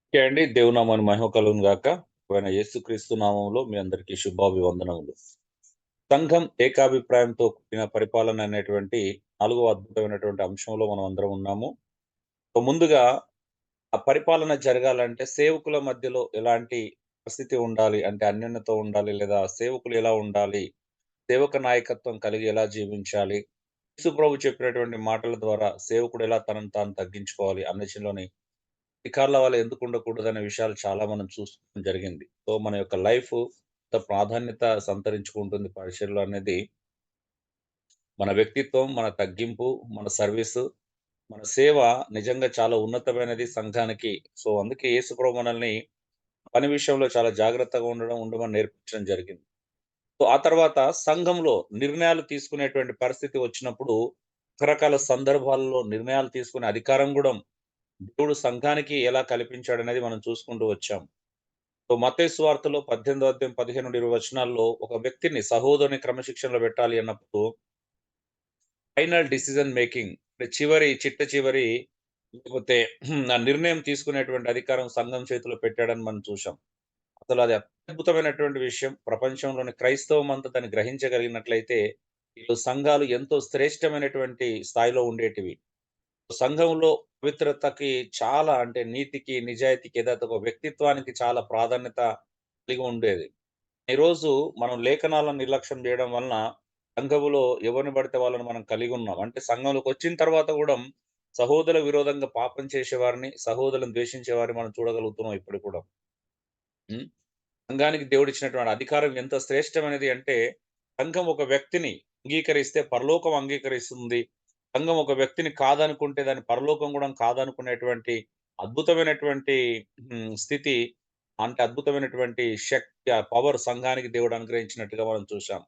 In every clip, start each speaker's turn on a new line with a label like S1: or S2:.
S1: Okay అండి. దేవుని నామానికి మహిమ కలుగును గాక. ప్రభువైన యేసుక్రీస్తు నామములో మీ అందరికీ శుభాభివందనములు. సంఘం ఏకాభిప్రాయంతో కూడిన పరిపాలన అనేటువంటి నాలుగో అద్భుతమైనటువంటి అంశంలో మనం అందరం ఉన్నాము. సో, ముందుగా ఆ పరిపాలన జరగాలంటే సేవకుల మధ్యలో ఎలాంటి పరిస్థితి ఉండాలి? అంటే అన్యోన్యత ఉండాలి లేదా సేవకులు ఎలా ఉండాలి? సేవక నాయకత్వం కలిగి ఎలా జీవించాలి? యేసుప్రభు చెప్పినటువంటి మాటల ద్వారా సేవకుడు ఎలా తనను తాను తగ్గించుకోవాలి? అన్యజనులని అధికారుల వల్ల ఎందుకు ఉండకూడదనే విషయాలు చాలా మనం చూసుకోవడం జరిగింది. సో, మన యొక్క లైఫ్ ఎంత ప్రాధాన్యత సంతరించుకుంటుంది పరిచర్యలో అనేది మన వ్యక్తిత్వం, మన తగ్గింపు, మన సర్వీసు, మన సేవ నిజంగా చాలా ఉన్నతమైనది సంఘానికి. సో, అందుకే యేసుప్రభు మనల్ని పని విషయంలో చాలా జాగ్రత్తగా ఉండమని నేర్పించడం జరిగింది. సో, ఆ తర్వాత సంఘంలో నిర్ణయాలు తీసుకునేటువంటి పరిస్థితి వచ్చినప్పుడు రకరకాల సందర్భాల్లో నిర్ణయాలు తీసుకునే అధికారం గూడా దేవుడు సంఘానికి ఎలా కల్పించాడనేది మనం చూసుకుంటూ వచ్చాం. సో, మత్తయి సువార్తలో 18వ అధ్యాయం 15-20 వచనాల్లో ఒక వ్యక్తిని సహోదరుని క్రమశిక్షణలో పెట్టాలి అన్నప్పుడు ఫైనల్ డెసిషన్ మేకింగ్ అంటే చిట్ట చివరి లేకపోతే ఆ నిర్ణయం తీసుకునేటువంటి అధికారం సంఘం చేతిలో పెట్టాడని మనం చూసాం. అసలు అది అద్భుతమైనటువంటి విషయం. ప్రపంచంలోని క్రైస్తవం అంతా దాన్ని గ్రహించగలిగినట్లయితే ఈరోజు సంఘాలు ఎంతో శ్రేష్టమైనటువంటి స్థాయిలో ఉండేటివి. సంఘంలో పవిత్రతకి చాలా అంటే నీతికి, నిజాయితీకి, యథార్థకు, వ్యక్తిత్వానికి చాలా ప్రాధాన్యత కలిగి ఉండేది. ఈరోజు మనం లేఖనాలను నిర్లక్ష్యం చేయడం వలన సంఘములో ఎవరిని పడితే వాళ్ళని మనం కలిగి ఉన్నాం. అంటే సంఘంలోకొచ్చిన తర్వాత గూడా సహోదర విరోధంగా పాపం చేసేవారిని, సహోదరులను ద్వేషించే వారిని మనం చూడగలుగుతున్నాం ఇప్పటికి కూడా. హ్మ్. సంఘానికి దేవుడిచ్చినటువంటి అధికారం ఎంత శ్రేష్టమైనది అంటే, సంఘం ఒక వ్యక్తిని అంగీకరిస్తే పరలోకం అంగీకరిస్తుంది. సంఘం ఒక వ్యక్తిని కాదనుకుంటే దాన్ని పరలోకం గూడా కాదనుకునేటువంటి అద్భుతమైనటువంటి స్థితి అంటే అద్భుతమైనటువంటి శక్తి, ఆ పవర్ సంఘానికి దేవుడు అనుగ్రహించినట్టుగా మనం చూసాం.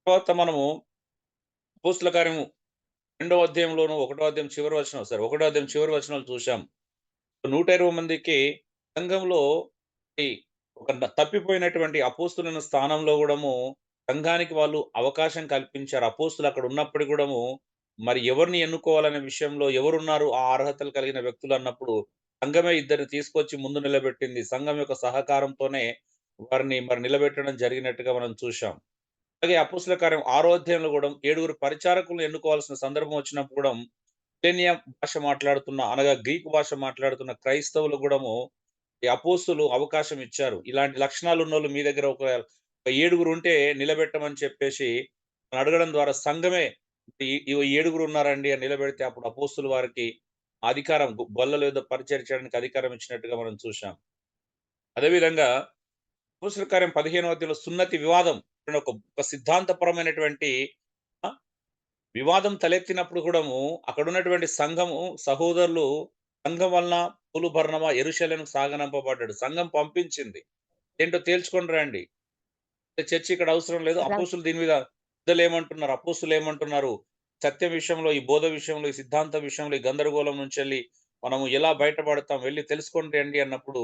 S1: తర్వాత మనము అపోస్తల కార్యము రెండో అధ్యాయంలోను, ఒకటో అధ్యాయం చివరి వచనం సారీ ఒకటో అధ్యాయం చివరి వచనాలు చూసాం. 120 మందికి సంఘంలో ఈ ఒక తప్పిపోయినటువంటి అపోస్తులున్న స్థానంలో గూడాము సంఘానికి వాళ్ళు అవకాశం కల్పించారు. అపోస్తులు అక్కడ ఉన్నప్పుడు గూడాము మరి ఎవరిని ఎన్నుకోవాలనే విషయంలో ఎవరున్నారు ఆ అర్హతలు కలిగిన వ్యక్తులన్నప్పుడు సంఘమే ఇద్దరిని తీసుకొచ్చి ముందు నిలబెట్టింది. సంఘం యొక్క సహకారంతోనే వారిని మరి నిలబెట్టడం జరిగినట్టుగా మనం చూశాం. అలాగే అపోస్తల కార్యం ఆరో అధ్యాయంలో గూడా ఏడుగురు పరిచారకులను ఎన్నుకోవాల్సిన సందర్భం వచ్చినప్పుడు గూడా కెరేనియా భాష మాట్లాడుతున్న అనగా గ్రీక్ భాష మాట్లాడుతున్న క్రైస్తవులు గూడాము ఈ అపోస్తులు అవకాశం ఇచ్చారు. ఇలాంటి లక్షణాలున్నోళ్ళు మీ దగ్గర ఒక ఏడుగురుంటే నిలబెట్టమని చెప్పేసి అడగడం ద్వారా సంఘమే ఈ ఏడుగురు ఉన్నారండి అని నిలబెడితే అప్పుడు అపోస్తులు వారికి అధికారం బల్లలు ఏదో పరిచయం చేయడానికి అధికారం ఇచ్చినట్టుగా మనం చూశాం. అదేవిధంగా అపోస్తల కార్యం 15వ అధ్యాయంలో సున్నతి వివాదం ఒక సిద్ధాంతపరమైనటువంటి ఆ! వివాదం తలెత్తినప్పుడు కూడాము అక్కడున్నటువంటి సంఘము సహోదరులు సంఘం వలన పౌలు, బర్నబా యెరూషలేముకు సాగనంపబడ్డాడు. సంఘం పంపించింది. ఏంటో తేల్చుకొని రండి. చర్చ్ ఇక్కడ అవసరం లేదు.
S2: రైట్.
S1: అపోస్తులు దీని మీద పెద్దలేమంటున్నారు? అపోస్తులేమంటున్నారు? సత్యం విషయంలో, ఈ బోధ విషయంలో, ఈ సిద్ధాంత విషయంలో, ఈ గందరగోళం నుంచెల్లి మనము ఎలా బయటపడతాం? వెళ్లి తెలుసుకొని రండి అన్నప్పుడు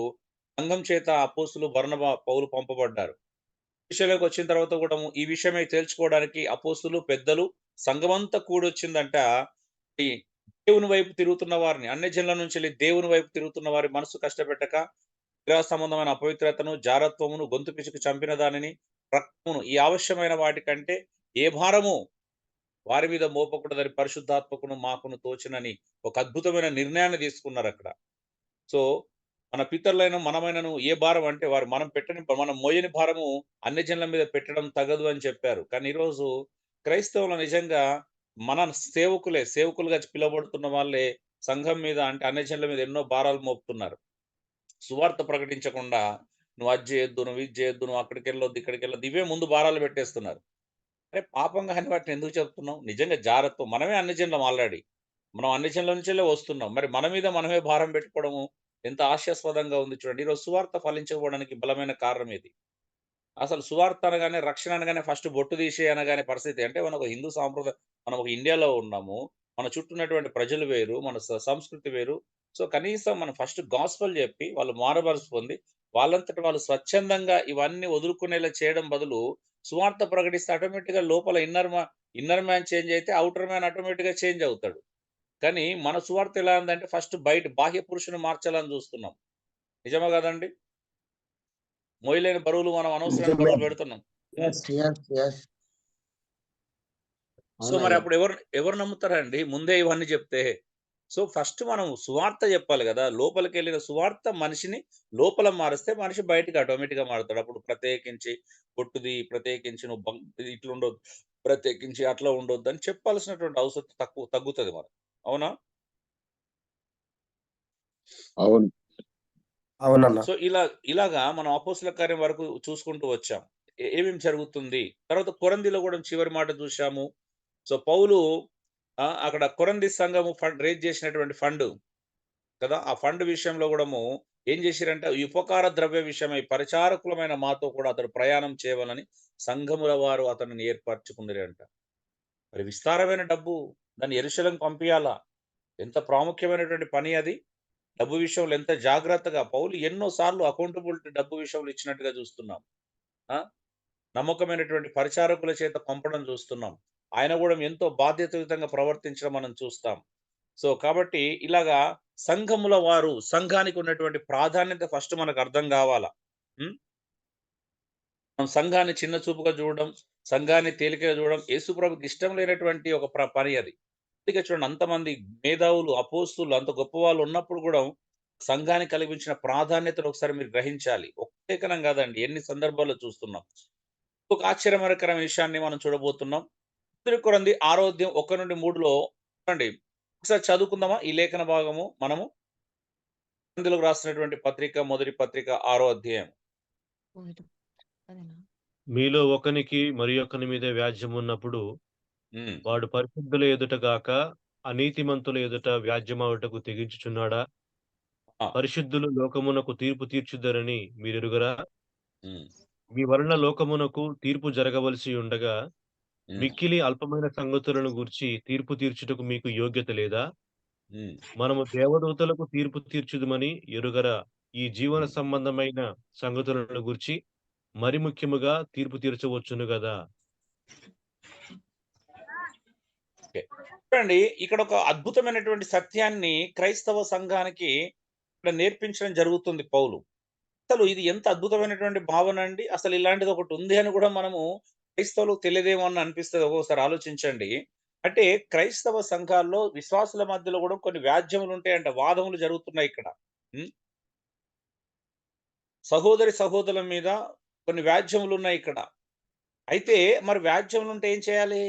S1: సంఘం చేత అపోస్తులు, బర్నబా, పౌలు పంపబడ్డారు. విషయంలోకొచ్చిన తర్వాత కూడాము ఈ విషయమై తేల్చుకోవడానికి అపోస్తులు, పెద్దలు, సంఘమంతా కూడొచ్చిందంట. ఈ దేవుని వైపు తిరుగుతున్న వారిని, అన్యజనుల నుంచెల్లి దేవుని వైపు తిరుగుతున్న వారి మనసు కష్టపెట్టక, విగ్రహ సంబంధమైన అపవిత్రతను, జారత్వమును, గొంతు పిసుకు చంపిన దానిని, రక్తమును ఈ ఆవశ్యమైన వాటికంటే ఏ భారము వారి మీద మోపకూడదని పరిశుద్ధాత్మకును మాకును తోచినని ఒక అద్భుతమైన నిర్ణయాన్ని తీసుకున్నారక్కడ. సో, మన పితరులైన మనమైనను ఏ భారం అంటే వారు మనం మోయని భారము అన్యజనుల మీద పెట్టడం తగదు అని చెప్పారు. కానీ ఈరోజు క్రైస్తవులు నిజంగా మన సేవకులుగా పిలువబడుతున్న వాళ్ళే సంఘం మీద అంటే అన్యజనుల మీద ఎన్నో భారాలు మోపుతున్నారు. సువార్త ప్రకటించకుండా నువ్వు అది చేయొద్దు, నువ్వు ఇది చేయొద్దు, నువ్వు అక్కడికెళ్ళొద్దు, ఇక్కడికెళ్ళొద్దు ఇవే ముందు భారాలు పెట్టేస్తున్నారు. అరే! పాపం గాని వాటిని ఎందుకు చెప్తున్నావు? నిజంగా జాగ్రత్త మనమే అన్యజనులం ఆల్రెడీ. మనం అన్ని జనుల నుంచెల్లే వస్తున్నాం. మరి మన మీద మనమే భారం పెట్టుకోవడము ఎంత హాస్యాస్పదంగా ఉంది చూడండి. ఈరోజు సువార్త ఫలించకపోవడానికి బలమైన కారణం ఇది. అసలు సువార్త అనగానే, రక్షణ అనగానే ఫస్ట్ బొట్టు తీసేయి అనగానే పరిస్థితి. అంటే మనం ఒక హిందూ సాంప్రదాయం మనం ఒక ఇండియాలో ఉన్నాము. మన చుట్టూ ఉన్నటువంటి ప్రజలు వేరు. మన సంస్కృతి వేరు. సో, కనీసం మనం ఫస్ట్ గాస్పెల్ చెప్పి, వాళ్ళు మారుమనసు పొంది, వాళ్ళంతట వాళ్ళు స్వచ్ఛందంగా ఇవన్నీ వదులుకునేలా చేయడం బదులు, సువార్త ప్రకటిస్తే ఆటోమేటిక్‌గా లోపల ఇన్నర్ మ్యాన్ చేంజ్ అయితే, ఔటర్ మ్యాన్ ఆటోమేటిక్‌గా చేంజ్ అవుతాడు. కానీ మన సువార్త ఎలా ఉందంటే ఫస్ట్ బయట బాహ్య పురుషుని మార్చాలని చూస్తున్నాం. నిజమా కదండి? మోయలేని బరువులు మనం అనవసరమైన
S2: నిజమే.
S1: బరువులు పెడుతున్నాం. సో మరి
S2: అవునయ్యా.
S1: అప్పుడు ఎవరు నమ్ముతారండి ముందే ఇవన్నీ చెప్తే? సో ఫస్ట్ మనం సువార్త చెప్పాలి గదా! లోపలికెళ్ళిన సువార్త మనిషిని లోపల మారిస్తే మనిషి బయటికి ఆటోమేటిక్‌గా మారుతాడు. అప్పుడు ప్రత్యేకించి ప్రత్యేకించి నువ్వు ఇట్లుండొద్దు, ప్రత్యేకించి అట్లా ఉండొద్దని చెప్పాల్సినటువంటి అవసరం తగ్గుతది మనకు. అవునా?
S2: అవును. అవునన్నా.
S1: సో ఇలాగా మనం అపోస్తల కార్యం వరకు చూసుకుంటూ వచ్చాం. ఏమేమి జరుగుతుంది? తర్వాత కొరంథీలో గూడా చివరి మాట చూసాము. సో పౌలు అక్కడ కొరంథీ సంఘము రైజ్ చేసినటువంటి ఫండ్ కదా! ఆ ఫండ్ విషయంలో గూడాము ఏం జేసిరంటే, ఈ ఉపకార ద్రవ్య విషయమై పరిచారకులమైన మాతో కూడా అతడు ప్రయాణం చేయవలని సంఘముల వారు అతనిని ఏర్పరచుకునిరంట. మరి విస్తారమైన డబ్బు దాన్ని యెరూషలేముకు పంపియాలా? ఎంత ప్రాముఖ్యమైనటువంటి పని అది. డబ్బు విషయంలో ఎంత జాగ్రత్తగా పౌలు ఎన్నో సార్లు అకౌంటబిలిటీ డబ్బు విషయంలో ఇచ్చినట్టుగా చూస్తున్నాం. ఆ! నమ్మకమైనటువంటి పరిచారకుల చేత పంపడం చూస్తున్నాం. ఆయన గూడా ఎంతో బాధ్యతాయుతంగా ప్రవర్తించడం మనం చూస్తాం. సో, కాబట్టి ఇలాగా సంఘముల వారు సంఘానికి ఉన్నటువంటి ప్రాధాన్యత ఫస్ట్ మనకు అర్థం గావాల. హ్మ్. మనం సంఘాన్ని చిన్న చూపుగా చూడడం, సంఘాన్ని తేలికగా చూడడం యేసుప్రభుకి ఇష్టం లేనటువంటి ఒక పని అది. అందుకే చూడండి అంతమంది మేధావులు, అపోస్తులు అంత గొప్పవాళ్ళు ఉన్నప్పుడు గూడా సంఘానికి కల్పించిన ప్రాధాన్యతను ఒకసారి మీరు గ్రహించాలి. ఒక్కటే కనం గాదండి. ఎన్ని సందర్భాల్లో చూస్తున్నాం. ఒక ఆశ్చర్యకరమైన విషయాన్ని మనం చూడబోతున్నాం. మొదటి కొరింథీ 6 అధ్యాయం 1-3లో చూడండి. ఒకసారి చదువుకుందామా ఈ లేఖన భాగము మనము? కొరింథీయులకు రాసినటువంటి పత్రిక మొదటి పత్రిక 6 అధ్యాయం.
S3: మీలో ఒకనికి మరియొకని మీద వ్యాజ్యమున్నప్పుడు
S1: హ్మ్.
S3: వాడు పరిశుద్ధుల ఎదుట గాక అనీతిమంతుల ఎదుట వ్యాజ్యమాడుటకు తెగించుచున్నాడా?
S1: ఆ!
S3: పరిశుద్ధులు లోకమునకు తీర్పు తీర్చుదురని మీరెరుగరా?
S1: హ్మ్.
S3: మీ వలన లోకమునకు తీర్పు జరగవలసి ఉండగా,
S1: హ్మ్.
S3: మిక్కిలి అల్పమైన సంగతులను గూర్చి తీర్పు తీర్చుటకు మీకు యోగ్యత లేదా?
S1: హ్మ్.
S3: మనము దేవదూతలకు తీర్పు తీర్చుదుమని ఎరుగరా? ఈ జీవన
S1: హ్మ్.
S3: సంబంధమైన సంగతులను గూర్చి మరి ముఖ్యముగా తీర్పు తీర్చవచ్చును గదా!
S1: ఓకే. చూడండి ఇక్కడ ఒక అద్భుతమైనటువంటి సత్యాన్ని క్రైస్తవ సంఘానికి ఇక్కడ నేర్పించడం జరుగుతుంది పౌలు. అసలు ఇది ఎంత అద్భుతమైనటువంటి భావన అండి. అసలు ఇలాంటిది ఒకటి ఉంది అని కూడా మనము క్రైస్తవులకు తెలియదేమో అని అనిపిస్తది ఒక్కొక్కసారి ఆలోచించండి. అంటే క్రైస్తవ సంఘాల్లో విశ్వాసుల మధ్యలో కూడా కొన్ని వ్యాజ్యములు ఉంటాయంట. వాదములు జరుగుతున్నాయి ఇక్కడ. హ్మ్. సహోదరుల మీద కొన్ని వ్యాజ్యములున్నాయి ఇక్కడ. అయితే మరి వ్యాజ్యములుంటే ఏం చేయాలి?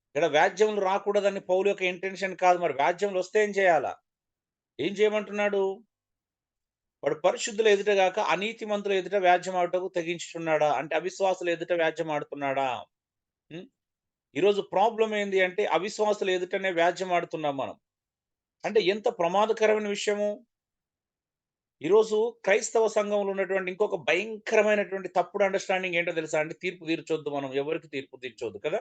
S1: ఇక్కడ వ్యాజ్యములు రాకూడదని పౌలు యొక్క ఇంటెన్షన్ కాదు. మరి వ్యాజ్యములొస్తే ఏం చేయాలా? ఏం చేయమంటున్నాడు? వాడు పరిశుద్ధుల ఎదుట గాక అనీతిమంతుల ఎదుట వ్యాజ్యమాడుటకు తెగించుచున్నాడా? అంటే అవిశ్వాసుల ఎదుట వ్యాజ్యమాడుతున్నాడా? హ్మ్. ఈరోజు ప్రాబ్లమ్ ఏంది అంటే అవిశ్వాసుల ఎదుటనే వ్యాజ్యమాడుతున్నాం మనం. అంటే ఎంత ప్రమాదకరమైన విషయము. ఈరోజు క్రైస్తవ సంఘంలో ఉన్నటువంటి ఇంకొక భయంకరమైనటువంటి తప్పుడు అండర్‌స్టాండింగ్ ఏంటో తెలుసా అండి? తీర్పు తీర్చొద్దు మనం. ఎవరికీ తీర్పు తీర్చొద్దు కదా!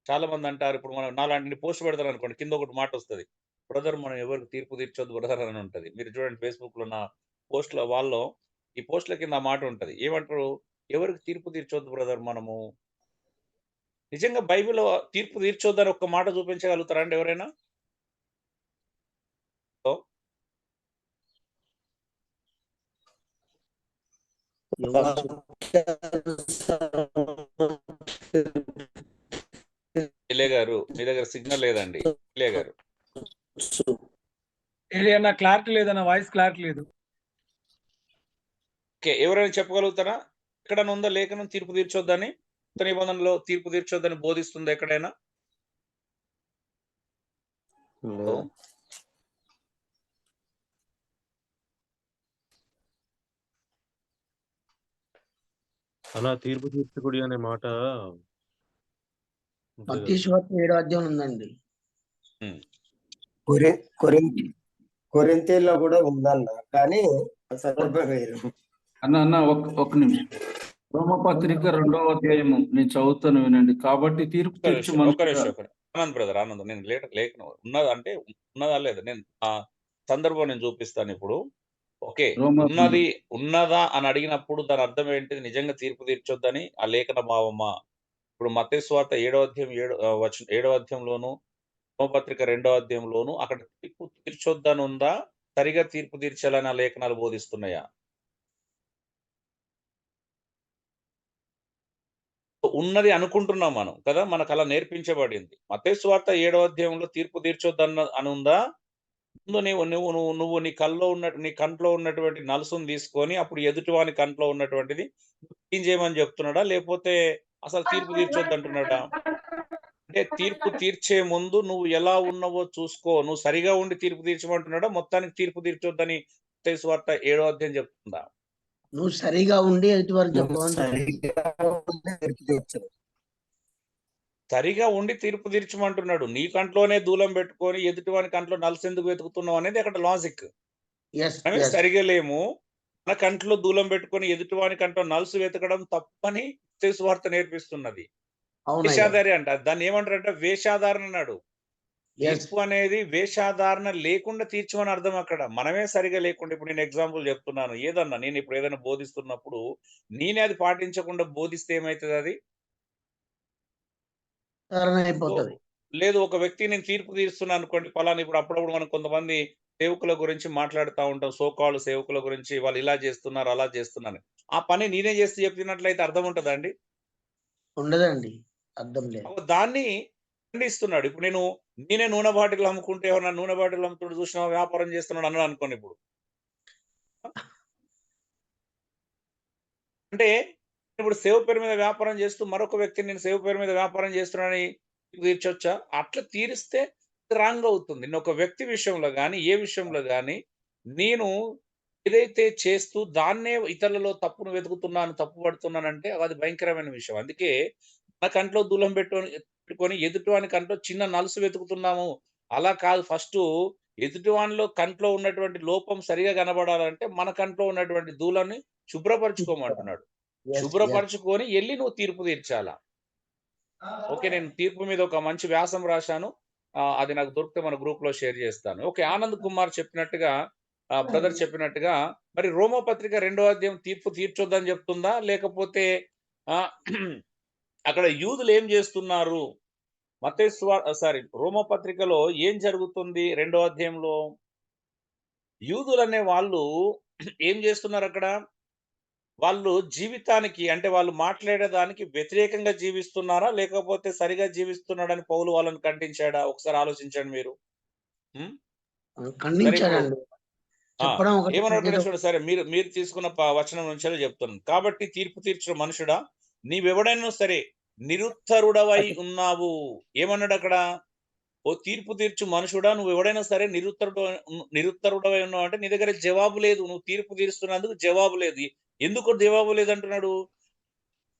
S1: చాలా మందంటారు. ఇప్పుడు మనం నాలాంటి పోస్ట్ పెడతాననుకోండి. కింద ఒకటి మాటొస్తది. బ్రదర్ మనం ఎవరికి తీర్పు తీర్చొద్దు బ్రదర్ అని ఉంటది. మీరు చూడండి ఫేస్‌బుక్‌లో నా పోస్ట్‌ల వాళ్ళలో ఈ పోస్ట్‌ల కింద ఆ మాట ఉంటది. ఏమంటారు? ఎవరికి తీర్పు తీర్చొద్దు బ్రదర్ మనము. నిజంగా బైబిల్‌లో తీర్పు తీర్చొద్దని ఒక్క మాట చూపించగలుగుతారా అండి ఎవరైనా? హలో!
S2: ఎవరు
S1: ఎలియా గారు మీ దగ్గర సిగ్నల్ లేదండి. ఎలియా గారు.
S4: ఏదైనా క్లారిటీ లేదన్న వాయిస్ క్లారిటీ లేదు.
S1: ఓకే. ఎవరైనా చెప్పగలుగుతారా? ఎక్కడైనా ఉందా లేఖనం తీర్పు తీర్చొద్దని? కొత్త నిబంధనలో తీర్పు తీర్చొద్దని బోధిస్తుందా ఎక్కడైనా? హలో!
S3: అలా తీర్పు తీర్చకుడి అనే మాట ఉంటది
S2: మత్తయి
S3: గదా!
S2: సువార్త 7 అధ్యాయం ఉందండి.
S1: హ్మ్.
S2: కొరి కొరిన్ కొరింథీలో కూడా ఉందన్న. కానీ సందర్భం వేరు.
S4: అన్న ఒక్క నిమిషం. రోమపత్రిక 2వ అధ్యాయము నేను చదువుతాను వినండి. కాబట్టి తీర్పు
S1: ఒక్క
S4: తీర్చు
S1: నిమిషం. ఒక్క
S4: మనుషుడా.
S1: నిమిషం. ఆనంద్ బ్రదర్ ఆనంద్. నేను లేఖనం ఉన్నదా అంటే ఉన్నదా లేదా? నేను సందర్భం నేను చూపిస్తానిప్పుడు. ఓకే.
S4: రోమ
S1: ఉన్నదా అని అడిగినప్పుడు దాని అర్థం ఏంటిది? నిజంగా తీర్పు తీర్చొద్దని ఆ లేఖన భావమా? ఇప్పుడు మత్తయి సువార్త 7వ అధ్యాయం 7వ అధ్యాయంలోను, రోమపత్రిక 2వ అధ్యాయంలోను అక్కడ తీర్పు తీర్చొద్దనుందా? సరిగా తీర్పు తీర్చాలని ఆ లేఖనాలు బోధిస్తున్నాయా? ఉన్నది అనుకుంటున్నాం మనం కదా! మనకలా నేర్పించబడింది. మత్తయి సువార్త 7వ అధ్యాయంలో తీర్పు తీర్చొద్దన్న అనుందా? ముందు నువ్వు నీ కంట్లో ఉన్నటువంటి నలుసుని తీసుకొని అప్పుడు ఎదుటివాని కంట్లో ఉన్నటువంటిది క్లీన్ చేయమని చెప్తున్నాడా? లేపోతే అసలు తీర్పు తీర్చొద్దంటున్నాడా? అంటే తీర్పు తీర్చే ముందు నువ్వు ఎలా ఉన్నావో చూసుకో. నువ్వు సరిగా ఉండి తీర్పు తీర్చమంటున్నాడా? మొత్తానికి తీర్పు తీర్చొద్దని మత్తయి సువార్త 7వ అధ్యాయం చెప్తుందా?
S2: నువ్వు సరిగా ఉండి ఎదుటివారికి
S5: నువ్వు
S2: చెప్పమని
S5: సరిగా ఉండి తీర్పు తీర్చు.
S1: సరిగా ఉండి తీర్పు తీర్చమంటున్నాడు. నీ కంట్లోనే దూలం పెట్టుకొని ఎదుటివాని కంట్లో నలుసెందుకు వెతుకుతున్నావు అనేది అక్కడ లాజిక్.
S2: ఎస్
S1: మనమే
S2: ఎస్
S1: సరిగా లేము. మన కంట్లో దూలం పెట్టుకొని ఎదుటివాని కంట్లో నలుసు వెతకడం తప్పని మత్తయి సువార్త నేర్పిస్తున్నది.
S2: అవునయ్యా
S1: వేషాధారి అంట. దాన్ని ఏమంటారంటే వేషాధారణ అన్నాడు.
S2: ఎస్
S1: తీర్పు అనేది వేషాధారణ లేకుండా తీర్చమని అర్థం అక్కడ. మనమే సరిగా లేకుండా ఇప్పుడు నేను ఎగ్జాంపుల్ చెప్తున్నాను. నేను ఇప్పుడు ఏదైనా బోధిస్తున్నప్పుడు నేనే అది పాటించకుండా బోధిస్తే ఏమైతది అది?
S2: కారణం
S1: ఓ
S2: అయిపోతుంది.
S1: లేదు ఒక వ్యక్తికి నేను తీర్పు తీరుస్తున్నా అనుకోండి. పలానా ఇప్పుడు అప్పుడప్పుడు మనం కొంతమంది సేవకుల గురించి మాట్లాడుతా ఉంటాం. సో కాల్డ్ సేవకుల గురించి వాళ్ళు ఇలా చేస్తున్నారు, అలా చేస్తున్నారు. ఆ పని నేనే చేసి చెప్పినట్లయితే అర్థం ఉంటదా అండి?
S2: ఉండదండి, అర్థం లేదు.
S1: దాన్ని ఖండిస్తున్నాడు. ఇప్పుడు నేనే నూనె బాటిల్ అమ్ముకుంటే ఎవరన్నా నూనె బాటిల్ అమ్ముతుంటే చూసినావా వ్యాపారం చేస్తున్నాడు అన్నాడు అనుకోండి ఇప్పుడు. అంటే ఇప్పుడు సేవ పేరు మీద వ్యాపారం చేస్తూ మరొక వ్యక్తిని నేను సేవ పేరు మీద వ్యాపారం చేస్తున్నానని తీర్చొచ్చా? అట్లా తీరిస్తే రాంగ్ అవుతుంది. నేను ఒక వ్యక్తి విషయంలో గాని, ఏ విషయంలో గాని నేను ఏదైతే చేస్తూ దాన్నే ఇతరులలో తప్పును వెతుకుతున్నాను, తప్పు పడుతున్నానంటే అది భయంకరమైన విషయం. అందుకే మన కంట్లో దూలం పెట్టుకొని ఎదుటివాని కంట్లో చిన్న నలుసు వెతుకుతున్నాము. అలా కాదు ఫస్టు ఎదుటివానిలో కంట్లో ఉన్నటువంటి లోపం సరిగా కనబడాలంటే మన కంట్లో ఉన్నటువంటి దూలాన్ని శుభ్రపరచుకోమంటున్నాడు.
S2: ఎస్ ఎస్
S1: శుభ్రపరచుకొని ఎళ్లి నువ్వు తీర్పు తీర్చాలా. ఓకే. నేను తీర్పు మీద ఒక మంచి వ్యాసం రాశాను. అది నాకు దొరికితే మన గ్రూప్‌లో షేర్ చేస్తాను. ఓకే. ఆనంద్ కుమార్ చెప్పినట్టుగా బ్రదర్ చెప్పినట్టుగా మరి రోమాపత్రిక 2వ అధ్యాయం తీర్పు తీర్చొద్దని చెప్తుందా? లేకపోతే ఆహ్, అక్కడ యూదులు ఏం చేస్తున్నారు? రోమాపత్రికలో ఏం జరుగుతుంది 2వ అధ్యాయంలో? యూదులనే వాళ్ళు ఏం చేస్తున్నారక్కడ? వాళ్ళు జీవితానికి అంటే వాళ్ళు మాట్లాడేదానికి వ్యతిరేకంగా జీవిస్తున్నారా? లేకపోతే సరిగా జీవిస్తున్నాడని పౌలు వాళ్ళని ఖండించాడా? ఒకసారి ఆలోచించండి మీరు. హ్మ్. సరే ఇప్పుడు
S2: ఖండించాడండి.
S1: ఆ!
S2: చెప్పడం ఒకటి
S1: ఏమన్నాడు ఇక్కడ
S2: ఏదో
S1: చూడండి. సరే మీరు తీసుకున్న వచనం నుంచెల్లి చెప్తున్నాను. కాబట్టి తీర్పు తీర్చిన మనుషుడా నీవెవడైనా సరే నిరుత్తరుడవై ఉన్నావు. ఏమన్నాడక్కడ? ఓ తీర్పు తీర్చు మనుషుడా నువ్వెవడైనా సరే నిరుత్తరుడవై ఉన్నావంటే నీ దగ్గర జవాబు లేదు. నువ్వు తీర్పు తీరుస్తున్నందుకు జవాబు లేదు. ఎందుకు జవాబు లేదంటున్నాడు?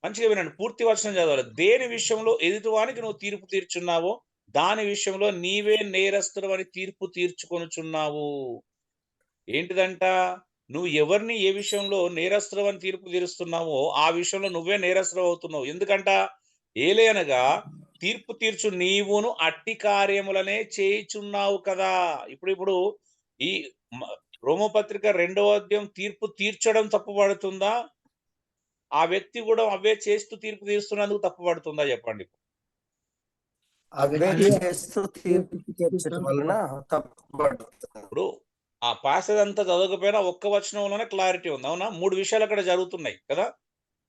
S1: మంచిగా వినండి. పూర్తి వచనం చదవాలి. దేని విషయంలో ఎదుటివానికి నువ్వు తీర్పు తీర్చున్నావో, దాని విషయంలో నీవే నేరస్తుడవని తీర్పు తీర్చుకొనుచున్నావు. ఏంటిదంట? నువ్వు ఎవరిని ఏ విషయంలో నేరస్తుడవని తీర్పు తీరుస్తున్నావో, ఆ విషయంలో నువ్వే నేరస్తుడవవుతున్నావు. ఎందుకంట? ఏలయనగా తీర్పు తీర్చు నీవును అట్టి కార్యములనే చేయుచున్నావు కదా! ఇప్పుడు ఈ మ రోమపత్రిక 2వ అధ్యాయం తీర్పు తీర్చడం తప్పుపడుతుందా? ఆ వ్యక్తి కూడా అవే చేస్తూ తీర్పు తీరుస్తున్నందుకు తప్పుపడుతుందా చెప్పండి?
S5: అవే
S2: అది
S5: చేస్తూ తీర్పు తీర్చడం వలన తప్పుపడుతుంది.
S1: ఇప్పుడు ఆ పాసేజ్ అంతా చదవకపోయినా ఒక్క వచనంలోనే క్లారిటీ ఉంది. అవునా? 3 విషయాలు అక్కడ జరుగుతున్నాయి కదా!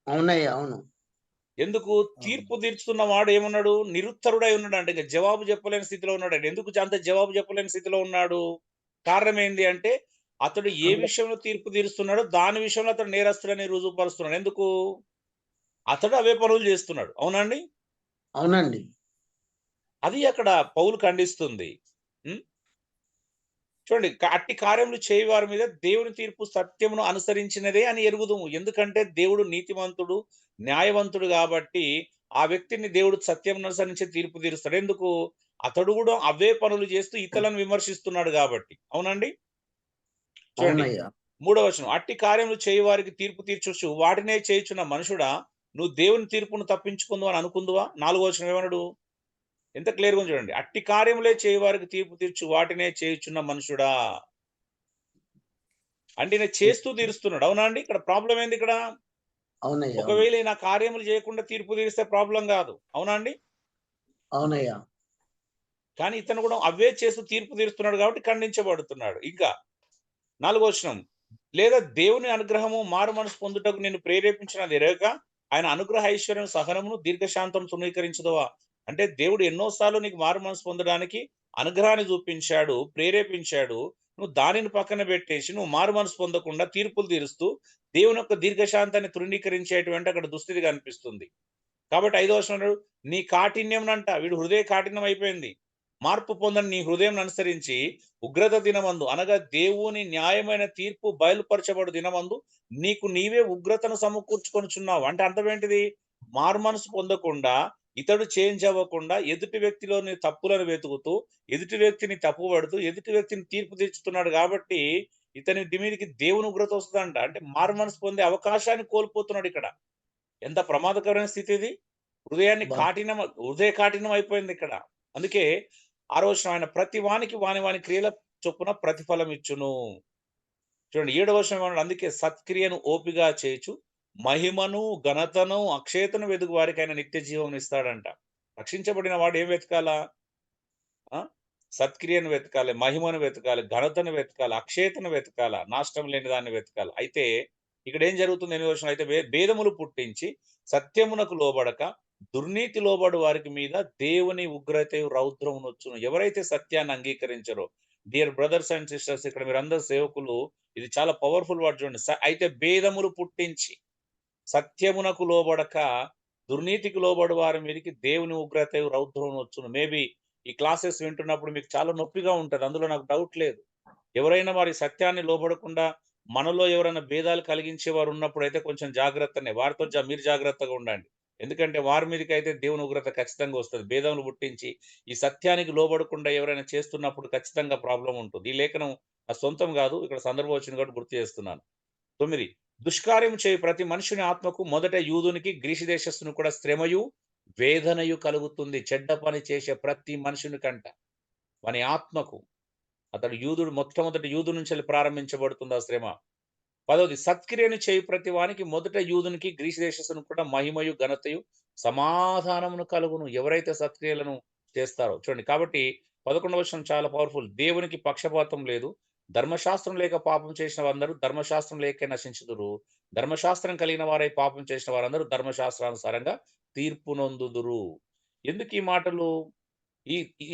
S2: అవునయ్యా అవును.
S1: ఎందుకు తీర్పు తీర్చుతున్న వాడు ఏమున్నాడు? నిరుత్తరుడై ఉన్నాడంట. ఇంక జవాబు చెప్పలేని స్థితిలో ఉన్నాడండి. ఎందుకు అంత జవాబు చెప్పలేని స్థితిలో ఉన్నాడు? కారణం ఏంది అంటే, అతడు ఏ విషయంలో తీర్పు తీరుస్తున్నాడో, దాని విషయంలో అతడు నేరస్తుడని రుజువుపరుస్తున్నాడు. ఎందుకు? అతడు అవే పనులు చేస్తున్నాడు. అవునా అండి?
S2: అవునండి.
S1: అది అక్కడ పౌలు ఖండిస్తుంది. హ్మ్. చూడండి అట్టి కార్యములు చేయువారి మీద దేవుని తీర్పు సత్యమును అనుసరించినదే అని ఎరుగుదుము. ఎందుకంటే దేవుడు నీతిమంతుడు, న్యాయవంతుడు గాబట్టి, ఆ వ్యక్తిని దేవుడు సత్యమును అనుసరించి తీర్పు తీరుస్తాడు. ఎందుకు? అతడు గూడా అవే పనులు చేస్తూ ఇతరులను విమర్శిస్తున్నాడు గాబట్టి. అవునండి? చూడండి.
S2: అవునయ్యా.
S1: మూడవ వచనం. అట్టి కార్యములు చేయువారికి తీర్పు తీర్చుచు వాటినే చేయుచున్న మనుషుడా, నువ్వు దేవుని తీర్పును తప్పించుకుందువు అని అనుకుందువా? 4వ వచనం ఏమన్నాడు? ఎంత క్లియర్‌గా ఉంది చూడండి. అట్టి కార్యములే చేయువారికి తీర్పు తీర్చు వాటినే చేయుచున్న మనుషుడా. అంటే ఈయన చేస్తూ తీరుస్తున్నాడు. అవునా అండి? ఇక్కడ ప్రాబ్లమ్ ఏంది ఇక్కడ?
S2: అవునయ్యా అవును.
S1: ఒకవేళ ఈయన కార్యములు చేయకుండా తీర్పు తీరిస్తే ప్రాబ్లమ్ గాదు. అవునా అండి?
S2: అవునయ్యా.
S1: కానీ ఇతను కూడా అవే చేస్తూ తీర్పు తీరుస్తున్నాడు కాబట్టి ఖండించబడుతున్నాడు. ఇంకా 4వ వచనం, లేదా దేవుని అనుగ్రహము మారు మనసు పొందుటకు నిన్ను ప్రేరేపించినది ఎరగక ఆయన అనుగ్రహ ఐశ్వర్యం సహనమును దీర్ఘశాంతం తృణీకరించదవా. అంటే దేవుడు ఎన్నోసార్లు నీకు మారు మనసు పొందడానికి అనుగ్రహాన్ని చూపించాడు, ప్రేరేపించాడు. నువ్వు దానిని పక్కన పెట్టేసి నువ్వు మారు మనసు పొందకుండా తీర్పులు తీరుస్తూ దేవుని యొక్క దీర్ఘశాంతాన్ని తృణీకరించేటువంటి అక్కడ దుస్థితి కనిపిస్తుంది. కాబట్టి 5వ వచనం, నీ కాఠిన్యం అంట, వీడు హృదయ కాఠిన్యం అయిపోయింది. మార్పు పొందని నీ హృదయం అనుసరించి ఉగ్రత దినమందు, అనగా దేవుని న్యాయమైన తీర్పు బయలుపరచబడు దినమందు నీకు నీవే ఉగ్రతను సమకూర్చుకొనుచున్నావు. అంటే అర్థం ఏంటిది? మారు మనసు పొందకుండా, ఇతడు చేంజ్ అవ్వకుండా, ఎదుటి వ్యక్తిలోని తప్పులను వెతుకుతూ, ఎదుటి వ్యక్తిని తప్పుపడుతూ, ఎదుటి వ్యక్తిని తీర్పు తీర్చుతున్నాడు. కాబట్టి ఇతని మీదకి దేవుని ఉగ్రత వస్తుందంట. అంటే మారు మనసు పొందే అవకాశాన్ని కోల్పోతున్నాడు ఇక్కడ. ఎంత ప్రమాదకరమైన స్థితి ఇది! హృదయ కాఠిన్యం అయిపోయింది ఇక్కడ. అందుకే 6వ వచనం, ఆయన ప్రతి వానికి వాని క్రియల చొప్పున ప్రతిఫలం ఇచ్చును. చూడండి 7వ వచనం ఏమన్నాడు? అందుకే సత్క్రియను ఓపిగా చేయుచు మహిమను ఘనతను అక్షయతను వెతుకు వారికి ఆయన నిత్య జీవం ఇస్తాడంట. రక్షించబడిన వాడు ఏం వెతకాలా? సత్క్రియను వెతకాలి, మహిమను వెతకాలి, ఘనతను వెతకాలి, అక్షయతను వెతకాల, నాశనం లేని దాన్ని వెతకాలి. అయితే ఇక్కడ ఏం జరుగుతుంది? 8వ వచనం, అయితే భేదములు పుట్టించి సత్యమునకు లోబడక దుర్నీతి లోబడు వారికి మీద దేవుని ఉగ్రత రౌద్రమును వచ్చును. ఎవరైతే సత్యాన్ని అంగీకరించరో, డియర్ బ్రదర్స్ అండ్ సిస్టర్స్, ఇక్కడ మీరు అందరు సేవకులు, ఇది చాలా పవర్ఫుల్ వర్డ్ చూడండి. అయితే భేదములు పుట్టించి సత్యమునకు లోబడక దుర్నీతికి లోబడు వారి మీదకి దేవుని ఉగ్రత రౌద్రమును వచ్చును. మేబీ ఈ క్లాసెస్ వింటున్నప్పుడు మీకు చాలా నొప్పిగా ఉంటది, అందులో నాకు డౌట్ లేదు. ఎవరైనా వారి సత్యాన్ని లోబడకుండా మనలో ఎవరైనా భేదాలు కలిగించే వారు ఉన్నప్పుడు అయితే కొంచెం జాగ్రత్తనే, వారితో మీరు జాగ్రత్తగా ఉండండి. ఎందుకంటే వారి మీదకి అయితే దేవుని ఉగ్రత ఖచ్చితంగా వస్తుంది. భేదములు పుట్టించి ఈ సత్యానికి లోబడకుండా ఎవరైనా చేస్తున్నప్పుడు ఖచ్చితంగా ప్రాబ్లం ఉంటుంది. ఈ లేఖనం నా సొంతం కాదు, ఇక్కడ సందర్భం వచ్చింది కాబట్టి గుర్తు చేస్తున్నాను. 9, దుష్కార్యం చేయి ప్రతి మనుషుని ఆత్మకు మొదట యూదునికి గ్రీసు దేశస్థుని కూడా శ్రమయు వేదనయు కలుగుతుంది. చెడ్డ పని చేసే ప్రతి మనుషుని కంట వాని ఆత్మకు, అతడు యూదుడు, మొట్టమొదటి యూదు నుంచి ప్రారంభించబడుతుంది ఆ శ్రమ. 10, సత్క్రియను చేయి ప్రతి వానికి మొదట యూదునికి గ్రీసు దేశస్థుని కూడా మహిమయు ఘనతయు సమాధానమును కలుగును. ఎవరైతే సత్క్రియలను చేస్తారో చూడండి. కాబట్టి 11వ వచనం చాలా పవర్ఫుల్. దేవునికి పక్షపాతం లేదు. ధర్మశాస్త్రం లేక పాపం చేసిన వారందరూ ధర్మశాస్త్రం లేక నశించుదురు. ధర్మశాస్త్రం కలిగిన వారై పాపం చేసిన వారందరూ ధర్మశాస్త్రానుసారంగా తీర్పు నొందుదురు. ఎందుకు ఈ మాటలు?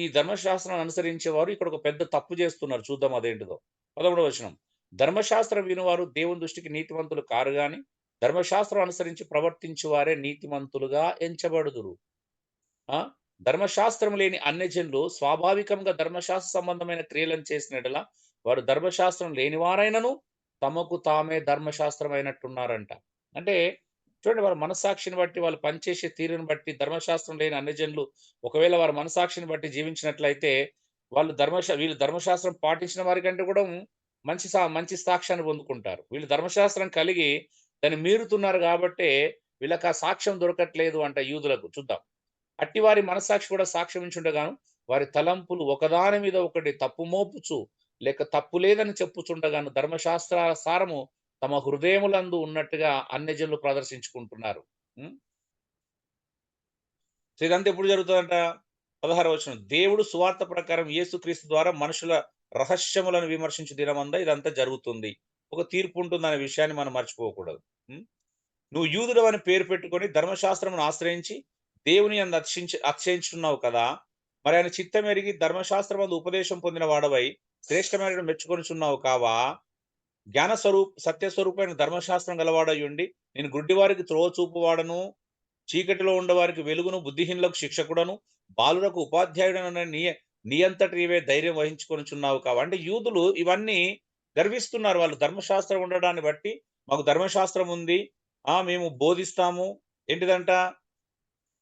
S1: ఈ ధర్మశాస్త్రాన్ని అనుసరించేవారు ఇక్కడ ఒక పెద్ద తప్పు చేస్తున్నారు. చూద్దాం అదేంటిదో. 11వ వచనం, ధర్మశాస్త్రం వినువారు దేవుని దృష్టికి నీతిమంతులు కారు గాని ధర్మశాస్త్రం అనుసరించి ప్రవర్తించు వారే నీతిమంతులుగా ఎంచబడుదురు. ధర్మశాస్త్రం లేని అన్యజనులు స్వాభావికంగా ధర్మశాస్త్ర సంబంధమైన క్రియలను చేసినట్లా వారు ధర్మశాస్త్రం లేని వారైనను తమకు తామే ధర్మశాస్త్రం అయినట్టున్నారంట. అంటే చూడండి, వారి మనస్సాక్షిని బట్టి, వాళ్ళు పనిచేసే తీరుని బట్టి ధర్మశాస్త్రం లేని అన్యజనులు ఒకవేళ వారి మనస్సాక్షిని బట్టి జీవించినట్లయితే వాళ్ళు వీళ్ళు ధర్మశాస్త్రం పాటించిన వారి కంటే కూడా మంచి సాక్ష్యాన్ని పొందుకుంటారు. వీళ్ళు ధర్మశాస్త్రం కలిగి దాన్ని మీరుతున్నారు కాబట్టి వీళ్ళకి ఆ సాక్ష్యం దొరకట్లేదు అంట యూదులకు. చూద్దాం. అట్టి వారి మనస్సాక్షి కూడా సాక్ష్యం ఇచ్చుండగాను వారి తలంపులు ఒకదాని మీద ఒకటి తప్పు మోపుచు లేక తప్పు లేదని చెప్పుచుండగాను ధర్మశాస్త్ర సారము తమ హృదయములందు ఉన్నట్టుగా అన్యజనులు ప్రదర్శించుకుంటున్నారు. సో ఇదంతా ఎప్పుడు జరుగుతుందంట? 16వ వచనం, దేవుడు సువార్త ప్రకారం యేసుక్రీస్తు ద్వారా మనుషుల రహస్యములను విమర్శించు దినమందా ఇదంతా జరుగుతుంది. ఒక తీర్పు ఉంటుందనే విషయాన్ని మనం మర్చిపోకూడదు. నువ్వు యూదుడు అని పేరు పెట్టుకొని ధర్మశాస్త్రమును ఆశ్రయించి దేవుని అందు అతిశయించున్నావు కదా, మరి ఆయన చిత్తం ఎరిగి ధర్మశాస్త్రం అందు ఉపదేశం పొందిన వాడవై శ్రేష్టమైన మెచ్చుకొనిచున్నావు కావా? సత్యస్వరూపమైన ధర్మశాస్త్రం గలవాడయుండి నేను గుడ్డివారికి త్రోవ చూపువాడను, చీకటిలో ఉండవారికి వెలుగును, బుద్ధిహీనులకు శిక్షకుడను, బాలులకు ఉపాధ్యాయుడను నీయంతటివే ధైర్యం వహించుకొనిచున్నావు కావా? అంటే యూదులు ఇవన్నీ గర్విస్తున్నారు. వాళ్ళు ధర్మశాస్త్రం ఉండడాన్ని బట్టి మాకు ధర్మశాస్త్రం ఉంది, మేము బోధిస్తాము. ఏంటిదంట?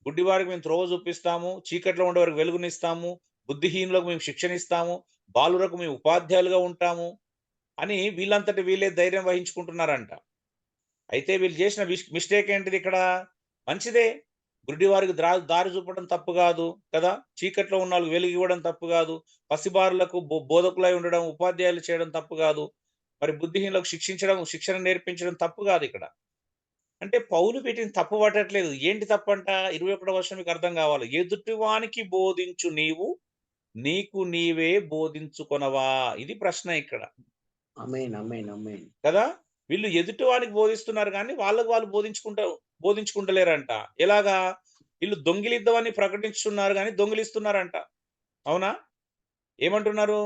S1: గుడ్డివారికి మేము త్రోవ చూపిస్తాము, చీకట్లో ఉండే వారికి వెలుగునిస్తాము, బుద్ధిహీనులకు మేము శిక్షణ ఇస్తాము, బాలులకు మేము ఉపాధ్యాయులుగా ఉంటాము అని వీళ్ళంతటి వీళ్ళే ధైర్యం వహించుకుంటున్నారంట. అయితే వీళ్ళు చేసిన మిస్టేక్ ఏంటిది ఇక్కడ? మంచిదే, గుడ్డివారికి దారి చూపడం తప్పు కాదు కదా, చీకట్లో ఉన్న వాళ్ళకి వెలుగు ఇవ్వడం తప్పు కాదు, పసిబారులకు బోధకులై ఉండడం, ఉపాధ్యాయులు చేయడం తప్పు కాదు, మరి బుద్ధిహీనులకు శిక్షణ నేర్పించడం తప్పు కాదు ఇక్కడ. అంటే పౌలు వీటిని తప్పు పట్టట్లేదు. ఏంటి తప్పంట? 21వ వచనం మీకు అర్థం కావాలి. ఎదుటివానికి బోధించు నీవు నీకు నీవే బోధించుకొనవా? ఇది ప్రశ్న ఇక్కడ.
S2: ఆమేన్ ఆమేన్ ఆమేన్
S1: కదా. వీళ్ళు ఎదుటివానికి బోధిస్తున్నారు కానీ వాళ్ళకు వాళ్ళు బోధించుకుంటలేరంట. ఎలాగా? వీళ్ళు దొంగిలిద్దామని ప్రకటించుతున్నారు కానీ దొంగిలిస్తున్నారంట. అవునా? ఏమంటున్నారు?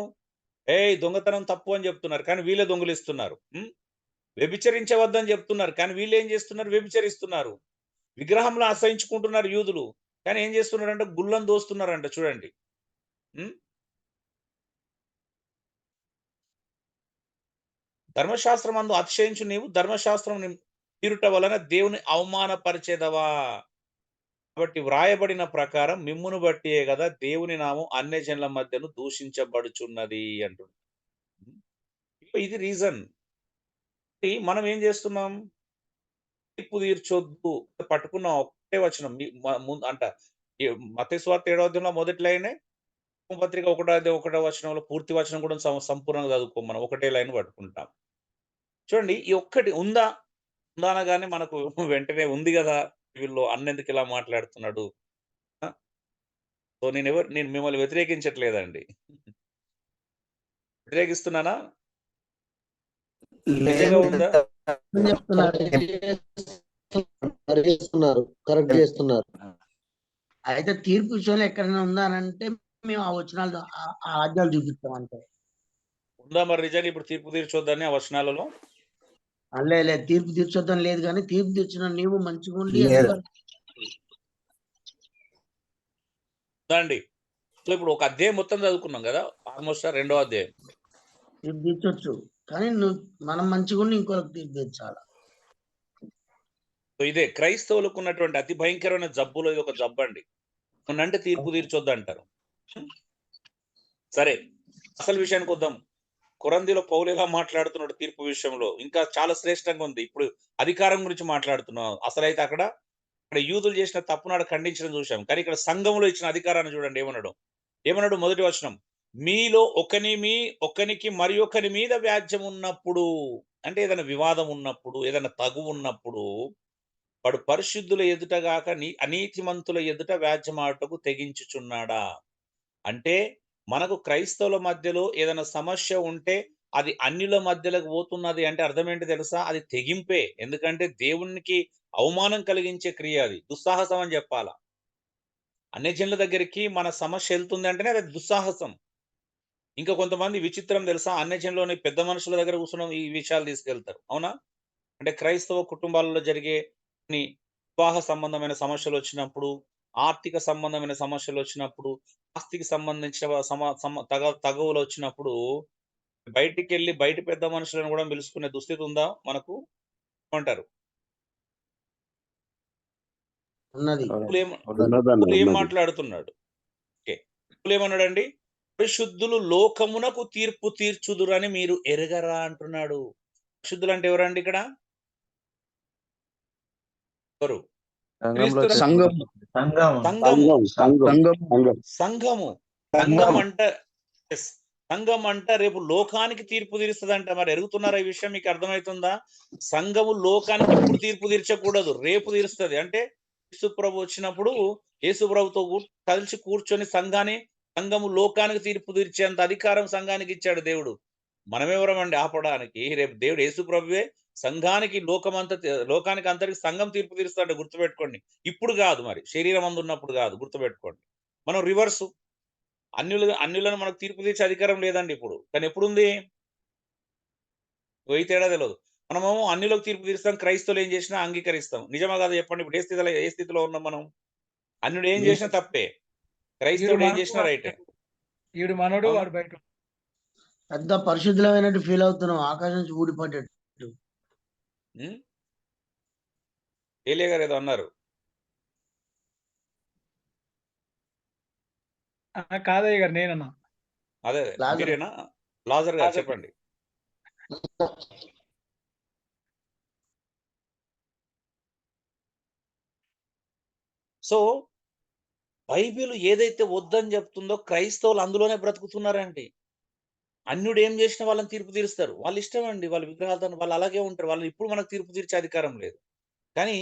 S1: ఏయ్ దొంగతనం తప్పు అని చెప్తున్నారు కానీ వీళ్ళే దొంగిలిస్తున్నారు. వ్యభిచరించవద్దని చెప్తున్నారు కానీ వీళ్ళు ఏం చేస్తున్నారు? వ్యభిచరిస్తున్నారు. విగ్రహంలో అసహించుకుంటున్నారు యూదులు కానీ ఏం చేస్తున్నారంటే గుళ్ళను దోస్తున్నారంట. చూడండి. ధర్మశాస్త్రం అందు అతిశయించు నీవు ధర్మశాస్త్రం తీరుట వలన దేవుని అవమానపరిచేదవా. కాబట్టి వ్రాయబడిన ప్రకారం మిమ్మును బట్టియే కదా దేవుని నామం అన్యజనుల మధ్యను దూషించబడుచున్నది అంటున్నాడు. ఇది రీజన్. మనం ఏం చేస్తున్నాం? తీర్పు తీర్చొద్దు పట్టుకున్నాం. ఒకటే వచనం అంట మత్తయి సువార్త 7వ అధ్యాయంలో మొదటి లైనే, పత్రిక 1వ వచనంలో పూర్తి వచనం కూడా సంపూర్ణంగా చదువుకోం. మనం ఒకటే లైన్ పట్టుకుంటాం. చూడండి, ఈ ఒక్కటి ఉందా అనగానే మనకు వెంటనే ఉంది కదా వీళ్ళు అన్నెందుకు ఇలా మాట్లాడుతున్నాడు. సో నేను మిమ్మల్ని వ్యతిరేకించట్లేదండి. వ్యతిరేకిస్తున్నానా? నిజంగా ఉందా?
S2: కరెక్ట్ చేస్తున్నారు. అయితే తీర్పు విషయంలో ఎక్కడైనా ఉందా అని అంటే మేము ఆ వచనాలు ఆ ఆజ్ఞలు చూపిస్తాం అంటే.
S1: ఉందా మరి నిజంగా ఇప్పుడు తీర్పు తీర్చొద్దని ఆ వచనాలలో?
S2: లేదు తీర్పు తీర్చొద్దని లేదు కానీ తీర్పు తీర్చిన నీవు మంచిగా ఉండి
S1: అండి. ఇప్పుడు ఒక అధ్యాయం మొత్తం చదువుకున్నాం కదా, ఆల్మోస్ట్ 2వ అధ్యాయం.
S2: తీర్పు తీర్చొచ్చు కానీ మనం మంచిగా ఉండి ఇంకొకరికి తీర్పు తీర్చాలి.
S1: సో ఇదే క్రైస్తవులకు ఉన్నటువంటి అతి భయంకరమైన జబ్బులో ఇది ఒక జబ్బు అండి. అంటే తీర్పు తీర్చొద్దు అంటారు. సరే, అసలు విషయానికి వద్దాం. కొరంథీలో పౌలు ఎలా మాట్లాడుతున్నాడు తీర్పు విషయంలో? ఇంకా చాలా శ్రేష్టంగా ఉంది. ఇప్పుడు అధికారం గురించి మాట్లాడుతున్నాం. అసలైతే అక్కడ యూదులు చేసిన తప్పునాడు ఖండించడం చూసాం. కానీ ఇక్కడ సంఘంలో ఇచ్చిన అధికారాన్ని చూడండి ఏమన్నాడు? మొదటి వచనం, మీలో ఒకనికి మరి ఒకరి మీద వ్యాజ్యం ఉన్నప్పుడు, అంటే ఏదైనా వివాదం ఉన్నప్పుడు, ఏదైనా తగు ఉన్నప్పుడు వాడు పరిశుద్ధుల ఎదుట గాక అనీతిమంతుల ఎదుట వ్యాజ్యమాటకు తెగించుచున్నాడా. అంటే మనకు క్రైస్తవుల మధ్యలో ఏదైనా సమస్య ఉంటే అది అన్యుల మధ్యలోకి పోతున్నది అంటే అర్థం ఏంటి తెలుసా? అది తెగింపే. ఎందుకంటే దేవునికి అవమానం కలిగించే క్రియ అది. దుస్సాహసం అని చెప్పాలా. అన్యజనుల దగ్గరికి మన సమస్య వెళ్తుంది అంటేనే అది దుస్సాహసం. ఇంకా కొంతమంది విచిత్రం తెలుసా? అన్యజనులోని పెద్ద మనుషుల దగ్గర కూర్చున్న ఈ విషయాలు తీసుకెళ్తారు. అవునా? అంటే క్రైస్తవ కుటుంబాలలో జరిగే వివాహ సంబంధమైన సమస్యలు వచ్చినప్పుడు, ఆర్థిక సంబంధమైన సమస్యలు వచ్చినప్పుడు, ఆస్తికి సంబంధించిన తగవులు వచ్చినప్పుడు బయటికెళ్ళి బయట పెద్ద మనుషులను కూడా పిలుచుకునే దుస్థితి ఉందా మనకు? అంటారు. ఏం మాట్లాడుతున్నాడు? ఏమన్నాడండి? పరిశుద్ధులు లోకమునకు తీర్పు తీర్చుదురని మీరు ఎరగరా అంటున్నాడు. పరిశుద్ధులు అంటే ఎవరండి ఇక్కడ? ఎవరు? సంఘం అంట రేపు లోకానికి తీర్పు తీరుస్తుందంట. మరి ఎరుగుతున్నారా ఈ విషయం? మీకు అర్థమవుతుందా? సంఘము లోకానికి ఇప్పుడు తీర్పు తీర్చకూడదు, రేపు తీరుస్తుంది. అంటే యేసుప్రభు వచ్చినప్పుడు యేసుప్రభుతో కలిసి కూర్చొని సంఘము లోకానికి తీర్పు తీర్చేంత అధికారం సంఘానికి ఇచ్చాడు దేవుడు. మనమెవరమండి ఆపడానికి? రేపు దేవుడు యేసుప్రభువే సంఘానికి లోకానికి అంతరికి సంఘం తీర్పు తీరుస్తాడు. గుర్తుపెట్టుకోండి. ఇప్పుడు కాదు, మరి శరీరం అందున్నప్పుడు కాదు. గుర్తుపెట్టుకోండి. మనం రివర్సు. అన్యులను మనకు తీర్పు తీర్చే అధికారం లేదండి ఇప్పుడు. కానీ ఎప్పుడుంది? పోయి తేడా తెలియదు. మనము అన్యులకు తీర్పు తీరుస్తాం, క్రైస్తవులు ఏం చేసినా అంగీకరిస్తాం. నిజమా కాదు చెప్పండి? ఇప్పుడు ఏ స్థితిలో ఉన్నాం మనం? అన్యుడు ఏం చేసినా తప్పే, క్రైస్తవుడు ఏం చేసినా రైటే.
S6: ఈడు మనోడు, వాడు బయట.
S2: పెద్ద పరిశుద్ధులమైనట్టు ఫీల్ అవుతున్నాం, ఆకాశం నుంచి ఊడిపడ్డట్టు.
S1: ఏలియా గారు ఏదో అన్నారు.
S6: కాదయ్య గారు, నేనన్నా.
S1: అదే మీరేనా? లాజర్ గారు చెప్పండి. సో బైబిల్ ఏదైతే వద్దని చెప్తుందో క్రైస్తవులు అందులోనే బ్రతుకుతున్నారండి. అన్యుడు ఏం చేసినా వాళ్ళని తీర్పు తీరుస్తారు. వాళ్ళ ఇష్టం అండి. వాళ్ళ విగ్రహాలతో వాళ్ళు అలాగే ఉంటారు. వాళ్ళు ఇప్పుడు మనకు తీర్పు తీర్చే అధికారం లేదు. కానీ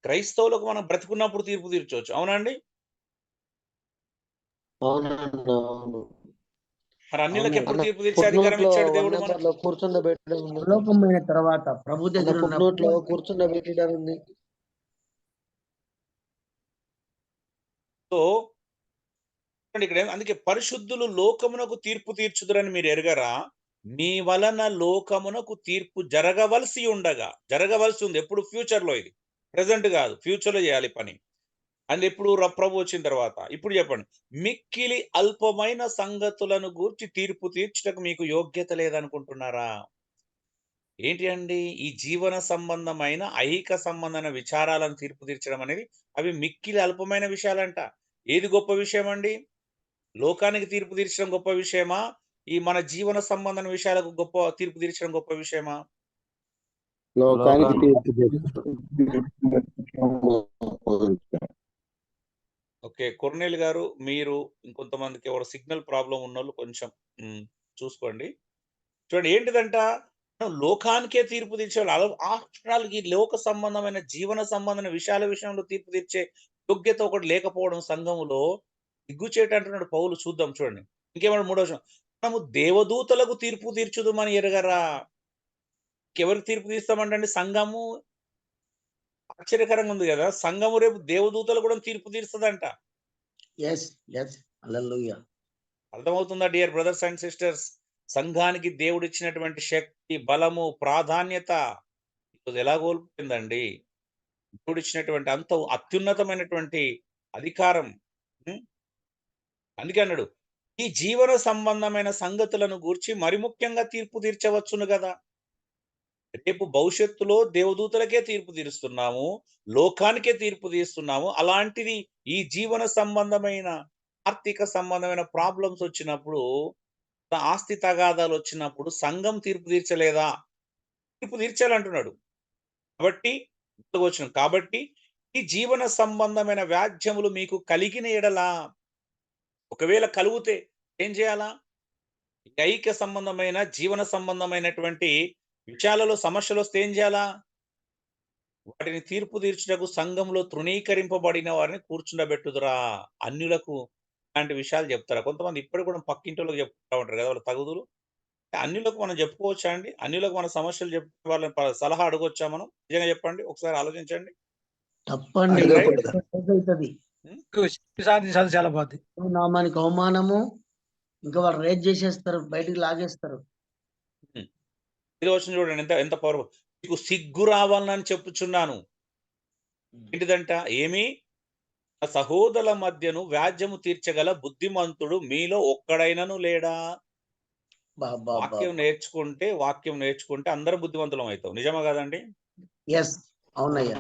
S1: క్రైస్తవులకు మనం బ్రతుకున్నప్పుడు తీర్పు తీర్చవచ్చు. అవునండి? మరి అన్యులకు ఎప్పుడు
S5: అన్న
S1: తీర్పు తీర్చే అధికారం
S5: పుట్నోట్లో
S1: ఇచ్చాడు
S5: 1
S1: దేవుడు మనకు?
S5: నెంబర్లో కూర్చుండబెట్టడం ఉంది.
S2: లోకమైన తర్వాత ప్రభు దగ్గర
S5: అన్న
S2: ఉన్నప్పుడు
S5: పుట్నోట్లో కూర్చుండబెట్టడం ఉంది.
S1: సో ఇక్కడ అందుకే పరిశుద్ధులు లోకమునకు తీర్పు తీర్చుదురని మీరు ఎరగరా? మీ వలన లోకమునకు తీర్పు జరగవలసి ఉంది. ఎప్పుడు? ఫ్యూచర్ లో. ఇది ప్రెసెంట్ కాదు, ఫ్యూచర్ లో చేయాలి పని. అది ఎప్పుడు? ప్రభు వచ్చిన తర్వాత. ఇప్పుడు చెప్పండి, మిక్కిలి అల్పమైన సంగతులను గూర్చి తీర్పు తీర్చుటకు మీకు యోగ్యత లేదనుకుంటున్నారా? ఏంటి అండి ఈ జీవన సంబంధమైన ఐహిక సంబంధమైన విచారాలను తీర్పు తీర్చడం అనేది? అవి మిక్కిలి అల్పమైన విషయాలంట. ఏది గొప్ప విషయం అండి? లోకానికి తీర్పు తీర్చడం గొప్ప విషయమా? ఈ మన జీవన సంబంధమైన విషయాలకు తీర్పు తీర్చడం గొప్ప విషయమా?
S5: లోకానికి తీర్పు
S1: ఓకే, కొర్నేల్ గారు, మీరు ఇంకొంతమందికి ఎవరు సిగ్నల్ ప్రాబ్లం ఉన్నోళ్ళు కొంచెం చూసుకోండి. చూడండి ఏంటిదంట, లోకానికే తీర్పు తీర్చేవాళ్ళు. ఆఫ్టర్ ఈ లోక సంబంధమైన జీవన సంబంధమైన విషయాల విషయంలో తీర్పు తీర్చే యోగ్యత ఒకటి లేకపోవడం సంఘములో సిగ్గుచేటు అంటున్నాడు పౌలు. చూద్దాం, చూడండి ఇంకేమన్నా 3వ వచనం. మనము దేవదూతలకు తీర్పు తీర్చుదు అని ఎరగరా? ఎవరికి తీర్పు తీస్తామంటే సంఘము. ఆశ్చర్యకరంగా ఉంది కదా, సంఘము రేపు దేవదూతలు కూడా తీర్పు తీరుస్తుందంట.
S2: ఎస్ ఎస్ హల్లెలూయా.
S1: అర్థమవుతుందా డియర్ బ్రదర్స్ అండ్ సిస్టర్స్? సంఘానికి దేవుడు ఇచ్చినటువంటి శక్తి, బలము, ప్రాధాన్యత ఈరోజు ఎలా కోల్పోయిందండి? దేవుడు ఇచ్చినటువంటి అంత అత్యున్నతమైనటువంటి అధికారం. అందుకే అన్నాడు, ఈ జీవన సంబంధమైన సంగతులను గూర్చి మరి ముఖ్యంగా తీర్పు తీర్చవచ్చును కదా. రేపు భవిష్యత్తులో దేవదూతలకే తీర్పు తీరుస్తున్నాము, లోకానికే తీర్పు తీస్తున్నాము. అలాంటిది ఈ జీవన సంబంధమైన ఆర్థిక సంబంధమైన ప్రాబ్లమ్స్ వచ్చినప్పుడు, ఆస్తి తగాదాలు వచ్చినప్పుడు సంఘం తీర్పు తీర్చలేదా? తీర్పు తీర్చాలంటున్నాడు. కాబట్టి ఈ జీవన సంబంధమైన వ్యాజ్యములు మీకు కలిగిన ఎడలా, ఒకవేళ కలిగితే ఏం చేయాలా? ఐక్య సంబంధమైన జీవన సంబంధమైనటువంటి విషయాలలో సమస్యలు వస్తే ఏం చేయాలా? వాటిని తీర్పు తీర్చుటకు సంఘంలో తృణీకరింపబడిన వారిని కూర్చుండబెట్టుదురా. అన్యులకు ఇలాంటి విషయాలు చెప్తారా? కొంతమంది ఇప్పటికి కూడా పక్కింటోళ్ళకి చెప్తా ఉంటారు కదా వాళ్ళ తగుదులు. అన్యులకు మనం చెప్పుకోవచ్చా అండి? అన్యులకు మన సమస్యలు చెప్పి వాళ్ళని సలహా అడగొచ్చా మనం? నిజంగా చెప్పండి, ఒకసారి ఆలోచించండి.
S2: తప్పండి. అవుతుంది.
S6: సాధించాలి చాలా బాధ.
S2: నామానికి అవమానము, ఇంకా వాళ్ళు రేట్ చేసేస్తారు, బయటికి లాగేస్తారు.
S1: ఇది వచ్చిన చూడండి ఎంత ఎంత పవర్. మీకు సిగ్గు రావాలని చెప్పుచున్నాను. ఏంటిదంట? ఏమి? సహోదరుల మధ్యను వ్యాజ్యము తీర్చగల బుద్ధిమంతుడు మీలో ఒక్కడైనను లేడా? వాక్యం నేర్చుకుంటే అందరూ బుద్ధిమంతులం అవుతాం. నిజమా కదండి?
S2: ఎస్ అవునయ్యా.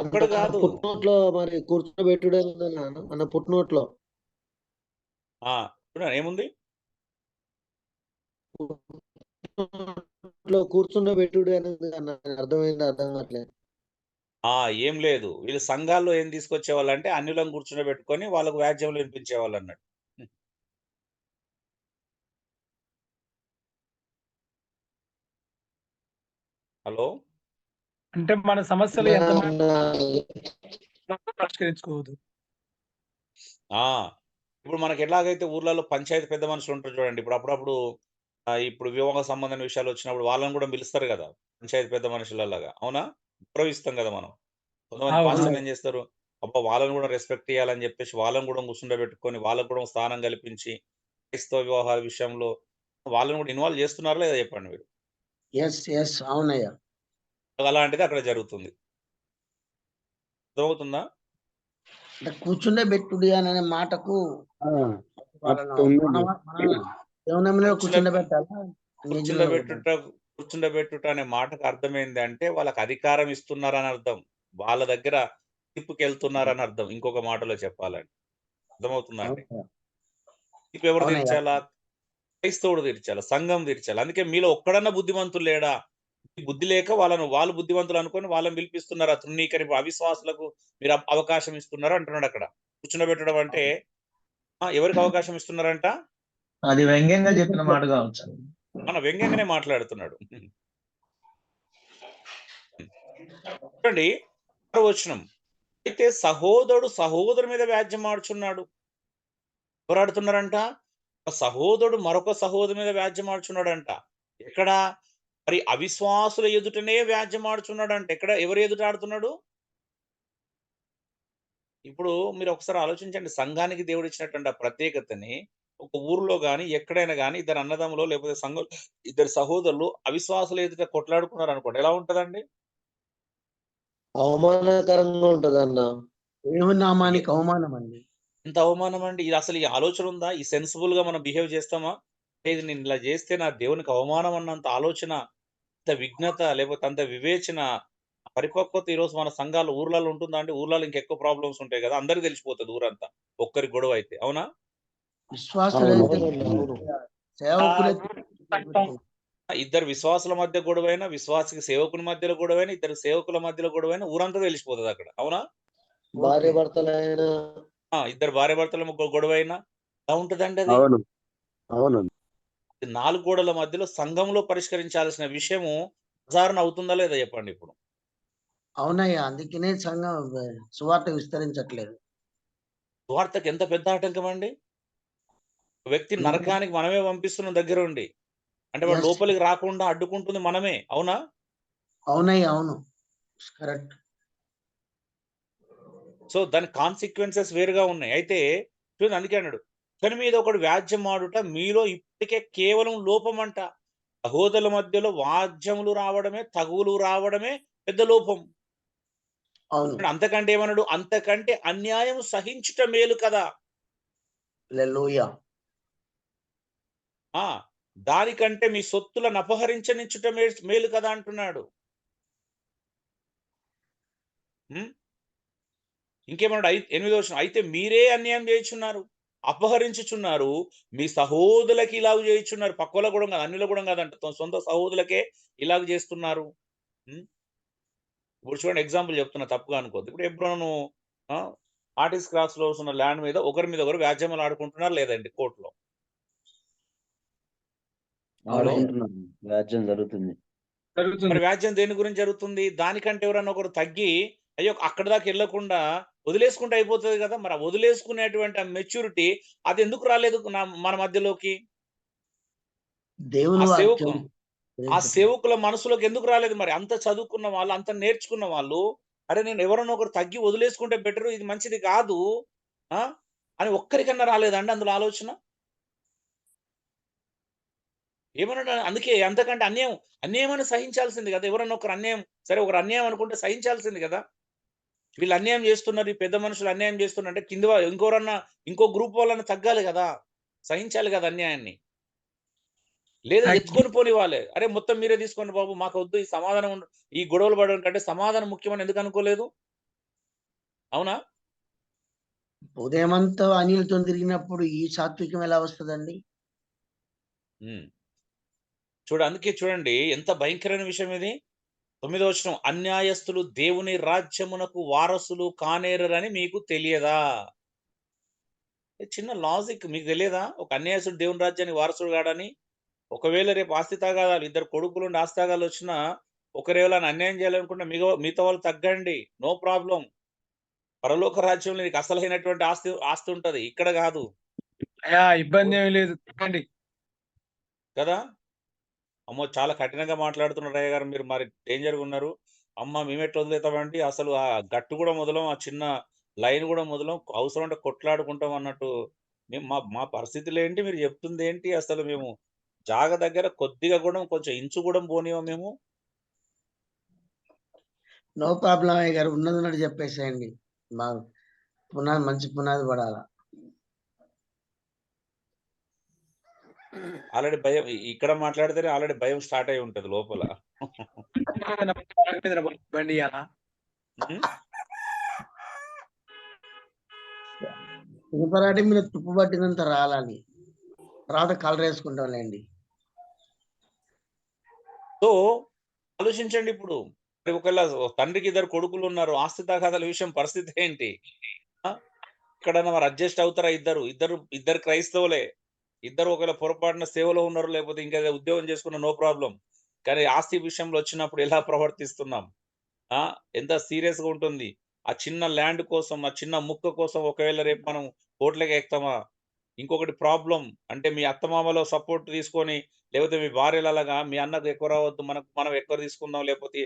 S1: ఒక్కడు కాదు.
S5: పుట్నోట్లో మరి కూర్చోబెట్టుడే అన్న పుట్నోట్లో
S1: చూడండి ఏముంది?
S5: కూర్చుండబెట్టుడే అనేది అర్థమైంది, అర్థం కావట్లేదు.
S1: ఏం లేదు, వీళ్ళు సంఘాల్లో ఏం తీసుకొచ్చేవాళ్ళు అంటే అన్యులను కూర్చుండబెట్టుకొని వాళ్ళకు వ్యాజ్యములు వినిపించేవాళ్ళు అన్నట్టు. హలో,
S6: అంటే మన సమస్యలు ఎంత పరిష్కరించుకోవద్దు.
S1: ఇప్పుడు మనకి ఎలాగైతే ఊర్లలో పంచాయతీ పెద్ద మనుషులు ఉంటారు చూడండి. ఇప్పుడు అప్పుడప్పుడు ఇప్పుడు వివాహ సంబంధమైన విషయాలు వచ్చినప్పుడు వాళ్ళని కూడా పిలుస్తారు కదా పంచాయతీ పెద్ద మనుషులలాగా. అవునా? గౌరవిస్తాం కదా మనం. కొంతమంది పాస్టర్లు ఏం చేస్తారు, అబ్బా వాళ్ళని కూడా రెస్పెక్ట్ చేయాలని చెప్పేసి వాళ్ళని కూడా కూర్చుండబెట్టుకొని వాళ్ళకు కూడా స్థానం కల్పించి క్రైస్తవ వివాహాల విషయంలో వాళ్ళని కూడా ఇన్వాల్వ్ చేస్తున్నారా లేదా చెప్పండి మీరు?
S2: ఎస్ ఎస్ అవునయ్యా.
S1: అలాంటిది అక్కడ జరుగుతుంది. అర్థమవుతుందా?
S2: అంటే కూర్చుండబెట్టుడి అనే మాటకు
S1: కూర్చుండబెట్టుట అనే మాటకు అర్థం ఏంటంటే వాళ్ళకి అధికారం ఇస్తున్నారని అర్థం, వాళ్ళ దగ్గర తీర్పుకి వెళ్తున్నారని అర్థం. ఇంకొక మాటలో చెప్పాలండి. అర్థమవుతుందా అండి? తీర్పు ఎవరు తీర్చాలా? క్రైస్తవుడు తీర్చాలా, సంఘం తీర్చాలి. అందుకే మీలో ఒక్కడన్నా బుద్ధిమంతులు లేడా? బుద్ధి లేక వాళ్ళు బుద్ధిమంతులు అనుకొని వాళ్ళని పిలిపిస్తున్నారు. తృణీకరింపు అవిశ్వాసులకు మీరు అవకాశం ఇస్తున్నారు అంటున్నాడు అక్కడ. కూర్చుండబెట్టడం అంటే ఎవరికి అవకాశం ఇస్తున్నారంట?
S7: అది వ్యంగ్యంగా చెప్పిన మాట కావచ్చు.
S1: మన వ్యంగ్యంగానే మాట్లాడుతున్నాడు. చూడండి 6వ వచనం. అయితే సహోదరుడు సహోదరు మీద వ్యాజ్యం ఆడుచున్నాడు. ఎవరు ఆడుతున్నారంట? ఒక సహోదరుడు మరొక సహోదరు మీద వ్యాజ్యం ఆడుచున్నాడంట. ఎక్కడ? మరి అవిశ్వాసుల ఎదుటనే వ్యాజ్యం ఆడుచున్నాడంట. ఎక్కడ? ఎవరి ఎదుట ఆడుతున్నాడు? ఇప్పుడు మీరు ఒకసారి ఆలోచించండి. సంఘానికి దేవుడు ఇచ్చినటువంటి ఆ ప్రత్యేకతని ఒక ఊర్లో గాని, ఎక్కడైనా గాని ఇద్దరు అన్నదమ్ములో లేకపోతే సంఘం ఇద్దరు సహోదరులు అవిశ్వాసుల ఎదుట కొట్లాడుకున్నారనుకోండి ఎలా ఉంటదండి?
S5: అవమానకరంగా ఉంటదన్న.
S2: దేవుని నామానికి అవమానం అండి.
S1: ఎంత అవమానం అండి! ఇది అసలు ఈ ఆలోచన ఉందా? ఈ సెన్సిబుల్‌గా మనం బిహేవ్ చేస్తామా? ఇది నేను ఇలా చేస్తే నా దేవునికి అవమానం అన్నంత ఆలోచన, అంత విఘ్నత లేకపోతే అంత వివేచన, పరిపక్వత ఈరోజు మన సంఘాలు ఊర్లలో ఉంటుందా అండి? ఊర్లలో ఇంకెక్కువ ప్రాబ్లమ్స్ ఉంటాయి కదా! అందరికి తెలిసిపోతది ఊరంతా. ఒక్కరికి గొడవ అయితే. అవునా?
S2: విశ్వాసులైతే
S5: అవును.
S2: సేవకులే
S1: ఇద్దరు విశ్వాసుల మధ్య గొడవైనా, విశ్వాసికి సేవకుని మధ్యలో గొడవైనా, ఇద్దరు సేవకుల మధ్యలో గొడవైనా ఊరంతా తెలిసిపోతది అక్కడ. అవునా?
S5: భార్య భర్తలైన
S1: ఇద్దరు భార్యాభర్తల గొడవైనా ఎలా ఉంటదండి అది?
S8: అవును. అవునండి.
S1: 4 గోడల మధ్యలో సంఘంలో పరిష్కరించాల్సిన విషయము ప్రసారణ అవుతుందా లేదా చెప్పండి ఇప్పుడు?
S2: అవునయ్యా, అందుకనే సంఘం సువార్త విస్తరించట్లేదు.
S1: సువార్తకి ఎంత పెద్ద ఆటంకం అండి? వ్యక్తి నరకానికి మనమే పంపిస్తున్నాం దగ్గరుండి. అంటే వాడు
S2: Yes.
S1: లోపలికి రాకుండా అడ్డుకుంటుంది మనమే. అవునా?
S2: అవునయ్యా, అవును. కరెక్ట్.
S1: సో, దాని కాన్సిక్వెన్సెస్ వేరుగా ఉన్నాయి. అయితే చూడండి అందుకే అన్నాడు. ఒకని మీద ఒకడు వ్యాజ్యం ఆడుట మీలో ఇప్పటికే కేవలం లోపమంట. సహోదరుల మధ్యలో వాజ్యములు రావడమే, తగువులు రావడమే పెద్ద లోపం.
S2: అవును.
S1: అంతకంటే ఏమన్నాడు? అంతకంటే అన్యాయం సహించుట మేలు కదా!
S2: హల్లెలూయా.
S1: ఆ! దానికంటే మీ సొత్తులను అపహరించనిచ్చుట మేలు కదా అంటున్నాడు. హ్మ్. ఇంకేమన్నాడు? 8వ వచనం. అయితే మీరే అన్యాయం చేయుచున్నారు, అపహరించుచున్నారు, మీ సహోదరులకి ఇలాగ చేయుచున్నారు. పక్కోళ్ళకి కూడా కాదు, అన్యులకు కూడా కాదంట. సొంత సహోదరులకే ఇలాగ చేస్తున్నారు. హ్మ్. ఇప్పుడు చూడండి ఎగ్జాంపుల్ చెప్తున్నా తప్పుగా అనుకోవద్దు. ఇప్పుడు ఎప్పుడైనా నువ్వు ఆర్టిస్ట్ క్రాస్‌లో ఉన్న ల్యాండ్ మీద ఒకరి మీద ఒకరు వ్యాజ్యములు ఆడుకుంటున్నారా లేదండి కోర్ట్‌లో?
S8: ఆడుకుంటున్నాం. వ్యాజ్యం జరుగుతుంది.
S1: మరి
S6: జరుగుతుంది.
S1: వ్యాజ్యం దేని గురించి జరుగుతుంది? దానికంటే ఎవరన్నా ఒకరు తగ్గి, అయ్యో! అక్కడి దాకా ఎళ్ళకుండా వదిలేసుకుంటే అయిపోతది గదా! మరి ఆ వదిలేసుకునేటువంటి ఆ మెచ్యూరిటీ అదెందుకు రాలేదు మన మధ్యలోకి?
S2: దేవుని
S1: ఆ
S2: వాక్యం
S1: సేవకుల మనసులోకి ఎందుకు రాలేదు మరి? అంత చదువుకున్న వాళ్ళు, అంత నేర్చుకున్న వాళ్ళు, అరే! నేను ఎవరన్నా ఒకరు తగ్గి వదిలేసుకుంటే బెటరు, ఇది మంచిది కాదు. ఆ! అని ఒక్కరికన్నా రాలేదా అండి అందులో ఆలోచన? ఏమన్నాడు? అందుకే అంతకంటే అన్యాయమని సహించాల్సింది గదా! ఎవరన్నా ఒకరు అన్యాయం సరే ఒకరు అన్యాయం అనుకుంటే సహించాల్సింది గదా! వీళ్ళు అన్యాయం జేస్తున్నారు. ఈ పెద్ద మనుషులు అన్యాయం జేస్తున్నారంటే కింద ఇంకోరన్నా ఇంకో గ్రూప్ వాళ్ళన్నా తగ్గాలి గదా! సహించాలి గదా అన్యాయాన్ని. లేదా ఎత్తుకొని పోనివ్వాలి. అరే! మొత్తం మీరే తీసుకోండి బాబు మాకొద్దు ఈ సమాధానం ఈ గొడవలు పడడం కంటే సమాధానం ముఖ్యమని ఎందుకు అనుకోలేదు? అవునా?
S2: ఉదయమంతా అనిలతోని తిరిగినప్పుడు ఈ సాత్వికం ఎలా వస్తదండి?
S1: హ్మ్. అందుకే చూడండి ఎంత భయంకరమైన విషయం ఇది. 9వ వచనం అన్యాయస్తులు దేవుని రాజ్యమునకు వారసులు కానేరరని మీకు తెలియదా? చిన్న లాజిక్ మీకు తెలియదా? ఒక అన్యాయస్తుడు దేవుని రాజ్యానికి వారసుడు కాడని? ఒకవేళ రేపు ఆస్తి తగాదాలు ఇద్దరు కొడుకులుండి ఆస్తి తగాదాలొచ్చినా ఒకరెవరైనా అన్యాయం చేయాలనుకుంటే మిగతా వాళ్ళు తగ్గండి. No problem. పరలోక రాజ్యంలో నీకు అసలైనటువంటి ఆస్తి ఉంటది. ఇక్కడ గాదు.
S6: అయ్యా, ఇబ్బంది ఏమీ లేదు. చెప్పండి.
S1: కదా! అమ్మో! చాలా కఠినంగా మాట్లాడుతున్నారు అయ్య గారు. మీరు మరి డేంజర్‌గా ఉన్నారు. అమ్మ మేమెట్లా వదిలేతామండి. అసలు ఆ గట్టు కూడా మొదలం. ఆ చిన్న లైన్ కూడా మొదలం. అవసరం అంటే కొట్లాడుకుంటాం అన్నట్టు. మేము మా మా పరిస్థితులేంటి? మీరు చెప్తుందేంటి? అసలు మేము జాగ దగ్గర కొద్దిగా కూడా కొంచెం ఇంచు కూడా పోనివ్వం మేము.
S2: నో ప్రాబ్లమ్ అయ్య గారు. ఉన్నదున్నట్టు చెప్పేసేయండి. మా మంచి పునాది పడాల.
S1: ఆల్రెడీ భయం ఇక్కడ మాట్లాడితేనే ఆల్రెడీ భయం స్టార్ట్ అయ్యి ఉంటది లోపల.
S6: బండి ఇయ్యాలా?
S1: హ్మ్.
S2: ఇనుపరాటి మీద తుప్పు పట్టినంత రాలాలి. తర్వాత కలరేసుకుంటాంలేండి.
S1: సో, ఆలోచించండి ఇప్పుడు. మరి ఒకవేళ తండ్రికి ఇద్దరు కొడుకులున్నారు. ఆస్తి తగాదాల విషయం పరిస్థితి ఏంటి? ఆ! ఎక్కడన్నా మరి అడ్జస్ట్ అవుతారా ఇద్దరు? ఇద్దరు క్రైస్తవులే. ఇద్దరు ఒకవేళ పొరపాటున సేవలో ఉన్నారు. లేకపోతే ఇంకా ఏదో ఉద్యోగం చేసుకున్న నో ప్రాబ్లమ్. కానీ ఆస్తి విషయంలో వచ్చినప్పుడు ఎలా ప్రవర్తిస్తున్నాం? ఆ! ఎంత సీరియస్‌గా ఉంటుంది. ఆ చిన్న ల్యాండ్ కోసం, ఆ చిన్న ముక్క కోసం ఒకవేళ రేపు మనం కోర్ట్‌లకి ఎక్కుతామా? ఇంకొకటి ప్రాబ్లం అంటే మీ అత్తమామలో సపోర్ట్ తీసుకొని, లేకపోతే మీ భార్యలలాగా మీ అన్నకు ఎక్కువ రావద్దు, మనం ఎక్కువ తీసుకుందాం, లేకపోతే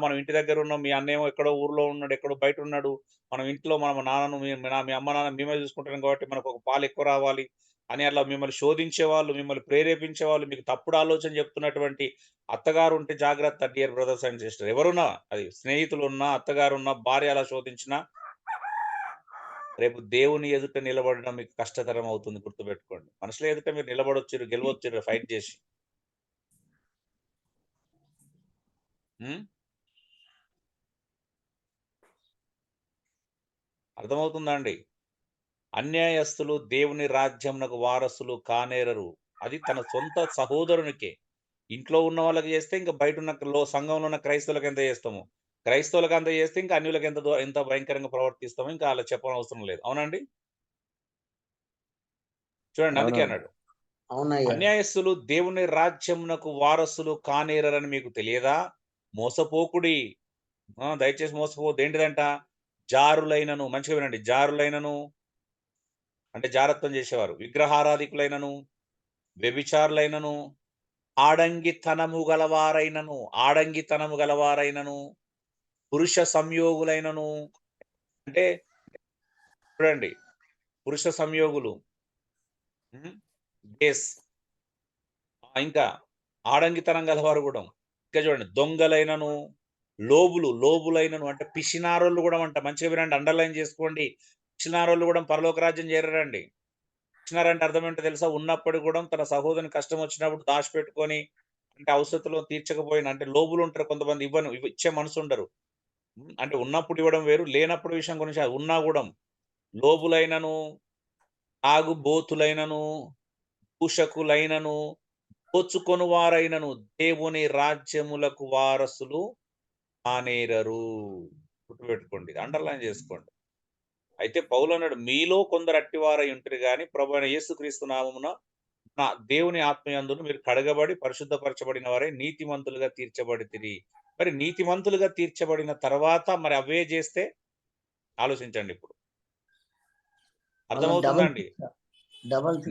S1: మనం ఇంటి దగ్గర ఉన్నాం, మీ అన్నేమో ఎక్కడో ఊర్లో ఉన్నాడు, ఎక్కడో బయట ఉన్నాడు, మనం ఇంట్లో మన నాన్నను మీ అమ్మ నాన్న మేమే చూసుకుంటున్నాం కాబట్టి మనకు ఒక పాలు ఎక్కువ రావాలి అని అట్లా మిమ్మల్ని శోధించేవాళ్ళు, మిమ్మల్ని ప్రేరేపించేవాళ్ళు, మీకు తప్పుడు ఆలోచన చెప్తున్నటువంటి అత్తగారు ఉంటే జాగ్రత్త డియర్ బ్రదర్స్ అండ్ సిస్టర్. ఎవరున్నా అది స్నేహితులున్నా, అత్తగారున్నా, భార్య అలా శోధించినా రేపు దేవుని ఎదుట నిలబడడం మీకు కష్టతరం అవుతుంది, గుర్తుపెట్టుకోండి. మనుషుల ఎదుట మీరు నిలబడొచ్చారు, గెలవచ్చారు ఫైట్ చేసి. అర్థమవుతుందా అండి? అన్యాయస్తులు దేవుని రాజ్యంనకు వారసులు కానేరరు. అది తన సొంత సహోదరునికే. ఇంట్లో ఉన్న వాళ్ళకి చేస్తే ఇంకా బయట ఉన్న సంఘంలో ఉన్న క్రైస్తవులకు ఎంత చేస్తాము, క్రైస్తవులకు అంత చేస్తే ఇంకా అన్యులకు ఎంత భయంకరంగా ప్రవర్తిస్తామో ఇంకా అలా చెప్పనవసరం లేదు. అవునండి? చూడండి, అందుకే అన్నాడు
S2: అవునయ్యా.
S1: అన్యాయస్తులు దేవుని రాజ్యంనకు వారసులు కానేరని మీకు తెలియదా? మోసపోకుడి. దయచేసి మోసపోవద్దు. ఏంటిదంట? జారులైనను, మంచిగా వినండి, జారులైనను అంటే జారత్వం చేసేవారు, విగ్రహారాధికులైనను, వ్యభిచారులైనను, ఆడంగితనము గలవారైనను, పురుష సంయోగులైనను. అంటే చూడండి, పురుష సంయోగులు, గేస్, ఇంకా ఆడంగితనం గలవారు కూడా. ఇంకా చూడండి, దొంగలైనను, లోబులైనను అంటే పిసినారోళ్ళు కూడా అంట. మంచిగా వినండి, అండర్లైన్ చేసుకోండి. పిసినారోళ్ళు కూడా పరలోక రాజ్యం చేరారండి. పిసినారంటే అర్థం ఏంటో తెలుసా? ఉన్నప్పుడు కూడా తన సహోదరుని కష్టం వచ్చినప్పుడు దాచిపెట్టుకొని, అంటే అవసరతలో తీర్చకపోయినా, అంటే లోబులు ఉంటారు కొంతమంది, ఇచ్చే మనసు ఉండరు. అంటే ఉన్నప్పుడు ఇవ్వడం వేరు, లేనప్పుడు విషయం గురించి. ఉన్నా కూడా లోబులైనను, తాగుబోతులైనను, దూషకులైనను, దోచుకొని వారైనను దేవుని రాజ్యములకు వారసులు కానేరరు. గుర్తుపెట్టుకోండి, అండర్లైన్ చేసుకోండి. అయితే పౌలు అన్నాడు, మీలో కొందరు అట్టివారై ఉంటారు గాని ప్రభువైన యేసుక్రీస్తు నామమున దేవుని ఆత్మయందును మీరు కడగబడి పరిశుద్ధపరచబడిన వారే నీతిమంతులుగా తీర్చబడితిరి. మరి నీతిమంతులుగా తీర్చబడిన తర్వాత మరి అవే చేస్తే ఆలోచించండి. ఇప్పుడు అర్థమవుతుందండి?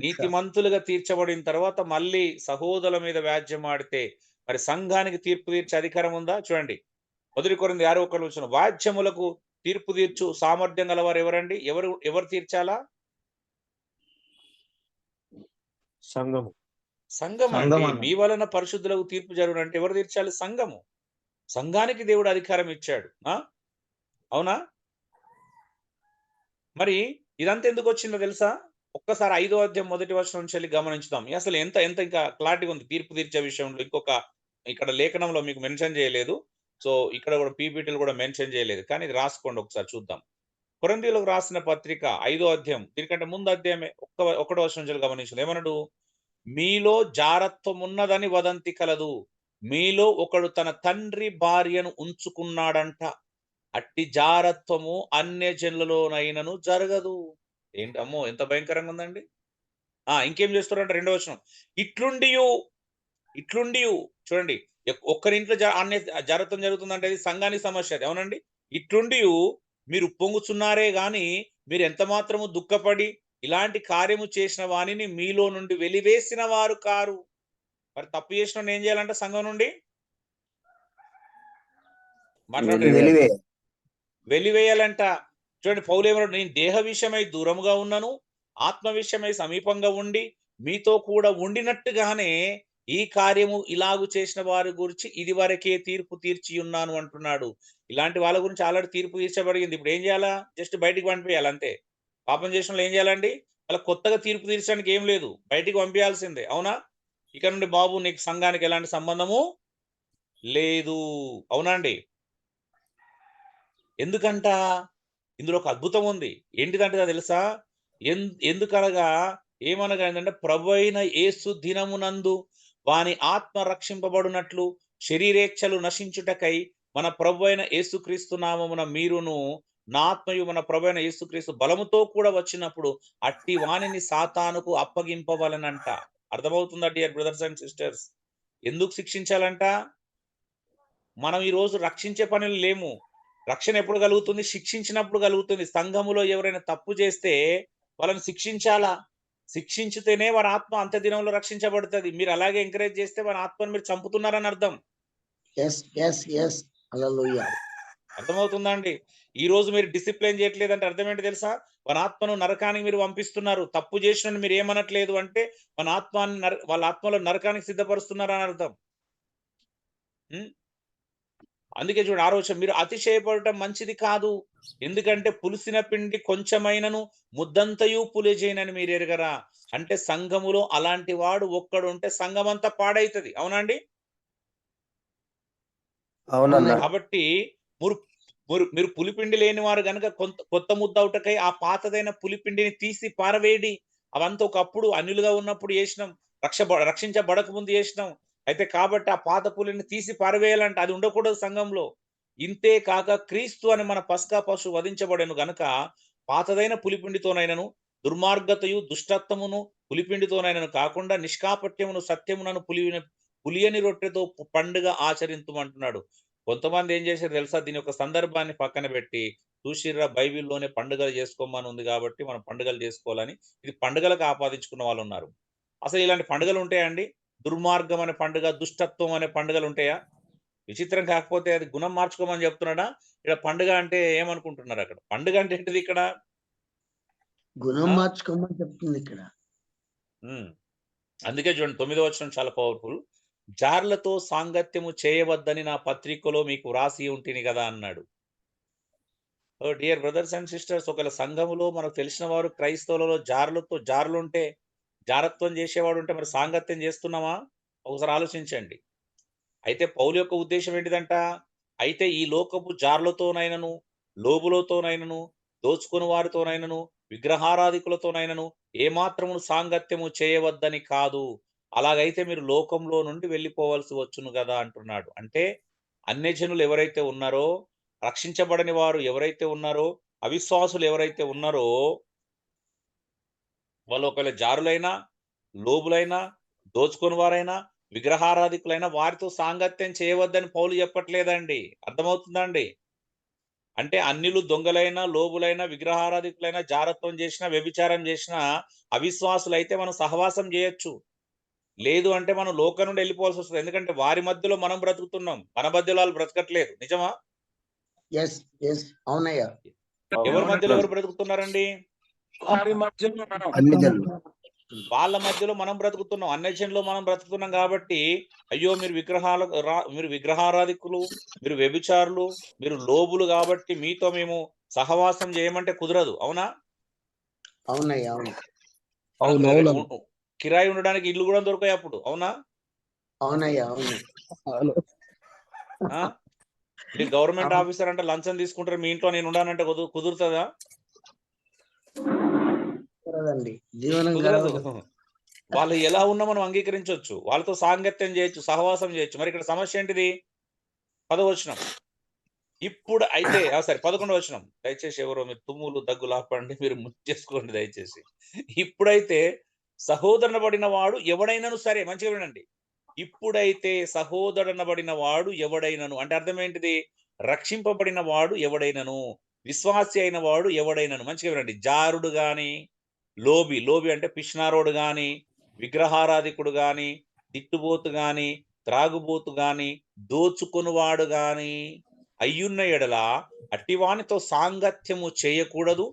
S1: నీతిమంతులుగా తీర్చబడిన తర్వాత మళ్ళీ సహోదరుల మీద వ్యాజ్యం ఆడితే మరి సంఘానికి తీర్పు తీర్చే అధికారం ఉందా? చూడండి, 1 కొరింథీ 6:1 వాద్యములకు తీర్పు తీర్చు సామర్థ్యం గలవారు ఎవరండి? ఎవరు తీర్చాలా?
S3: సంఘము.
S1: సంఘం. మీ వలన పరిశుద్ధులకు తీర్పు జరుగునంటే ఎవరు తీర్చాలి? సంఘము. సంఘానికి దేవుడు అధికారం ఇచ్చాడు. అవునా? మరి ఇదంతా ఎందుకు వచ్చిందో తెలుసా? ఒక్కసారి 5వ అధ్యాయం 1వ వచనం నుంచి వెళ్ళి గమనించుదాం. అసలు ఎంత ఇంకా క్లారిటీగా ఉంది తీర్పు తీర్చే విషయంలో. ఇక్కడ లేఖనంలో మీకు మెన్షన్ చేయలేదు, సో ఇక్కడ కూడా పీపీటీలు కూడా మెన్షన్ చేయలేదు, కానీ ఇది రాసుకోండి, ఒకసారి చూద్దాం. కొరింథీయులకు రాసిన పత్రిక 5వ అధ్యాయం, దీనికంటే ముందు అధ్యాయమే 1వ వచనం నుంచి గమనించండి. ఏమన్నాడు? మీలో జారత్వం ఉన్నదని వదంతి కలదు, మీలో ఒకడు తన తండ్రి భార్యను ఉంచుకున్నాడంట, అట్టి జారత్వము అన్యజనులలోనైనను జరగదు. ఏంటమ్మో, ఎంత భయంకరంగా ఉందండి. ఇంకేం చేస్తారంటే 2వ వచనం, ఇట్లుండియు చూడండి, ఒక్కరింట్లో జారత్వం జరుగుతుందంటే అది సంఘానికి సమస్య. అది అవునండి. ఇట్లుండియు మీరు పొంగుచున్నారే గాని మీరు ఎంత మాత్రము దుఃఖపడి ఇలాంటి కార్యము చేసిన వానిని మీలో నుండి వెలివేసిన వారు కారు. మరి తప్పు చేసిన ఏం చేయాలంటే సంఘం నుండి వెలివేయాలంట. చూడండి, పౌలు ఏమన్నాడు? నేను దేహ విషయమై దూరముగా ఉన్నాను, ఆత్మ విషయమై సమీపంగా ఉండి మీతో కూడా ఉండినట్టుగానే ఈ కార్యము ఇలాగు చేసిన వారి గురించి ఇది వరకే తీర్పు తీర్చి ఉన్నాను అంటున్నాడు. ఇలాంటి వాళ్ళ గురించి ఆల్రెడీ తీర్పు తీర్చబడింది. ఇప్పుడు ఏం చేయాలా? జస్ట్ బయటికి పంపించాలి అంతే. పాపం చేసిన వాళ్ళు ఏం చేయాలండి? వాళ్ళ కొత్తగా తీర్పు తీర్చడానికి ఏం లేదు, బయటికి పంపించాల్సిందే. అవునా? ఇక నుండి బాబు నీకు సంఘానికి ఎలాంటి సంబంధము లేదు. అవునండి. ఎందుకంట? ఇందులో ఒక అద్భుతం ఉంది. ఏంటిదంటే తెలుసా? ఎందుకనగా ఏమనగా ఏంటంటే, ప్రభువైన యేసు దినమునందు వాని ఆత్మ రక్షింపబడినట్లు శరీరేచ్ఛలు నశించుటకై మన ప్రభువైన యేసుక్రీస్తు నామమున మీరును నా ఆత్మయు మన ప్రభువైన యేసుక్రీస్తు బలముతో కూడా వచ్చినప్పుడు అట్టి వానిని సాతానుకు అప్పగింపవలనంట. అర్థమవుతుందా డియర్ బ్రదర్స్ అండ్ సిస్టర్స్? ఎందుకు శిక్షించాలంట? మనం ఈ రోజు రక్షించే పనులు లేము. రక్షణ ఎప్పుడు కలుగుతుంది? శిక్షించినప్పుడు కలుగుతుంది. సంఘములో ఎవరైనా తప్పు చేస్తే వాళ్ళని శిక్షించాలా? శిక్షించితేనే వారి ఆత్మ అంత్య దినంలో రక్షించబడుతుంది. మీరు అలాగే ఎంకరేజ్ చేస్తే వారి ఆత్మను మీరు చంపుతున్నారని అర్థం.
S2: ఎస్ ఎస్ ఎస్ హల్లెలూయా.
S1: అర్థమవుతుందా అండి? ఈ రోజు మీరు డిసిప్లిన్ చేయట్లేదంటే అర్థం ఏంటి తెలుసా? మన ఆత్మను నరకానికి మీరు పంపిస్తున్నారు. తప్పు చేసిన మీరు ఏమనట్లేదు అంటే మన ఆత్మాన్ని వాళ్ళ ఆత్మలో నరకానికి సిద్ధపరుస్తున్నారు అని అర్థం. అందుకే చూడండి, ఆరోచన మీరు అతిశయపడటం మంచిది కాదు. ఎందుకంటే పులిసిన పిండి కొంచెమైనను ముద్దంతయు పులిజేయనని మీరు ఎరగరా. అంటే సంఘములో అలాంటి వాడు ఒక్కడు ఉంటే సంఘం అంతా పాడైతుంది. అవునండి?
S5: అవునన్నా.
S1: కాబట్టి మీరు పులిపిండి లేని వారు కనుక కొత్త ముద్ద అవుటకై ఆ పాతదైన పులిపిండిని తీసి పారవేయడి. అవంతా ఒకప్పుడు అన్యులుగా ఉన్నప్పుడు చేసినాం, రక్షించబడక ముందు చేసినాం. అయితే కాబట్టి ఆ పాత పులిని తీసి పారవేయాలంటే అది ఉండకూడదు సంఘంలో. ఇంతే కాక క్రీస్తు అని మన పస్కా పశువు వధించబడెను గనుక పాతదైన పులిపిండితోనైనను దుర్మార్గతయు దుష్టత్వమును పులిపిండితోనైనను కాకుండా నిష్కాపట్యమును సత్యమునను పులియని రొట్టెతో పండుగ ఆచరించమంటున్నాడు. కొంతమంది ఏం చేశారు తెలుసా? దీని యొక్క సందర్భాన్ని పక్కన పెట్టి చూసిర్రా బైబిల్లోనే పండుగలు చేసుకోమని ఉంది కాబట్టి మనం పండుగలు చేసుకోవాలని ఇది పండుగలకు ఆపాదించుకున్న వాళ్ళు ఉన్నారు. అసలు ఇలాంటి పండుగలు ఉంటాయండి? దుర్మార్గం అనే పండుగ, దుష్టత్వం అనే పండుగలు ఉంటాయా? విచిత్రం కాకపోతే అది గుణం మార్చుకోమని చెప్తున్నాడా? ఇక్కడ పండుగ అంటే ఏమనుకుంటున్నారు? అక్కడ పండుగ అంటే ఏంటిది? ఇక్కడ
S2: గుణం మార్చుకోమని చెప్తుంది ఇక్కడ.
S1: అందుకే చూడండి 9వ వచనం చాలా పవర్ఫుల్. జార్లతో సాంగత్యము చేయవద్దని నా పత్రికలో మీకు వ్రాసి ఉంటుంది కదా అన్నాడు. ఓ డియర్ బ్రదర్స్ అండ్ సిస్టర్స్, ఒకవేళ సంఘములో మనకు తెలిసిన వారు క్రైస్తవులలో జారులుంటే, జారత్వం చేసేవాడు ఉంటే మరి సాంగత్యం చేస్తున్నామా? ఒకసారి ఆలోచించండి. అయితే పౌలు యొక్క ఉద్దేశం ఏంటిదంట? అయితే ఈ లోకపు జార్లతోనైనను, లోబులతోనైనను, దోచుకుని వారితోనైనను, విగ్రహారాధికులతోనైనను ఏమాత్రమును సాంగత్యము చేయవద్దని కాదు. అలాగైతే మీరు లోకంలో నుండి వెళ్ళిపోవలసి వచ్చును కదా అంటున్నాడు. అంటే అన్యజనులు ఎవరైతే ఉన్నారో, రక్షించబడని వారు ఎవరైతే ఉన్నారో, అవిశ్వాసులు ఎవరైతే ఉన్నారో, వాళ్ళు ఒకవేళ జారులైనా, లోబులైనా, దోచుకొని వారైనా, విగ్రహారాధికులైనా వారితో సాంగత్యం చేయవద్దని పౌలు చెప్పట్లేదండి. అర్థమవుతుందండి? అంటే అన్యులు దొంగలైనా, లోబులైనా, విగ్రహారాధికులైనా, జారత్వం చేసినా, వ్యభిచారం చేసినా, అవిశ్వాసులైతే మనం సహవాసం చేయొచ్చు. లేదు అంటే మనం లోకం నుండి వెళ్ళిపోవాల్సి వస్తుంది. ఎందుకంటే వారి మధ్యలో మనం బ్రతుకుతున్నాం, మన మధ్యలో వాళ్ళు బ్రతకట్లేదు. నిజమా?
S2: ఎస్ ఎస్ అవునయ్యా.
S1: ఎవరి మధ్యలో ఎవరు బ్రతుకుతున్నారండి?
S6: వారి మధ్యలో మనం
S2: అన్ని జనులు
S1: వాళ్ళ మధ్యలో మనం బ్రతుకుతున్నాం, అన్యజనులో మనం బ్రతుకుతున్నాం. కాబట్టి అయ్యో మీరు మీరు విగ్రహారాధికులు, మీరు వ్యభిచారులు, మీరు లోబులు కాబట్టి మీతో మేము సహవాసం చేయమంటే కుదరదు. అవునా?
S2: అవునయ్యా.
S5: అవును.
S1: కిరాయి ఉండడానికి ఇల్లు కూడా దొరకాయి అప్పుడు. అవునా?
S2: అవునయ్యా. అవును.
S1: మీరు గవర్నమెంట్ ఆఫీసర్ అంటే లంచం తీసుకుంటారు, మీ ఇంట్లో నేను ఉండానంటే కుదురుతుందా? కుదరదు. వాళ్ళు ఎలా ఉన్నా మనం అంగీకరించవచ్చు, వాళ్ళతో సాంగత్యం చేయొచ్చు, సహవాసం చేయొచ్చు. మరి ఇక్కడ సమస్య ఏంటిది? 10వ వచనం. ఇప్పుడు అయితే సరే 11వ వచనం. దయచేసి ఎవరో మీరు తుమ్ములు దగ్గులు ఆపండి, మీరు చేసుకోండి దయచేసి. ఇప్పుడైతే సహోదరనబడిన వాడు ఎవడైనను సరే, మంచిగా వినండి. ఇప్పుడైతే సహోదరనబడిన వాడు ఎవడైనను అంటే అర్థం ఏంటిది? రక్షింపబడిన వాడు ఎవడైనను, విశ్వాసి అయిన వాడు ఎవడైనను, మంచిగా వినండి. జారుడు గాని, లోబి అంటే పిష్నారోడు గాని, విగ్రహారాధికుడు గాని, తిట్టుబోతు గాని, త్రాగుబోతు గాని, దోచుకొనువాడు గాని అయ్యున్న ఎడల అట్టివానితో సాంగత్యము చేయకూడదు,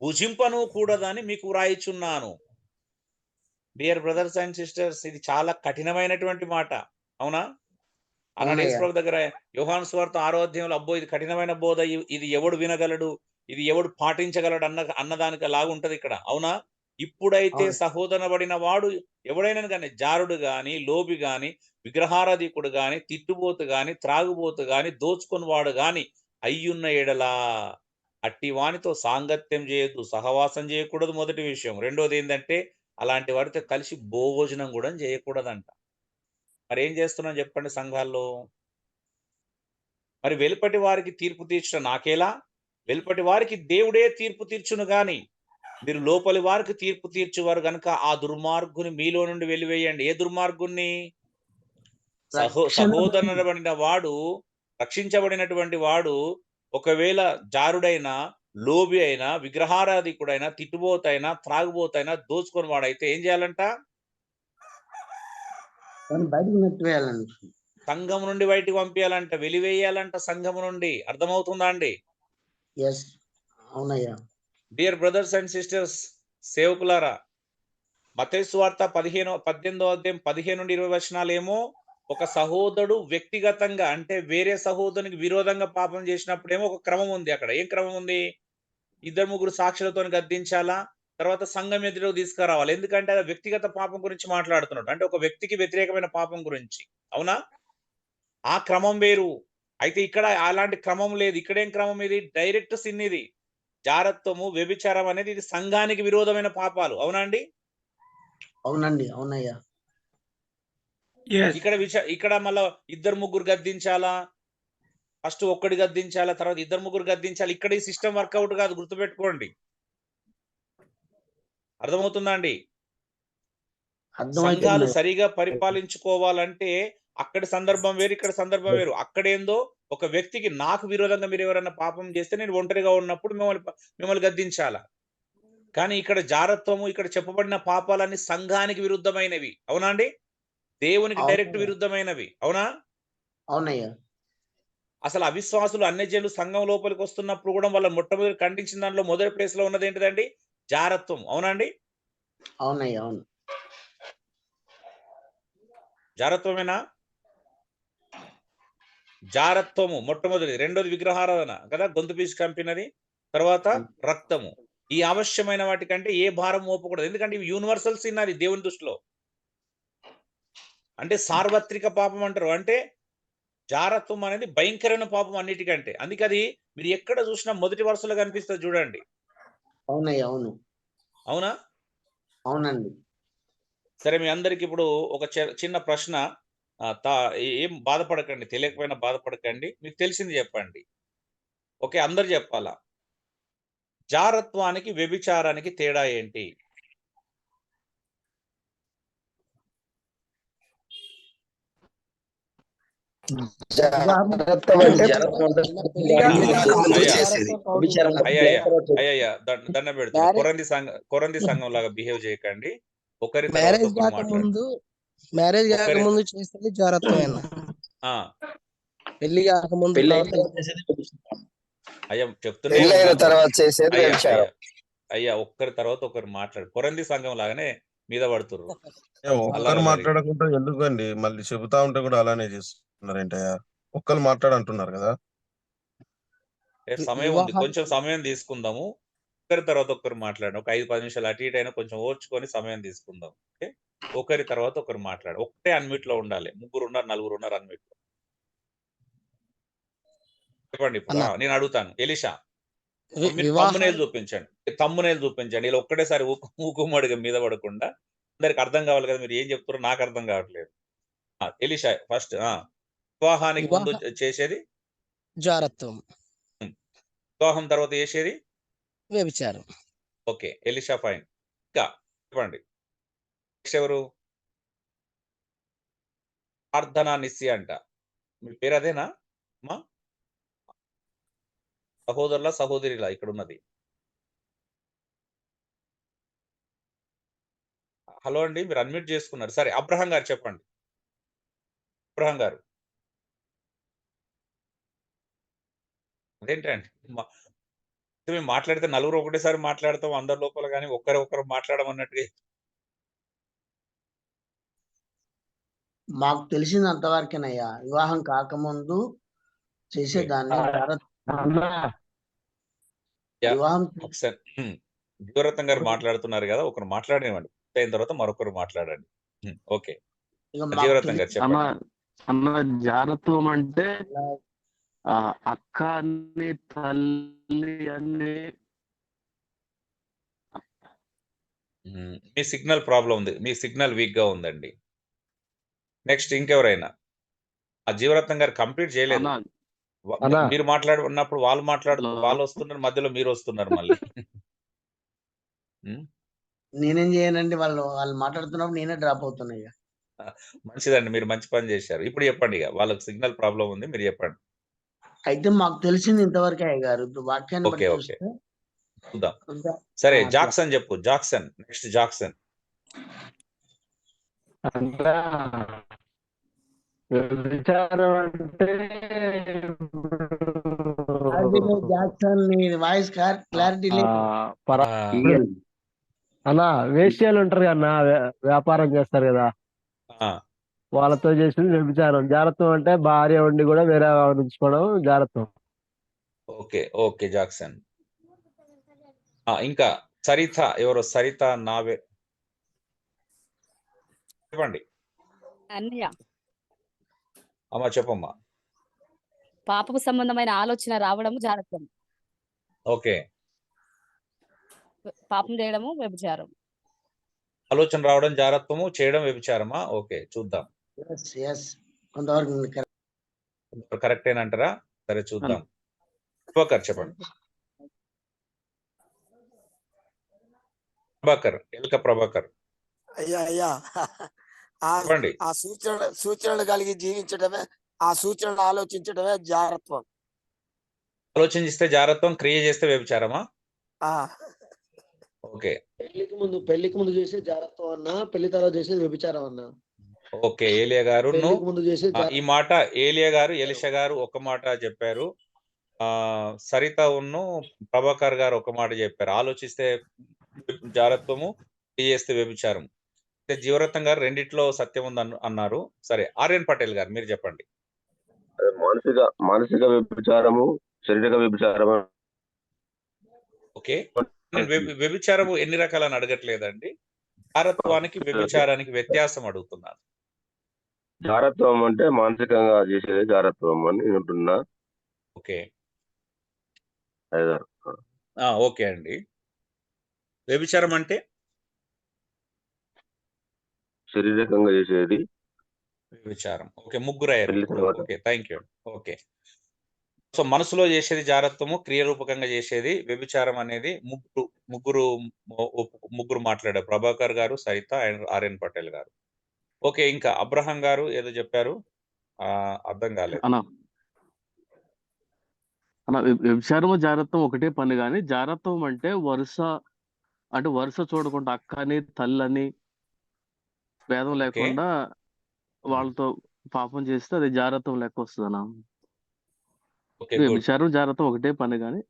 S1: భుజింపను కూడదని మీకు వ్రాయిచున్నాను. డియర్ బ్రదర్స్ అండ్ సిస్టర్స్, ఇది చాలా కఠినమైనటువంటి మాట. అవునా? అన్నాడు యేసు ప్రభు దగ్గర యోహాను సువార్త 6వ అధ్యాయంలో, అబ్బో ఇది కఠినమైన బోధ, ఇది ఎవడు వినగలడు, ఇది ఎవడు పాటించగలడు అన్నదానికి లాగుంటది ఇక్కడ. అవునా? ఇప్పుడైతే సహోదరనబడిన వాడు ఎవడైనా కానీ, జారుడు గాని, లోబి గాని, విగ్రహారాధికుడు గాని, తిట్టుబోతు గాని, త్రాగుబోతు గాని, దోచుకొని వాడు గాని అయ్యున్న ఎడలా అట్టి వానితో సాంగత్యం చేయొద్దు, సహవాసం చేయకూడదు. మొదటి విషయం. రెండోది ఏంటంటే అలాంటి వారితో కలిసి భోజనం కూడా చేయకూడదంట. మరి ఏం చేస్తున్నాం చెప్పండి సంఘాల్లో? మరి వెలుపటి వారికి తీర్పు తీర్చడం నాకేలా? వెలుపటి వారికి దేవుడే తీర్పు తీర్చును గాని మీరు లోపలి వారికి తీర్పు తీర్చువారు గనుక ఆ దుర్మార్గుని మీలో నుండి వెలివేయండి. ఏ దుర్మార్గుని? సహోదరనబడిన వాడు, రక్షించబడినటువంటి వాడు ఒకవేళ జారుడైనా, లోబి అయినా, విగ్రహారాధికుడైనా, తిట్టుబోతైనా, త్రాగుబోతైనా, దోచుకొని వాడైతే ఏం చేయాలంట?
S2: దాన్ని బయటకు నెట్టివేయాలండి.
S1: సంఘం నుండి బయటికి పంపించాలంట, వెలివేయాలంట సంఘం నుండి. అర్థమవుతుందా అండి?
S2: ఎస్, అవునయ్యా.
S1: డియర్ బ్రదర్స్ అండ్ సిస్టర్స్, సేవకులారా, మత్తయి సువార్త 18వ అధ్యాయం 15 నుండి 20 వచనాలేమో ఒక సహోదరుడు వ్యక్తిగతంగా అంటే వేరే సహోదరునికి విరోధంగా పాపం చేసినప్పుడేమో ఒక క్రమం ఉంది. అక్కడ ఏం క్రమం ఉంది? 2-3 సాక్షులతో గద్దించాలా, తర్వాత సంఘం ఎదురు తీసుకురావాలి. ఎందుకంటే అది వ్యక్తిగత పాపం గురించి మాట్లాడుతున్నాడు, అంటే ఒక వ్యక్తికి వ్యతిరేకమైన పాపం గురించి. అవునా? ఆ క్రమం వేరు. అయితే ఇక్కడ అలాంటి క్రమం లేదు. ఇక్కడేం క్రమం? ఇది డైరెక్ట్ సిన్. ఇది జారత్వము, వ్యభిచారం అనేది ఇది సంఘానికి విరోధమైన పాపాలు. అవునా అండి?
S2: అవునండి, అవునయ్యా.
S1: ఇక్కడ మళ్ళా 2-3 గద్దించాలా, ఫస్ట్ ఒక్కడి గద్దించాలా, తర్వాత 2-3 గద్దించాలి. ఇక్కడ ఈ సిస్టమ్ వర్కౌట్ కాదు, గుర్తుపెట్టుకోండి. అర్థమవుతుందా అండి? సంఘాలు సరిగా పరిపాలించుకోవాలంటే అక్కడి సందర్భం వేరు, ఇక్కడ సందర్భం వేరు. అక్కడేందో ఒక వ్యక్తికి నాకు విరోధంగా మీరు ఎవరైనా పాపం చేస్తే నేను ఒంటరిగా ఉన్నప్పుడు మిమ్మల్ని గద్దించాలా. కానీ ఇక్కడ జారత్వము, ఇక్కడ చెప్పబడిన పాపాలన్నీ సంఘానికి విరుద్ధమైనవి. అవునా అండి? దేవునికి డైరెక్ట్ విరుద్ధమైనవి. అవునా?
S2: అవునయ్యా.
S1: అసలు అవిశ్వాసులు, అన్యజనులు సంఘం లోపలికి వస్తున్నప్పుడు కూడా వాళ్ళ మొట్టమొదటి ఖండించిన దాంట్లో మొదటి ప్లేస్ లో ఉన్నది ఏంటిదండి? జారత్వం. అవునండి?
S2: అవునయ్యా, అవును.
S1: జారత్వమేనా? జారత్వము మొట్టమొదటి, రెండోది విగ్రహారాధన కదా, గొంతు పీసి కంపినది, తర్వాత రక్తము. ఈ అవశ్యమైన వాటికంటే ఏ భారం మోపకూడదు. ఎందుకంటే ఇవి యూనివర్సల్ సిన్, అది దేవుని దృష్టిలో. అంటే సార్వత్రిక పాపం అంటారు. అంటే జారత్వం అనేది భయంకరమైన పాపం అన్నిటికంటే. అందుకే అది మీరు ఎక్కడ చూసినా మొదటి వరుసలో కనిపిస్తుంది చూడండి.
S2: అవునయ్యా, అవును.
S1: అవునా?
S2: అవునండి.
S1: సరే, మీ అందరికి ఇప్పుడు ఒక చిన్న ప్రశ్న. ఏం బాధపడకండి, తెలియకపోయినా బాధపడకండి, మీకు తెలిసింది చెప్పండి. ఓకే, అందరు చెప్పాలా. జారత్వానికి, వ్యభిచారానికి తేడా ఏంటి? అయ్యా దండ పెడుతున్నా. కొరంది సంఘం లాగా బిహేవ్ చేయకండి. ఒకరి
S9: మ్యారేజ్ కాకముందు చేసేది జారత్వమేనా? పెళ్లి కాకముందు
S1: అయ్యా చెప్తున్నా, అయ్యా ఒక్కరి తర్వాత ఒకరు మాట్లాడు. కొరంది సంఘం లాగానే మీద పడుతుర్రు.
S10: ఒక్కరు మాట్లాడకుండా ఎందుకండి? మళ్ళీ చెబుతా ఉంటే కూడా అలానే చేస్తున్నారేంటయ్యా? ఒక్కరు మాట్లాడంటున్నారు కదా.
S1: సమయం ఉంది, కొంచెం సమయం తీసుకుందాము. ఒకరి తర్వాత ఒకరు మాట్లాడండి. ఒక 5-10 నిమిషాలు అటు ఇటు అయినా కొంచెం ఓర్చుకొని సమయం తీసుకుందాం. ఓకే, ఒకరి తర్వాత ఒకరు మాట్లాడు. ఒకటే అన్మ్యూట్ లో ఉండాలి. 3 ఉన్నారు, 4 ఉన్నారు అన్మ్యూట్ లో. చెప్పండి. ఇప్పుడు నేను అడుగుతాను, ఎలీషా మీరు తమ్మునేలు చూపించండి. ఇలా ఒక్కటేసారి ఊకుమ్మడిగా మీద పడకుండా అందరికి అర్థం కావాలి కదా. మీరు ఏం చెప్తారో నాకు అర్థం కావట్లేదు. Elisha first. వివాహానికి ముందు చేసేది
S9: జారత్వం,
S1: వివాహం తర్వాత చేసేది
S9: వ్యభిచారం.
S1: Okay, Elisha fine. ఇంకా చెప్పండి. నెక్స్ట్ ఎవరు? ప్రార్థనా నిస్సి అంట. మీ పేరు అదేనా మా సహోదరుల సహోదరిలా ఇక్కడ ఉన్నది? హలో అండి, మీరు అన్మ్యూట్ చేసుకున్నారు. సరే, అబ్రహం గారు చెప్పండి. అబ్రహం గారు అదేంటండి మేము మాట్లాడితే నలుగురు ఒకటేసారి మాట్లాడతాం అందరి లోపల, కానీ ఒకరు మాట్లాడమన్నట్టుగా.
S2: మాకు తెలిసింది అంతవరకేనయ్యా. వివాహం కాకముందు చేసేదాన్ని
S1: జీవరత్నం గారు మాట్లాడుతున్నారు కదా, ఒకరు మాట్లాడేవండి. అయిన తర్వాత మరొకరు మాట్లాడండి. ఓకే, జీవరత్నం గారు చెప్పండి.
S11: జారత్వం అంటే అక్క అన్ని, తల్లి అన్ని.
S1: మీ సిగ్నల్ ప్రాబ్లం ఉంది, మీ సిగ్నల్ వీక్ గా ఉందండి. నెక్స్ట్ ఇంకెవరైనా? ఆ జీవరత్నం గారు కంప్లీట్ చేయలేదు. మీరు మాట్లాడున్నప్పుడు వాళ్ళు వస్తున్నారు, మధ్యలో మీరు వస్తున్నారు మళ్ళీ.
S2: నేనేం చేయనండి, వాళ్ళు మాట్లాడుతున్నప్పుడు నేనే డ్రాప్ అవుతున్నాయ్యా.
S1: మంచిదండి, మీరు మంచి పని చేశారు. ఇప్పుడు చెప్పండి. ఇక వాళ్ళకి సిగ్నల్ ప్రాబ్లం ఉంది, మీరు చెప్పండి.
S2: అయితే మాకు తెలిసింది ఇంతవరకే అయ్య గారు. ఇప్పుడు వాక్యాన్ని బట్టి
S1: ఓకే ఓకే
S2: చూస్తే
S1: చూద్దాం.
S2: ఇంకా
S1: సరే
S2: అట్లా.
S1: జాక్సన్ చెప్పు. Jackson next. జాక్సన్
S11: అంటే వ్యభిచారం అంటే
S2: క్లారిటీ లేదు జాక్సన్, నీ వాయిస్ క్లారిటీ లేదు.
S1: ఆ,
S11: అన్న వేశ్యలు ఉంటారు కన్నా వ్యాపారం చేస్తారు కదా,
S1: ఆ,
S11: వాళ్ళతో చేసింది వ్యభిచారం. జాగ్రత్త అంటే భార్య ఉండి కూడా వేరే ఉంచుకోవడం జాగ్రత్త.
S1: Okay okay Jackson. ఇంకా సరిత ఎవరో, సరిత నావే చెప్పండి
S12: అన్నయ్య,
S1: అమ్మా. చెప్పమ్మా.
S12: పాపపు సంబంధమైన ఆలోచన రావడము జాగ్రత్త.
S1: ఓకే.
S12: పాపం చేయడము వ్యభిచారం.
S1: ఆలోచన రావడం జాగ్రత్తము, చేయడం వ్యభిచారమా? ఓకే చూద్దాం.
S2: ఎస్ కొంతవరకు ఉంది correct.
S1: కరెక్టేనంటారా? సరే చూద్దాం. ప్రభాకర్ చెప్పండి. ప్రభాకర్, ఎల్క ప్రభాకర్
S6: అయ్యా అయ్యా
S1: చెప్పండి.
S6: ఆ సూచనలు కలిగి జీవించడమే, ఆ సూచనలు ఆలోచించడమే జాగ్రత్వం.
S1: ఆలోచించిస్తే జాగ్రత్తం, క్రియ చేస్తే వ్యభిచారమా?
S6: ఆ
S1: ఓకే
S5: పెళ్లికి ముందు చేసే జాగ్రత్తం అన్నా, పెళ్లి తర్వాత చేసేది వ్యభిచారం అన్నా.
S1: ఓకే. ఏలియా గారు
S5: పెళ్లికి ముందు చేసే
S1: ఈ మాట ఏలియా గారు, ఎలిషా గారు ఒక మాట చెప్పారు. సరిత ఉన్ను ప్రభాకర్ గారు ఒక మాట చెప్పారు. ఆలోచిస్తే జాగ్రత్తము, క్రియ చేస్తే వ్యభిచారం. జీవరత్నం గారు రెండిట్లో సత్యం ఉంది అన్నారు. సరే ఆర్యన్ పటేల్ గారు మీరు చెప్పండి.
S8: మానసిక వ్యభిచారము, శారీరక వ్యభిచారము.
S1: ఓకే. నేను వ్యభిచారము ఎన్ని రకాలని అడగట్లేదండి, జారత్వానికి వ్యభిచారానికి వ్యత్యాసం అడుగుతున్నాను.
S8: జారత్వం అంటే మానసికంగా చేసేది జారత్వం అని నేను అంటున్నా.
S1: ఓకే
S8: అయ్యగారు.
S1: ఓకే అండి. వ్యభిచారం అంటే
S8: శారీరకంగా చేసేది
S1: వ్యభిచారం. ఓకే ముగ్గురు అయ్యారు
S8: పెళ్లి
S1: ఇప్పుడు.
S8: తర్వాత.
S1: Okay thank you. Okay. So మనసులో చేసేది జారత్వము, క్రియారూపకంగా చేసేది వ్యభిచారం అనేది ముగ్గురు మాట్లాడారు. ప్రభాకర్ గారు, సరిత అండ్ ఆర్యన్ పటేల్ గారు. ఓకే. ఇంకా అబ్రహం గారు ఏదో చెప్పారు, అర్థం కాలేదు.
S11: అన్న వ్యభిచారము జాగ్రత్తం ఒకటే పని, కానీ జాగ్రత్తం అంటే వరుస చూడకుండా అక్కని తల్లని భేదం లేకుండా వాళ్ళతో పాపం చేస్తే అది జాగ్రత్తం లెక్క వస్తుంది అన్న.
S1: Okay good.
S11: వ్యభిచారం జాగ్రత్తం ఒకటే పని కానీ.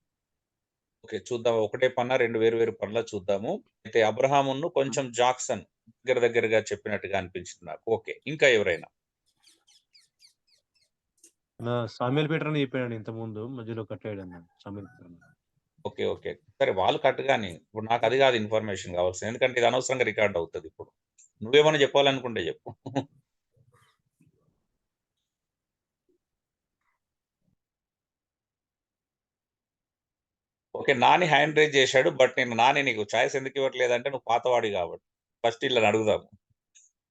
S1: ఓకే చూద్దాం. ఒకటే పన్న రెండు వేరు వేరు పనుల చూద్దాము. అయితే అబ్రహామును కొంచెం జాక్సన్ దగ్గరగా చెప్పినట్టుగా అనిపించింది నాకు. ఓకే ఇంకా ఎవరైనా?
S3: సామ్యుయల్ పీటర్ అని చెప్పాడు ఇంత ముందు, మధ్యలో కట్టాడు అన్న సామ్యుయల్ పీటర్.
S1: ఓకే ఓకే సరే వాళ్ళు కట్టుగాని ఇప్పుడు నాకు అది కాదు ఇన్ఫర్మేషన్ కావాల్సింది, ఎందుకంటే ఇది అనవసరంగా రికార్డ్ అవుతుంది. ఇప్పుడు నువ్వేమైనా చెప్పాలనుకుంటే చెప్పు. ఓకే నాని హ్యాండ్ రైజ్ చేశాడు, బట్ నేను నాని నీకు ఛాయిస్ ఎందుకు ఇవ్వట్లేదంటే నువ్వు పాతవాడి కాబట్టి. ఫస్ట్ ఇలా అడుగుదాము.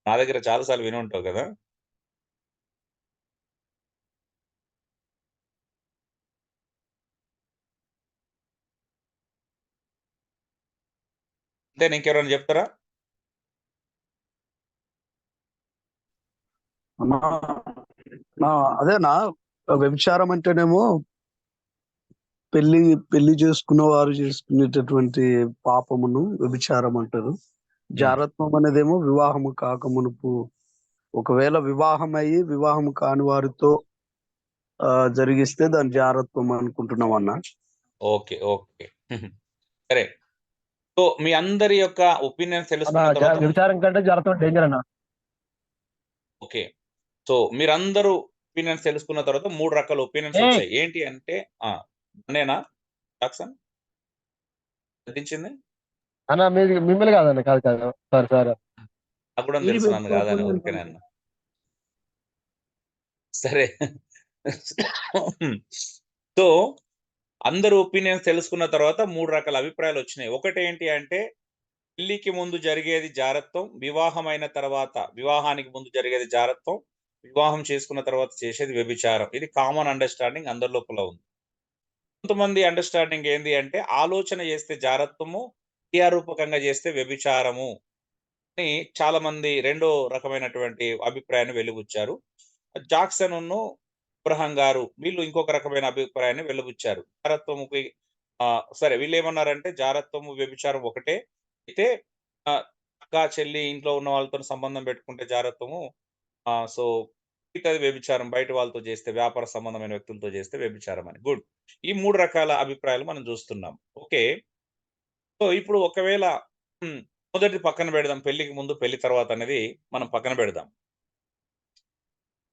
S1: నా దగ్గర చాలాసార్లు విని ఉంటావు కదా. అంటే ఇంకెవరైనా చెప్తారా?
S13: అదేనా వ్యభిచారం అంటేనేమో పెళ్లి చేసుకున్న వారు చేసుకునేటటువంటి పాపమును వ్యభిచారం అంటారు. జారత్వం అనేదేమో వివాహము కాక మునుపు, ఒకవేళ వివాహం అయ్యి వివాహం కాని వారితో జరిగిస్తే దాని జారత్వం అనుకుంటున్నాం అన్న.
S1: ఓకే ఓకే సరే. సో మీ అందరి యొక్క ఒపీనియన్ తెలుసుకున్న తర్వాత
S11: వ్యభిచారం కంటే జాగ్రత్త డేంజర్ అన్న.
S1: ఓకే సో మీరందరూ ఒపీనియన్స్ తెలుసుకున్న తర్వాత 3 రకాల ఒపీనియన్స్ వచ్చాయి. ఏంటి అంటే నేనా జాక్సన్
S11: అన్న మిమ్మల్ని కాదన్న, కాదు సార్
S1: నాకు కూడా తెలుసు నన్ను కాదని ఊరికేనే అన్న. సరే సో అందరు ఒపీనియన్స్ తెలుసుకున్న తర్వాత 3 రకాల అభిప్రాయాలు వచ్చినాయి. ఒకటి ఏంటి అంటే పెళ్లికి ముందు జరిగేది జారత్వం, వివాహమైన తర్వాత వివాహానికి ముందు జరిగేది జారత్వం, వివాహం చేసుకున్న తర్వాత చేసేది వ్యభిచారం. ఇది కామన్ అండర్స్టాండింగ్ అందరి లోపల ఉంది. కొంతమంది అండర్స్టాండింగ్ ఏంది అంటే ఆలోచన చేస్తే జారత్వము, క్రియారూపకంగా చేస్తే వ్యభిచారము అని చాలా మంది రెండో రకమైనటువంటి అభిప్రాయాన్ని వెలుగుచ్చారు. జాక్సన్ అబ్రహాం గారు వీళ్ళు ఇంకొక రకమైన అభిప్రాయాన్ని వెలుబుచ్చారు. జారత్వముకి సరే వీళ్ళు ఏమన్నారంటే జారత్వము వ్యభిచారం ఒకటే, అయితే అక్క చెల్లి ఇంట్లో ఉన్న వాళ్ళతో సంబంధం పెట్టుకుంటే జారత్వము సో మిగతాది వ్యభిచారం బయట వాళ్ళతో చేస్తే, వ్యాపార సంబంధమైన వ్యక్తులతో చేస్తే వ్యభిచారం అని. గుడ్. ఈ 3 రకాల అభిప్రాయాలు మనం చూస్తున్నాం. ఓకే. సో ఇప్పుడు ఒకవేళ మొదటి పక్కన పెడదాం, పెళ్లికి ముందు పెళ్లి తర్వాత అనేది మనం పక్కన పెడదాం.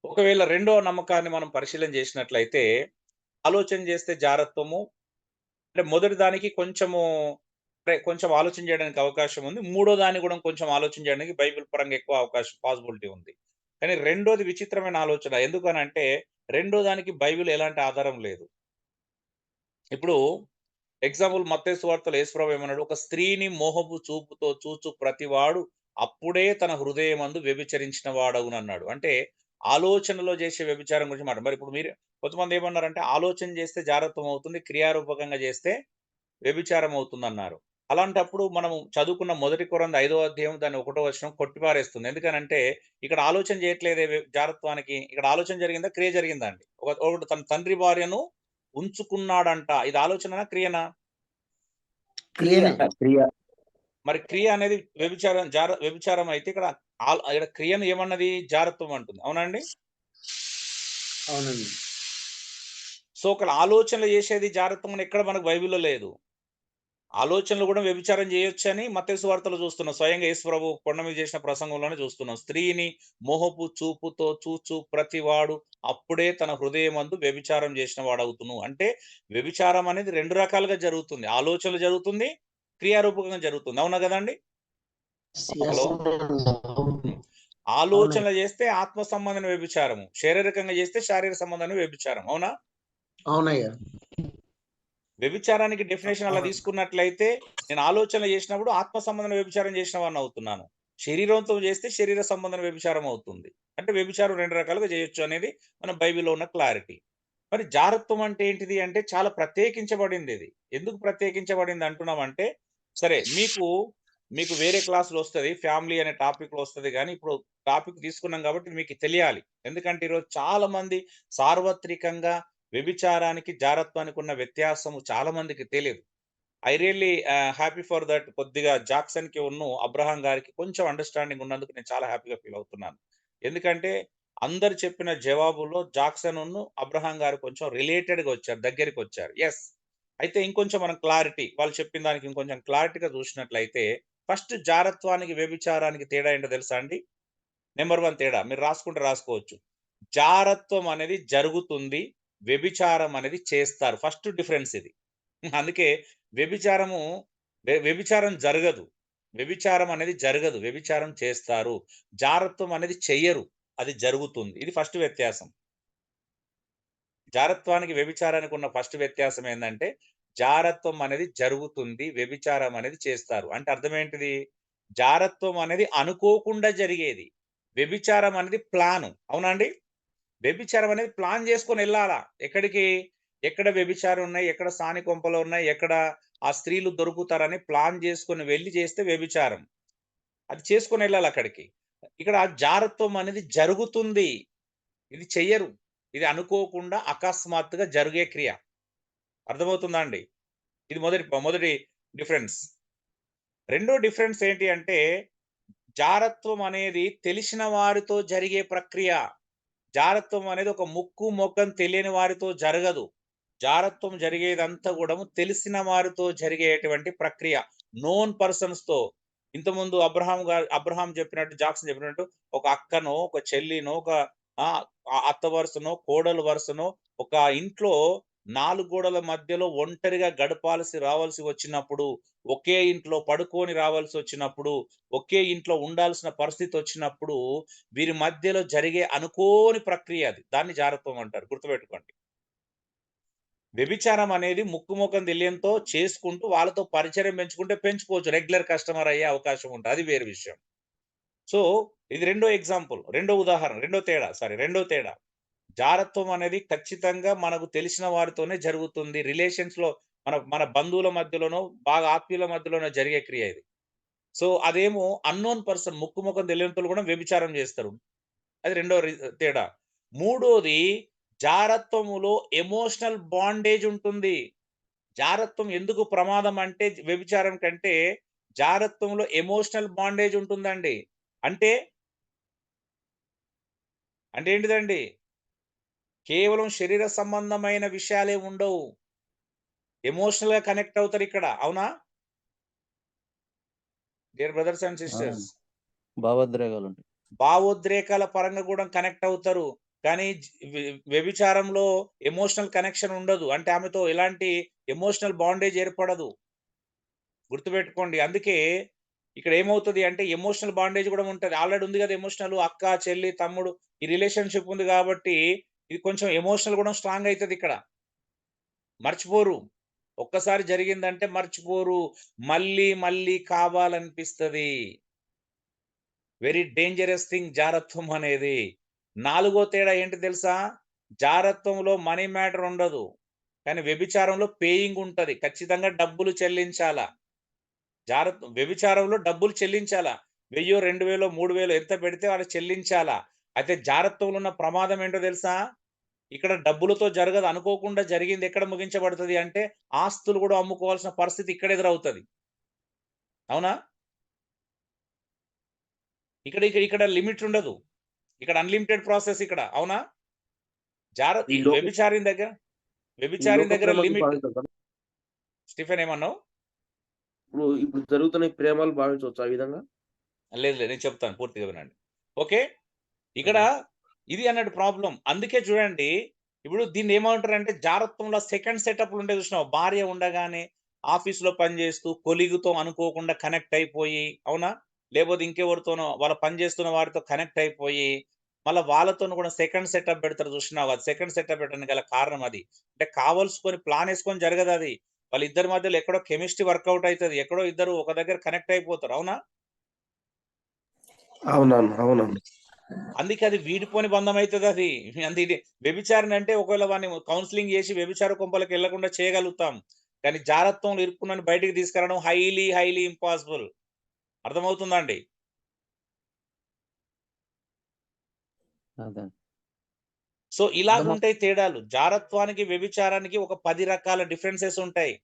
S1: ఒకవేళ రెండో నమ్మకాన్ని మనం పరిశీలన చేసినట్లయితే ఆలోచన చేస్తే జారత్వము అంటే మొదటి దానికి కొంచెం ఆలోచన చేయడానికి అవకాశం ఉంది. మూడో దాన్ని కూడా కొంచెం ఆలోచన చేయడానికి బైబిల్ పరంగా ఎక్కువ పాసిబిలిటీ ఉంది. కానీ రెండోది విచిత్రమైన ఆలోచన. ఎందుకనంటే రెండో దానికి బైబిల్ ఎలాంటి ఆధారం లేదు. ఇప్పుడు ఎగ్జాంపుల్ మత్తయి సువార్తలో యేసుప్రభు ఏమన్నాడు, ఒక స్త్రీని మోహపు చూపుతో చూచు ప్రతివాడు అప్పుడే తన హృదయమందు వ్యభిచరించిన వాడవునన్నాడు. అంటే ఆలోచనలో చేసే వ్యభిచారం గురించి మాట. మరి ఇప్పుడు మీరు కొంతమంది ఏమన్నారంటే ఆలోచన చేస్తే జారత్వం అవుతుంది, క్రియారూపకంగా చేస్తే వ్యభిచారం అవుతుందన్నారు. అలాంటప్పుడు మనం చదువుకున్న మొదటి కొరింథీ 5వ అధ్యాయం దాని 1వ వచనం కొట్టిపారేస్తుంది. ఎందుకనంటే ఇక్కడ ఆలోచన చేయట్లేదే జారత్వానికి, ఇక్కడ ఆలోచన జరిగిందా, క్రియ జరిగిందా అండి? ఒకడు తన తండ్రి భార్యను ఉంచుకున్నాడంట. ఇది ఆలోచననా, క్రియనా?
S2: క్రియ.
S1: మరి క్రియ అనేది వ్యభిచారం అయితే ఇక్కడ క్రియను ఏమన్నది, జారత్వం అంటుంది. అవునండి?
S2: అవునండి.
S1: సో ఒక ఆలోచనలు చేసేది జారత్వం అని ఎక్కడ మనకు బైబిల్లో లేదు. ఆలోచనలు కూడా వ్యభిచారం చేయొచ్చని మత్తయి సువార్తలో చూస్తున్నాం. స్వయంగా యేసు ప్రభు కొండ మీద చేసిన ప్రసంగంలోనే చూస్తున్నాం. స్త్రీని మోహపు చూపుతో చూచు ప్రతివాడు అప్పుడే తన హృదయమందు వ్యభిచారం చేసిన వాడవుతును. అంటే వ్యభిచారం అనేది 2 రకాలుగా జరుగుతుంది. ఆలోచనలు జరుగుతుంది, క్రియారూపకంగా జరుగుతుంది. అవునా కదండి? హలో. ఆలోచనలు చేస్తే ఆత్మ సంబంధమైన వ్యభిచారము, శారీరకంగా చేస్తే శారీరక సంబంధమైన వ్యభిచారం. అవునా?
S2: అవునయ్యా.
S1: వ్యభిచారానికి డెఫినేషన్ అలా తీసుకున్నట్లయితే నేను ఆలోచనలు చేసినప్పుడు ఆత్మ సంబంధమైన వ్యభిచారం చేసిన వాడిని అవుతున్నాను. శరీరంతో చేస్తే శరీర సంబంధమైన వ్యభిచారం అవుతుంది. అంటే వ్యభిచారం 2 రకాలుగా చేయొచ్చు అనేది మన బైబిల్లో ఉన్న క్లారిటీ. మరి జారత్వం అంటే ఏంటిది అంటే చాలా ప్రత్యేకించబడింది ఇది. ఎందుకు ప్రత్యేకించబడింది అంటున్నామంటే, సరే మీకు వేరే క్లాసులో వస్తుంది, ఫ్యామిలీ అనే టాపిక్లో వస్తుంది. కానీ ఇప్పుడు టాపిక్ తీసుకున్నాం కాబట్టి మీకు తెలియాలి. ఎందుకంటే ఈరోజు చాలా మంది సార్వత్రికంగా వ్యభిచారానికి జారత్వానికి ఉన్న వ్యత్యాసము చాలా మందికి తెలియదు. I really happy for that. కొద్దిగా జాక్సన్ కి అబ్రహాం గారికి కొంచెం అండర్స్టాండింగ్ ఉన్నందుకు నేను చాలా హ్యాపీగా ఫీల్ అవుతున్నాను. ఎందుకంటే అందరు చెప్పిన జవాబులో జాక్సన్ అబ్రహాం గారు కొంచెం రిలేటెడ్ గా వచ్చారు, దగ్గరికి వచ్చారు. ఎస్. అయితే ఇంకొంచెం మనం క్లారిటీ, వాళ్ళు చెప్పిన దానికి ఇంకొంచెం క్లారిటీగా చూసినట్లయితే ఫస్ట్ జారత్వానికి వ్యభిచారానికి తేడా ఏంటో తెలుసా అండి? నెంబర్ 1 తేడా మీరు రాసుకుంటే రాసుకోవచ్చు. జారత్వం అనేది జరుగుతుంది, వ్యభిచారం అనేది చేస్తారు. ఫస్ట్ డిఫరెన్స్ ఇది. అందుకే వ్యభిచారం జరగదు, వ్యభిచారం అనేది జరగదు, వ్యభిచారం చేస్తారు. జారత్వం అనేది చెయ్యరు, అది జరుగుతుంది. ఇది ఫస్ట్ వ్యత్యాసం. జారత్వానికి వ్యభిచారానికి ఉన్న ఫస్ట్ వ్యత్యాసం ఏంటంటే జారత్వం అనేది జరుగుతుంది, వ్యభిచారం అనేది చేస్తారు. అంటే అర్థం ఏంటిది? జారత్వం అనేది అనుకోకుండా జరిగేది, వ్యభిచారం అనేది ప్లాను. అవునండి? వ్యభిచారం అనేది ప్లాన్ చేసుకొని వెళ్ళాలా. ఎక్కడ వ్యభిచారం ఉన్నాయి, ఎక్కడ సాని కొంపలు ఉన్నాయి, ఎక్కడ ఆ స్త్రీలు దొరుకుతారని ప్లాన్ చేసుకొని వెళ్ళి చేస్తే వ్యభిచారం. అది చేసుకొని వెళ్ళాలి అక్కడికి. ఇక్కడ జారత్వం అనేది జరుగుతుంది, ఇది చెయ్యరు. ఇది అనుకోకుండా అకస్మాత్తుగా జరిగే క్రియ. అర్థమవుతుందా అండి? ఇది మొదటి డిఫరెన్స్. రెండో డిఫరెన్స్ ఏంటి అంటే జారత్వం అనేది తెలిసిన వారితో జరిగే ప్రక్రియ. జారత్వం అనేది ఒక ముక్కు మొక్కం తెలియని వారితో జరగదు. జారత్వం జరిగేదంతా కూడా తెలిసిన వారితో జరిగేటువంటి ప్రక్రియ, నోన్ పర్సన్స్ తో. ఇంతకుముందు అబ్రహాం చెప్పినట్టు, జాక్సన్ చెప్పినట్టు ఒక అక్కనో, ఒక చెల్లినో, ఒక అత్త వరుసనో, కోడలు వరుసనో ఒక ఇంట్లో 4 గోడల మధ్యలో ఒంటరిగా రావాల్సి వచ్చినప్పుడు, ఒకే ఇంట్లో పడుకొని రావాల్సి వచ్చినప్పుడు, ఒకే ఇంట్లో ఉండాల్సిన పరిస్థితి వచ్చినప్పుడు వీరి మధ్యలో జరిగే అనుకోని ప్రక్రియ అది. దాన్ని జారత్వం అంటారు. గుర్తుపెట్టుకోండి. వ్యభిచారం అనేది ముక్కుముఖం తెలియంతో చేసుకుంటూ వాళ్ళతో పరిచయం పెంచుకోవచ్చు, రెగ్యులర్ కస్టమర్ అయ్యే అవకాశం ఉంటుంది. అది వేరే విషయం. సో ఇది రెండో ఎగ్జాంపుల్, రెండో ఉదాహరణ, రెండో తేడా. జారత్వం అనేది ఖచ్చితంగా మనకు తెలిసిన వారితోనే జరుగుతుంది. రిలేషన్స్ లో మన బంధువుల మధ్యలోనో, బాగా ఆత్మీయుల మధ్యలోనో జరిగే క్రియ ఇది. సో అదేమో అన్నోన్ పర్సన్, ముక్కుముఖం తెలియనితో కూడా వ్యభిచారం చేస్తారు. అది రెండో తేడా. మూడోది జారత్వములో ఎమోషనల్ బాండేజ్ ఉంటుంది. జారత్వం ఎందుకు ప్రమాదం అంటే వ్యభిచారం కంటే జారత్వంలో ఎమోషనల్ బాండేజ్ ఉంటుందండి. అంటే అంటే ఏంటిదండి? కేవలం శరీర సంబంధమైన విషయాలే ఉండవు. ఎమోషనల్‌గా కనెక్ట్ అవుతారు ఇక్కడ. అవునా? Dear brothers and sisters.
S14: భావోద్రేకాలు ఉంటాయి.
S1: భావోద్రేకాల పరంగా కూడా కనెక్ట్ అవుతారు. కానీ వ్యభిచారంలో ఎమోషనల్ కనెక్షన్ ఉండదు. అంటే ఆమెతో ఎలాంటి ఎమోషనల్ బాండేజ్ ఏర్పడదు. గుర్తుపెట్టుకోండి. అందుకే ఇక్కడ ఏమవుతది అంటే ఎమోషనల్ బాండేజ్ కూడా ఉంటది. ఆల్రెడీ ఉంది కదా ఎమోషనల్ అక్క, చెల్లి, తమ్ముడు ఈ రిలేషన్‌షిప్ ఉంది కాబట్టి ఇది కొంచెం ఎమోషనల్ కూడా స్ట్రాంగ్ అయితది ఇక్కడ. మర్చిపోరు. ఒక్కసారి జరిగిందంటే మర్చిపోరు. మళ్ళీ మళ్ళీ కావాలనిపిస్తది. వెరీ డేంజరస్ థింగ్ జారత్వం అనేది. 4గో తేడా ఏంటి తెలుసా? జారత్వంలో మనీ మ్యాటర్ ఉండదు. కానీ వ్యభిచారంలో పేయింగ్ ఉంటది. ఖచ్చితంగా డబ్బులు చెల్లించాలా. వ్యభిచారంలో డబ్బులు చెల్లించాలా. 1000, 2000, 3000 ఎంత పెడితే వాళ్ళు చెల్లించాలా. అయితే జారత్వంలో ఉన్న ప్రమాదం ఏంటో తెలుసా? ఇక్కడ డబ్బులతో జరగదు. అనుకోకుండా జరిగింది ఎక్కడ ముగించబడుతది అంటే ఆస్తులు కూడా అమ్ముకోవాల్సిన పరిస్థితి ఇక్కడ ఎదురవుతది. అవునా? ఇక్కడ లిమిట్ ఉండదు. ఇక్కడ అన్‌లిమిటెడ్ ప్రాసెస్ ఇక్కడ. అవునా? వ్యభిచారిని దగ్గర లిమిట్. స్టీఫెన్ ఏమన్నావు?
S14: ఇప్పుడు జరుగుతున్న ప్రేమలు భావించవచ్చు ఆ విధంగా?
S1: లేదు నేను చెప్తాను, పూర్తిగా వినండి. ఓకే, ఇక్కడ ఇది అన్నట్టు ప్రాబ్లం. అందుకే చూడండి, ఇప్పుడు దీన్ని ఏమంటారంటే జారత్వంలో సెకండ్ సెటప్లు ఉంటే చూసినావు. భార్య ఉండగానే ఆఫీస్లో పనిచేస్తూ కొలీగుతో అనుకోకుండా కనెక్ట్ అయిపోయి, అవునా, లేకపోతే ఇంకెవరితోనో వాళ్ళ పని చేస్తున్న వారితో కనెక్ట్ అయిపోయి మళ్ళీ వాళ్ళతో కూడా సెకండ్ సెటప్ పెడతారు చూసినావు. అది సెకండ్ సెటప్ పెట్టడానికి గల కారణం అది. అంటే కావాల్సుకొని ప్లాన్ వేసుకొని జరగదు అది. వాళ్ళిద్దరి మధ్యలో ఎక్కడో కెమిస్ట్రీ వర్కౌట్ అవుతుంది. ఎక్కడో ఇద్దరు ఒక దగ్గర కనెక్ట్ అయిపోతారు. అవునా?
S14: అవునవును.
S1: అందుకే అది వీడిపోని బంధం అవుతుంది అది. ఇది వ్యభిచారణ అంటే ఒకవేళ వాడిని కౌన్సిలింగ్ చేసి వ్యభిచార కొంపలకు వెళ్లకుండా చేయగలుగుతాం. కానీ జారత్వంలో ఇరుక్కున్నని బయటికి తీసుకురావడం హైలీ ఇంపాసిబుల్. అర్థమవుతుందా అండి? సో ఇలా ఉంటాయి తేడాలు. జారత్వానికి వ్యభిచారానికి ఒక 10 రకాల డిఫరెన్సెస్ ఉంటాయి.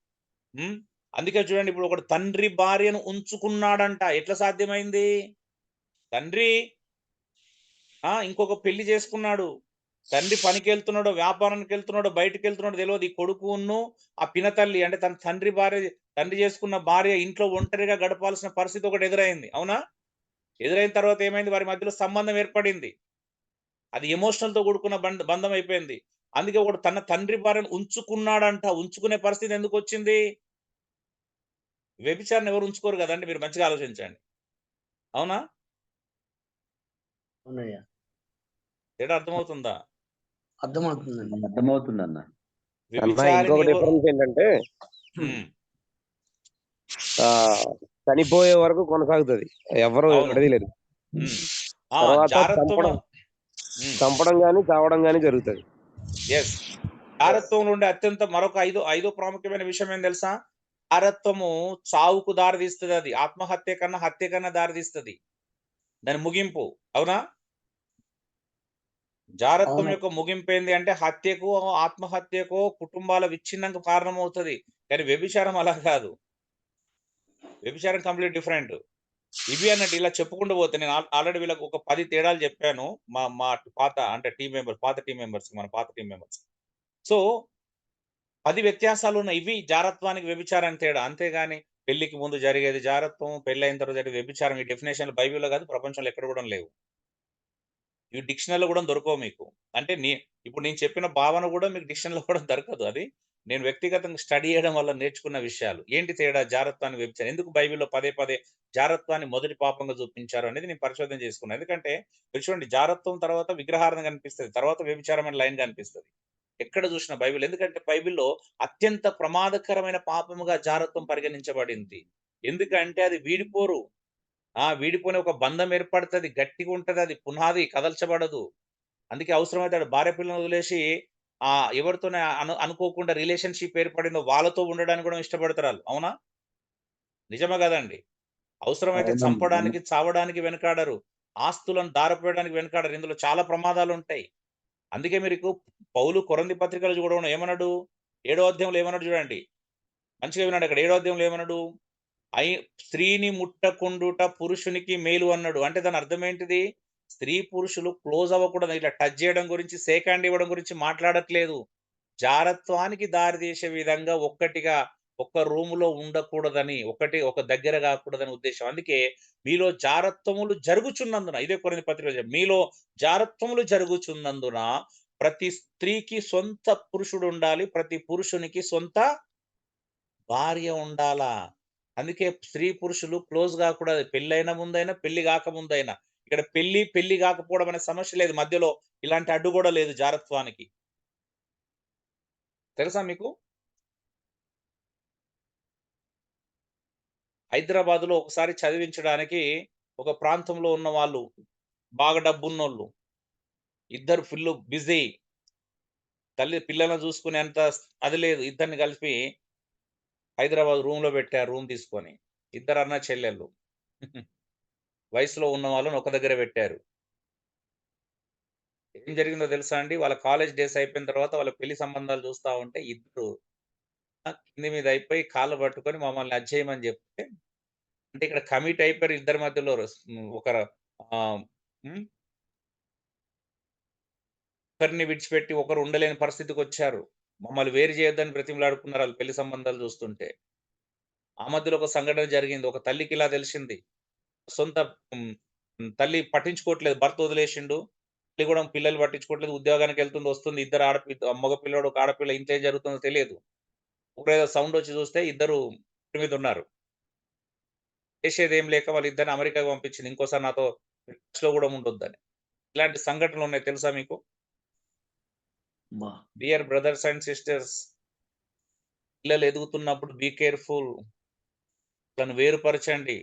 S1: అందుకే చూడండి, ఇప్పుడు ఒకడు తండ్రి భార్యను ఉంచుకున్నాడంట. ఎట్లా సాధ్యమైంది? తండ్రి ఇంకొక పెళ్లి చేసుకున్నాడు. తండ్రి పనికి వెళ్తున్నాడో, వ్యాపారానికి వెళ్తున్నాడో, బయటకు వెళ్తున్నాడో తెలియదు. ఈ కొడుకును ఆ పినతల్లి అంటే తన తండ్రి చేసుకున్న భార్య ఇంట్లో ఒంటరిగా గడపాల్సిన పరిస్థితి ఒకటి ఎదురైంది. అవునా? ఎదురైన తర్వాత ఏమైంది? వారి మధ్యలో సంబంధం ఏర్పడింది. అది ఎమోషనల్ తో కూడుకున్న బంధం అయిపోయింది. అందుకే ఒకడు తన తండ్రి భార్యను ఉంచుకున్నాడంట. ఉంచుకునే పరిస్థితి ఎందుకు వచ్చింది? వ్యభిచారం ఎవరు ఉంచుకోరు కదండి. మీరు మంచిగా ఆలోచించండి. అవునా? తేడా అర్థమవుతుందా?
S2: అర్థమవుతుందన్న.
S8: ఇంకొక డిఫరెన్స్ ఏంటంటే చనిపోయే వరకు కొనసాగుతుంది, ఎవరు విడదీయలేదు. తర్వాత చంపడం గానీ చావడం గానీ జరుగుతుంది.
S1: ఎస్, జారత్వంలో ఉండే అత్యంత మరొక ఐదో ప్రాముఖ్యమైన విషయం ఏం తెలుసా? జారత్వము చావుకు దారితీస్తుంది. అది ఆత్మహత్య కన్నా హత్య కన్నా దారితీస్తుంది. దాని ముగింపు. అవునా? జారత్వం యొక్క ముగింపు ఏంది అంటే హత్యకు, ఆత్మహత్యకు, కుటుంబాల విచ్ఛిన్నంకు కారణం అవుతుంది. కానీ వ్యభిచారం అలా కాదు. వ్యభిచారం కంప్లీట్ డిఫరెంట్. ఇవి అన్నట్టు ఇలా చెప్పుకుంటూ పోతే నేను ఆల్రెడీ వీళ్ళకి ఒక 10 తేడాలు చెప్పాను. మా పాత టీం మెంబర్స్. సో 10 వ్యత్యాసాలు ఉన్నాయి. ఇవి జారత్వానికి వ్యభిచారానికి తేడా. అంతేగాని పెళ్లికి ముందు జరిగేది జారత్వం, పెళ్లి అయిన తర్వాత జరిగే వ్యభిచారం ఈ డెఫినేషన్లు బైబిల్లో కాదు, ప్రపంచంలో ఎక్కడ కూడా లేవు. ఇవి డిక్షనరీలో కూడా దొరకవు మీకు. అంటే ఇప్పుడు నేను చెప్పిన భావన కూడా మీకు డిక్షనరీలో కూడా దొరకదు. అది నేను వ్యక్తిగతంగా స్టడీ చేయడం వల్ల నేర్చుకున్న విషయాలు. ఏంటి తేడా జారత్వానికి వ్యభిచారం? ఎందుకు బైబిల్లో పదే జారత్వాన్ని మొదటి పాపంగా చూపించారు అనేది నేను పరిశోధన చేసుకున్నాను. ఎందుకంటే చూడండి, జారత్వం తర్వాత విగ్రహారాధన కనిపిస్తుంది, తర్వాత వ్యభిచారం అనే లైన్ కనిపిస్తుంది ఎక్కడ చూసిన బైబిల్. ఎందుకంటే బైబిల్లో అత్యంత ప్రమాదకరమైన పాపముగా జారత్వం పరిగణించబడింది. ఎందుకంటే అది వీడిపోరు. వీడిపోయిన ఒక బంధం ఏర్పడుతుంది, గట్టిగా ఉంటది, అది పునాది కదల్చబడదు. అందుకే అవసరమైతే భార్య పిల్లలను వదిలేసి ఎవరితోనే అనుకోకుండా రిలేషన్షిప్ ఏర్పడిందో వాళ్ళతో ఉండడానికి కూడా ఇష్టపడతారు వాళ్ళు. అవునా? నిజమే కదండి. అవసరమైతే చంపడానికి, చావడానికి వెనకాడరు. ఆస్తులను దారపోయడానికి వెనకాడరు. ఇందులో చాలా ప్రమాదాలు ఉంటాయి. అందుకే మీకు పౌలు కొరంథీ పత్రికలు చూడడం ఏమన్నాడు, 7వ అధ్యాయంలో ఏమన్నాడు చూడండి, మంచిగా విన్నాడు. అక్కడ 7వ అధ్యాయంలో ఏమన్నాడు, స్త్రీని ముట్టకుండుట పురుషునికి మేలు అన్నాడు. అంటే దాని అర్థం ఏంటిది, స్త్రీ పురుషులు క్లోజ్ అవ్వకూడదు, ఇట్లా టచ్ చేయడం గురించి, షేక్ హ్యాండ్ ఇవ్వడం గురించి మాట్లాడట్లేదు. జారత్వానికి దారితీసే విధంగా ఒక్క రూములో ఉండకూడదని, ఒక దగ్గర కాకూడదని ఉద్దేశం. అందుకే మీలో జారత్వములు జరుగుచున్నందున, ఇదే కొరింథీ పత్రికలో మీలో జారత్వములు జరుగుచున్నందున ప్రతి స్త్రీకి సొంత పురుషుడు ఉండాలి, ప్రతి పురుషునికి సొంత భార్య ఉండాలా. అందుకే స్త్రీ పురుషులు క్లోజ్ కాకూడదు, పెళ్ళైన ముందైనా పెళ్లి కాకముందైనా. ఇక్కడ పెళ్లి కాకపోవడం అనే సమస్య లేదు, మధ్యలో ఇలాంటి అడ్డు కూడా లేదు జారత్వానికి. తెలుసా మీకు? హైదరాబాద్ లో ఒకసారి చదివించడానికి ఒక ప్రాంతంలో ఉన్న వాళ్ళు, బాగా డబ్బున్నోళ్ళు, ఇద్దరు ఫుల్ బిజీ, పిల్లలను చూసుకునే అంత అది లేదు, ఇద్దరిని కలిపి హైదరాబాద్ రూమ్ లో పెట్టారు, రూమ్ తీసుకొని. ఇద్దరు అన్న చెల్లెళ్ళు వయసులో ఉన్న వాళ్ళని ఒక దగ్గర పెట్టారు. ఏం జరిగిందో తెలుసా అండి, వాళ్ళ కాలేజ్ డేస్ అయిపోయిన తర్వాత వాళ్ళ పెళ్లి సంబంధాలు చూస్తా ఉంటే ఇద్దరు కింది మీద అయిపోయి కాళ్ళు పట్టుకొని మమ్మల్ని అజ్జేయమని చెప్తే, అంటే ఇక్కడ కమిట్ అయిపోయారు ఇద్దరి మధ్యలో. ఒకరిని విడిచిపెట్టి ఒకరు ఉండలేని పరిస్థితికి వచ్చారు. మమ్మల్ని వేరు చేయొద్దని బ్రతిమలాడుకున్నారు వాళ్ళు పెళ్లి సంబంధాలు చూస్తుంటే. ఆ మధ్యలో ఒక సంఘటన జరిగింది. ఒక తల్లికి ఇలా తెలిసింది, సొంత తల్లి పట్టించుకోవట్లేదు, భర్త వదిలేసిండు, తల్లి కూడా పిల్లలు పట్టించుకోవట్లేదు, ఉద్యోగానికి వెళ్తుంది వస్తుంది, ఇద్దరు మగ పిల్లడు ఒక ఆడపిల్ల, ఇంత ఏం జరుగుతుందో తెలియదు. ఒకరేదో సౌండ్ వచ్చి చూస్తే ఇద్దరు మీద ఉన్నారు. చేసేది ఏం లేక వాళ్ళు ఇద్దరిని అమెరికాకు పంపించింది, ఇంకోసారి నాతో టచ్లో కూడా ఉండొద్దని. ఇలాంటి సంఘటనలు ఉన్నాయి, తెలుసా మీకు? డియర్ బ్రదర్స్ అండ్ సిస్టర్స్, పిల్లలు ఎదుగుతున్నప్పుడు బీ కేర్ఫుల్, వాళ్ళని వేరుపరచండి.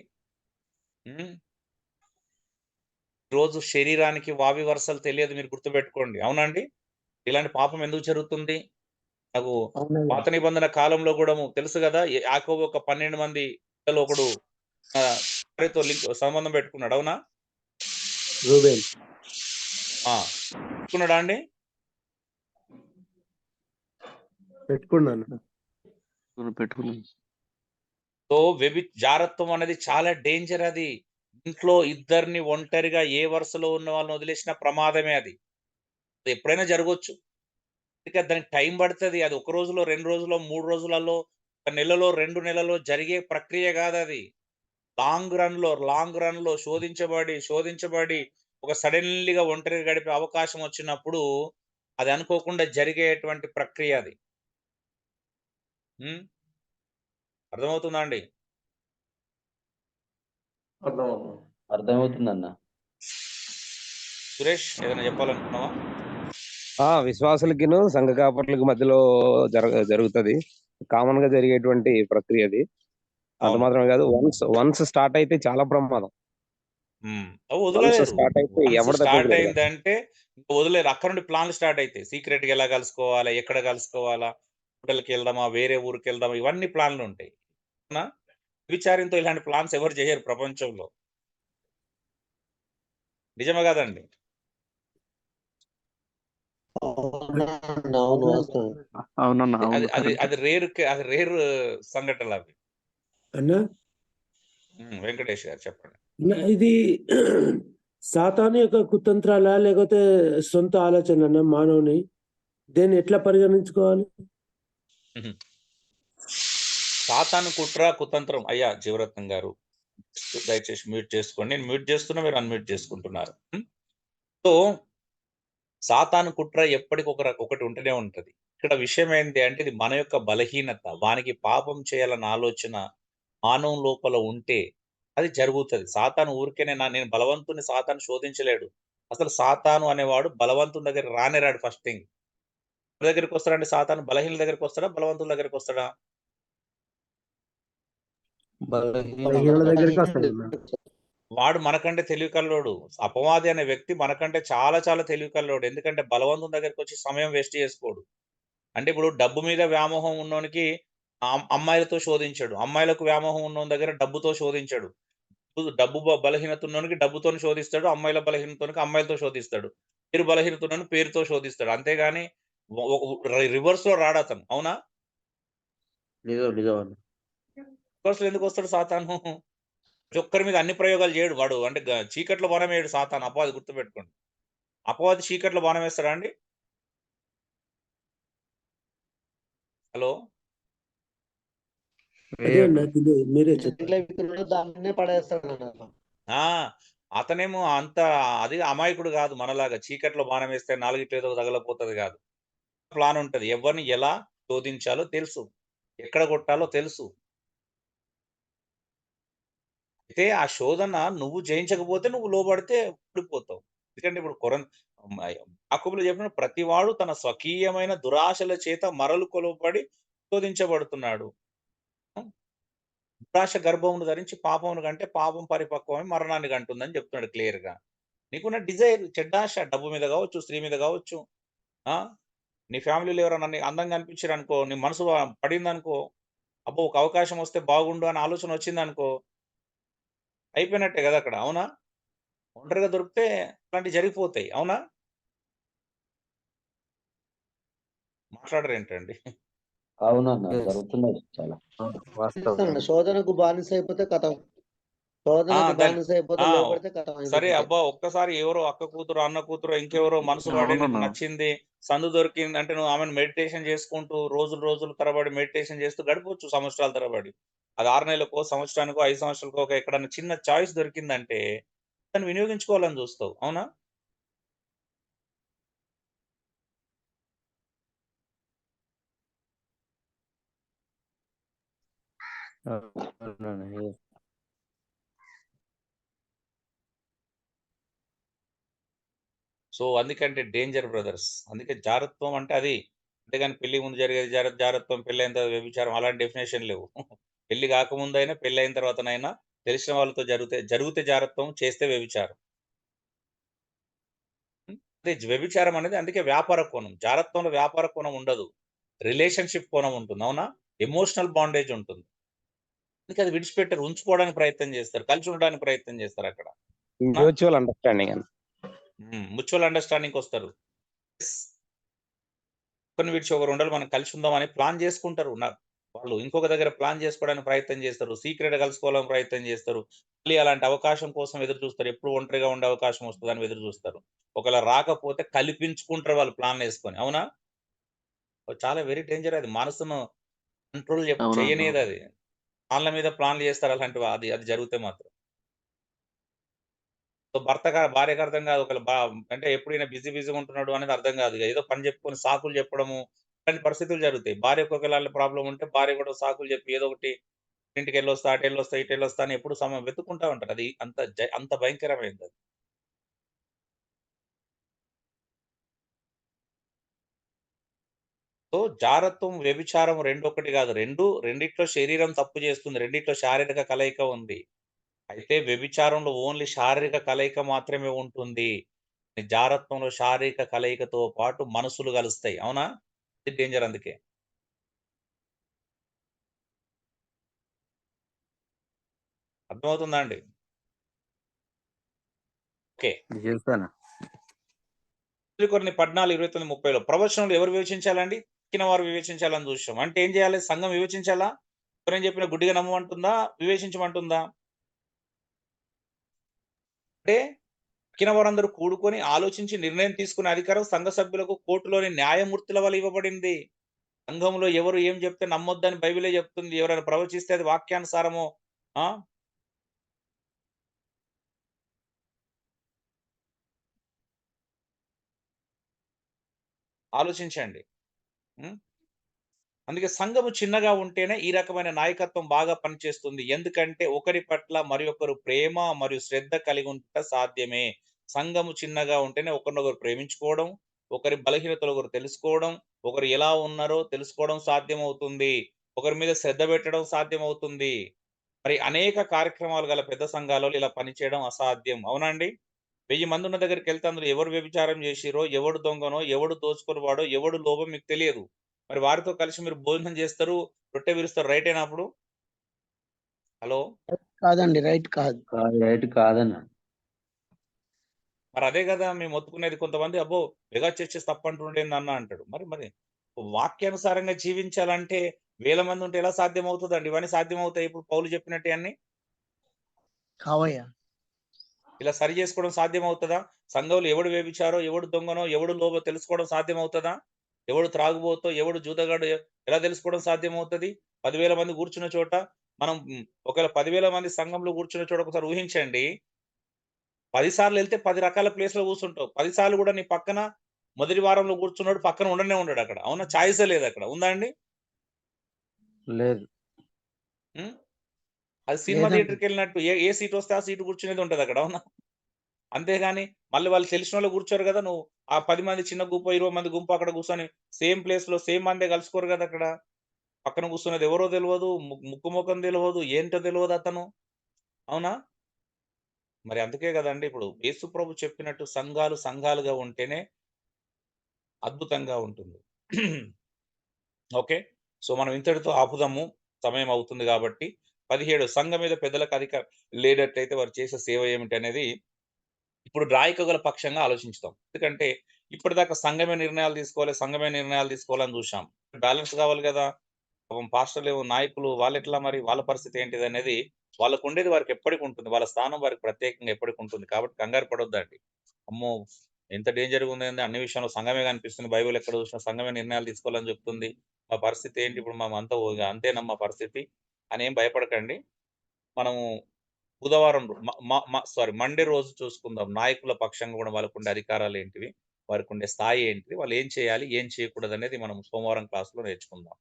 S1: రోజు శరీరానికి వావి వరుసలు తెలియదు, మీరు గుర్తుపెట్టుకోండి. అవునండి, ఇలాంటి పాపం ఎందుకు జరుగుతుంది? నాకు పాత నిబంధన కాలంలో కూడా తెలుసు కదా, యాకోబు ఒక 12 మంది పిల్లలు ఒకడు భార్యతో సంబంధం పెట్టుకున్నాడు. అవునా? పెట్టుకున్నాడా అండి?
S5: పెట్టుకున్నాను.
S1: సో జారత్వం అనేది చాలా డేంజర్. అది ఇంట్లో ఇద్దరిని ఒంటరిగా ఏ వరుసలో ఉన్న వాళ్ళని వదిలేసిన ప్రమాదమే. అది ఎప్పుడైనా జరగవచ్చు. దానికి టైం పడుతుంది. అది 1 రోజులో, 2 రోజులో, 3 రోజులలో, 1 నెలలో, 2 నెలలో జరిగే ప్రక్రియ కాదు. అది లాంగ్ రన్ లో శోధించబడి ఒక సడన్లీగా ఒంటరిగా గడిపే అవకాశం వచ్చినప్పుడు అది అనుకోకుండా జరిగేటువంటి ప్రక్రియ. అది అర్థమవుతుందా అండి?
S15: అర్థమవుతుందన్న.
S1: సురేష్, ఏదైనా చెప్పాలనుకున్నావా?
S15: విశ్వాసులకిను సంఘ కాపర్లకు మధ్యలో జరుగుతుంది, కామన్ గా జరిగేటువంటి ప్రక్రియ అది. అంత మాత్రమే కాదు, వన్స్ స్టార్ట్ అయితే చాలా ప్రమాదం.
S1: స్టార్ట్ అయిందంటే వదిలేరు. అక్కడ నుండి ప్లాన్లు స్టార్ట్ అయితే సీక్రెట్ గా ఎలా కలుసుకోవాలా, ఎక్కడ కలుసుకోవాలా, హోటల్కి వెళ్దామా, వేరే ఊరికి వెళ్దామా, ఇవన్నీ ప్లాన్లు ఉంటాయి. విచారంతో ఇలాంటి ప్లాన్స్ ఎవరు చేయరు ప్రపంచంలో. నిజమే కదండి? అది రేర్ సంఘటనలు అవి. వెంకటేష్ గారు చెప్పండి.
S16: ఇది సాతాను యొక్క కుతంత్రాలా లేకపోతే సొంత ఆలోచన మానవుని, దేన్ని ఎట్లా పరిగణించుకోవాలి?
S1: సాతాను కుట్ర కుతంత్రం. అయ్యా జీవరత్నం గారు దయచేసి మ్యూట్ చేసుకోండి. నేను మ్యూట్ చేస్తున్నా, మీరు అన్మ్యూట్ చేసుకుంటున్నారు. సో సాతాను కుట్ర ఎప్పటికి ఒకటి ఉంటూనే ఉంటది. ఇక్కడ విషయం ఏంటి అంటే, ఇది మన యొక్క బలహీనత. వానికి పాపం చేయాలన్న ఆలోచన మానవం లోపల ఉంటే అది జరుగుతుంది. సాతాను ఊరికేనే నేను బలవంతుని సాతాను శోధించలేడు. అసలు సాతాను అనేవాడు బలవంతుని దగ్గర రానేరాడు. ఫస్ట్ థింగ్, దగ్గరికి వస్తాడంటే సాతాను బలహీనుల దగ్గరికి వస్తాడా, బలవంతుల దగ్గరికి వస్తాడా? వాడు మనకంటే తెలివి కల్లోడు. అపవాది అనే వ్యక్తి మనకంటే చాలా చాలా తెలివి కల్లోడు. ఎందుకంటే బలవంతుని దగ్గరికి వచ్చి సమయం వేస్ట్ చేసుకోడు. అంటే ఇప్పుడు డబ్బు మీద వ్యామోహం ఉన్నోనికి అమ్మాయిలతో శోధించాడు, అమ్మాయిలకు వ్యామోహం ఉన్న దగ్గర డబ్బుతో శోధించాడు. డబ్బు బలహీనత ఉన్నోనికి డబ్బుతో శోధిస్తాడు, అమ్మాయిల బలహీనతోనికి అమ్మాయిలతో శోధిస్తాడు. పేరు బలహీనతను పేరుతో శోధిస్తాడు, అంతేగాని రివర్స్ లో రాడు అతను. అవునా?
S14: నిజం నిజం అన్న.
S1: రివర్స్ లో ఎందుకు వస్తాడు సాతాను? ప్రతి ఒక్కరి మీద అన్ని ప్రయోగాలు చేయడు వాడు. అంటే చీకట్లో బాణం వేయడు సాతాను. అపవాది గుర్తుపెట్టుకోండి. అపవాది చీకట్లో బాణం వేస్తాడా అండి? హలో,
S16: అదే అన్న మీరే చెప్పండి.
S5: దాన్నే పడేస్తాడు అన్న.
S1: అతనేమో అంత అది అమాయకుడు కాదు మనలాగా. చీకట్లో బాణం వేస్తే నాలుగిట్లేదో తగలపోతుంది కాదు. ప్లాన్ ఉంటది. ఎవరిని ఎలా శోధించాలో తెలుసు, ఎక్కడ కొట్టాలో తెలుసు. అయితే ఆ శోధన నువ్వు జయించకపోతే నువ్వు లోబడితే పడిపోతావు. ఎందుకంటే ఇప్పుడు యాకోబులో చెప్పిన ప్రతివాడు తన స్వకీయమైన దురాశల చేత మరలు కొలవబడి శోధించబడుతున్నాడు. దురాశ గర్భమును ధరించి పాపమును కంటే పాపం పరిపక్వమై మరణాన్ని కంటుందని చెప్తున్నాడు క్లియర్ గా. నీకున్న డిజైర్ చెడ్డాశ, డబ్బు మీద కావచ్చు, స్త్రీ మీద కావచ్చు, నీ ఫ్యామిలీలో ఎవరైనా అందంగా అనిపించారు అనుకో, నీ మనసు పడింది అనుకో, అబ్బో ఒక అవకాశం వస్తే బాగుండు అని ఆలోచన వచ్చింది అనుకో, అయిపోయినట్టే కదా అక్కడ. అవునా? ఒంటరిగా దొరికితే అలాంటివి జరిగిపోతాయి. అవునా? మాట్లాడరు ఏంటండి?
S17: అవునన్నా, జరుగుతున్నది చాలా వాస్తవం.
S5: శోధనకు బానిస అయిపోతే కథం. శోధనకు బానిస అయిపోతే లోపడితే కథం.
S1: సరే అబ్బా, ఒక్కసారి ఎవరో అక్క కూతురు, అన్న కూతురు, ఇంకెవరో మనసు పడి నీకు నచ్చింది, సందు దొరికింది అంటే నువ్వు ఆమెను మెడిటేషన్ చేసుకుంటూ రోజులు తరబడి మెడిటేషన్ చేస్తూ గడపవచ్చు సంవత్సరాల తరబడి. అది 6 నెలలకో, సంవత్సరానికో, 5 సంవత్సరాలకో ఎక్కడన్నా చిన్న చాయిస్ దొరికిందంటే దాన్ని వినియోగించుకోవాలని చూస్తావు. అవునా? సో అందుకంటే డేంజర్ బ్రదర్స్. అందుకే జాగ్రత్వం అంటే అది. అంతేగాని పెళ్లి ముందు జరిగేది జాగ్రత్వం, పెళ్లి అయిన తర్వాత వ్యభిచారం అలాంటి డెఫినేషన్ లేవు. పెళ్లి కాకముందైనా పెళ్లి అయిన తర్వాతనైనా తెలిసిన వాళ్ళతో జరిగితే జాగ్రత్వం, చేస్తే వ్యభిచారం. అదే వ్యభిచారం అనేది అందుకే వ్యాపార కోణం. జాగ్రత్వంలో వ్యాపార కోణం ఉండదు, రిలేషన్షిప్ కోణం ఉంటుంది. అవునా? ఎమోషనల్ బాండేజ్ ఉంటుంది. అందుకే అది విడిచిపెట్టారు, ఉంచుకోవడానికి ప్రయత్నం చేస్తారు, కలిసి ఉండడానికి ప్రయత్నం చేస్తారు. అక్కడ
S15: మ్యూచువల్ అండర్స్టాండింగ్ అని,
S1: మ్యూచువల్ అండర్స్టాండింగ్ వస్తారు. కొన్ని విడిచి ఒకరు ఉండాలి, మనం కలిసి ఉందామని ప్లాన్ చేసుకుంటారు. వాళ్ళు ఇంకొక దగ్గర ప్లాన్ చేసుకోవడానికి ప్రయత్నం చేస్తారు, సీక్రెట్ కలుసుకోవాలని ప్రయత్నం చేస్తారు. మళ్ళీ అలాంటి అవకాశం కోసం ఎదురు చూస్తారు. ఎప్పుడు ఒంటరిగా ఉండే అవకాశం వస్తుందని ఎదురు చూస్తారు. ఒకవేళ రాకపోతే కల్పించుకుంటారు వాళ్ళు ప్లాన్ వేసుకొని. అవునా? చాలా వెరీ డేంజర్. అది మనసును కంట్రోల్ చేయనేది. అది ప్లాన్ల మీద ప్లాన్లు చేస్తారు అలాంటివి. అది జరిగితే మాత్రం సో భార్యకు అర్థం కాదు. ఒకవేళ అంటే ఎప్పుడైనా బిజీగా ఉంటున్నాడు అనేది అర్థం కాదు. ఏదో పని చెప్పుకొని సాకులు చెప్పడము, ఇలాంటి పరిస్థితులు జరుగుతాయి. భార్యకు ఒకవేళ ప్రాబ్లం ఉంటే భార్య కూడా సాకులు చెప్పి ఏదో ఒకటి ఇంటికి వెళ్ళొస్తా, అటు వెళ్ళొస్తా, ఇటు వెళ్ళొస్తా అని ఎప్పుడు సమయం వెతుక్కుంటా ఉంటారు. అది అంత భయంకరమైనది అది. సో జారత్వం, వ్యభిచారం రెండు ఒకటి కాదు. రెండిట్లో శరీరం తప్పు చేస్తుంది, రెండిట్లో శారీరక కలయిక ఉంది. అయితే వ్యభిచారంలో ఓన్లీ శారీరక కలయిక మాత్రమే ఉంటుంది. జారత్వంలో శారీరక కలయికతో పాటు మనసులు కలుస్తాయి. అవునా? ఇది డేంజర్. అందుకే అర్థమవుతుందా అండి? ఓకే. 14:29-30లో ప్రవచనంలో ఎవరు వివేచించాలండి? తక్కిన వారు వివేచించాలని చూసాం. అంటే ఏం చేయాలి? సంఘం వివేచించాలా? ఎవరైనా చెప్పిన గుడ్డిగా నమ్మమంటుందా, వివేచించమంటుందా? అంటే తక్కిన వారందరూ కూడుకొని ఆలోచించి నిర్ణయం తీసుకునే అధికారం సంఘ సభ్యులకు కోర్టులోని న్యాయమూర్తుల వల్ల ఇవ్వబడింది. సంఘంలో ఎవరు ఏం చెప్తే నమ్మొద్దని బైబిలే చెప్తుంది. ఎవరైనా ప్రవచిస్తే అది వాక్యానుసారము ఆలోచించండి. అందుకే సంఘము చిన్నగా ఉంటేనే ఈ రకమైన నాయకత్వం బాగా పనిచేస్తుంది. ఎందుకంటే ఒకరి పట్ల మరి ఒకరు ప్రేమ మరియు శ్రద్ధ కలిగి ఉంట సాధ్యమే. సంఘము చిన్నగా ఉంటేనే ఒకరినొకరు ప్రేమించుకోవడం, ఒకరి బలహీనతలు ఒకరు తెలుసుకోవడం, ఒకరు ఎలా ఉన్నారో తెలుసుకోవడం సాధ్యమవుతుంది, ఒకరి మీద శ్రద్ధ పెట్టడం సాధ్యమవుతుంది. మరి అనేక కార్యక్రమాలు గల పెద్ద సంఘాలలో ఇలా పనిచేయడం అసాధ్యం. అవునండి? 1000 మంది ఉన్న దగ్గరికి వెళ్తే అందులో ఎవరు వ్యభిచారం చేసిరో, ఎవడు దొంగనో, ఎవడు దోచుకొని వాడో, ఎవడు లోభం మీకు తెలియదు. మరి వారితో కలిసి మీరు భోజనం చేస్తారు, రొట్టె విరుస్తారు. రైట్ అయినా అప్పుడు? హలో,
S2: కాదండి, రైట్ కాదు.
S17: రైట్ కాదన్న.
S1: మరి అదే కదా మేము ఒత్తుకునేది. కొంతమంది అబ్బో మెగా చర్చెస్ తప్పంటుండేంది అన్న అంటాడు. మరి మరి వాక్యానుసారంగా జీవించాలంటే వేల మంది ఉంటే ఎలా సాధ్యం అవుతుందండి? ఇవన్నీ సాధ్యం అవుతాయి ఇప్పుడు పౌలు చెప్పినట్టు అన్ని?
S2: కావయ్యా.
S1: ఇలా సరి చేసుకోవడం సాధ్యం అవుతుందా? సంఘంలో ఎవడు వ్యభిచారో, ఎవడు దొంగనో, ఎవడు లోబో తెలుసుకోవడం సాధ్యం అవుతుందా? ఎవడు త్రాగుబోతో, ఎవడు జూదగాడు ఎలా తెలుసుకోవడం సాధ్యం అవుతుంది? 10,000 మంది కూర్చున్న చోట మనం ఒకవేళ 10,000 మంది సంఘంలో కూర్చున్న చోట ఒకసారి ఊహించండి. 10 సార్లు వెళ్తే 10 రకాల ప్లేస్‌లో కూర్చుంటావు. 10 సార్లు కూడా నీ పక్కన మొదటి వారంలో కూర్చున్నాడు పక్కన ఉండనే ఉండడు అక్కడ. అవునా? చాయిసే లేదు అక్కడ. ఉందా అండి?
S17: లేదు.
S1: హ్మ్. అది సినిమా
S2: లేదండి.
S1: థియేటర్‌కెళ్ళినట్టు ఏ సీట్ వస్తే ఆ సీట్ కూర్చునేది ఉంటది అక్కడ. అవునా? అంతేగాని మళ్ళీ వాళ్ళు తెలిసినోళ్ళు కూర్చోరు కదా! నువ్వు ఆ 10 మంది చిన్న గుంపు, 20 మంది గుంపు అక్కడ కూర్చొని సేమ్ ప్లేస్‌లో సేమ్ మందే కలుసుకోరు కదా అక్కడ. పక్కన కూర్చున్నది ఎవరో తెలవదు. ముక్కు ముఖం తెలవదు. ఏంటో తెలవదు అతను. అవునా? మరి అందుకే కదండీ ఇప్పుడు యేసు ప్రభు చెప్పినట్టు సంఘాలు సంఘాలుగా ఉంటేనే అద్భుతంగా ఉంటుంది. ఓకే. సో, మనం ఇంతటితో ఆపుదాము. సమయం అవుతుంది కాబట్టి 17 సంఘం మీద పెద్దలకు అధికారం లేనట్టయితే వారు చేసే సేవ ఏమిటి అనేది ఇప్పుడు రాయికగల పక్షంగా ఆలోచించుదాం. ఎందుకంటే ఇప్పటిదాకా సంఘమే నిర్ణయాలు తీసుకోవాలి, సంఘమే నిర్ణయాలు తీసుకోవాలని చూశాం. బ్యాలెన్స్ కావాలి కదా! పాపం పాస్టర్లు, నాయకులు వాళ్ళెట్లా మరి వాళ్ళ పరిస్థితి ఏంటిదనేది వాళ్ళకుండేది వారికి ఎప్పటికి ఉంటుంది. వాళ్ళ స్థానం వారికి ప్రత్యేకంగా ఎప్పటికి ఉంటుంది. కాబట్టి కంగారు పడొద్దండి. అమ్మో! ఎంత డేంజర్‌గా ఉందండి. అన్ని విషయంలో సంఘమే కనిపిస్తుంది. బైబిల్ ఎక్కడ చూసినా సంఘమే నిర్ణయాలు తీసుకోవాలని చెప్తుంది. మా పరిస్థితి ఏంటి? ఇప్పుడు మేమంతా అంతేనమ్మా పరిస్థితి అని ఏం భయపడకండి. మనము బుధవారం మండే రోజు చూసుకుందాం. నాయకుల పక్షంగా కూడా వాళ్ళకుండే అధికారాలేంటివి? వారికుండే స్థాయి ఏంటిది? వాళ్ళు ఏం చేయాలి? ఏం చేయకూడదనేది మనం సోమవారం క్లాస్‌లో నేర్చుకుందాం.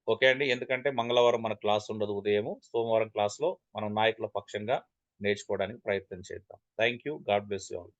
S1: ఓకే అండి. ఎందుకంటే మంగళవారం మన క్లాస్ ఉండదు ఉదయము. సోమవారం క్లాస్‌లో మనం నాయకుల పక్షంగా నేర్చుకోవడానికి ప్రయత్నం చేద్దాం. Thank you. God bless you all.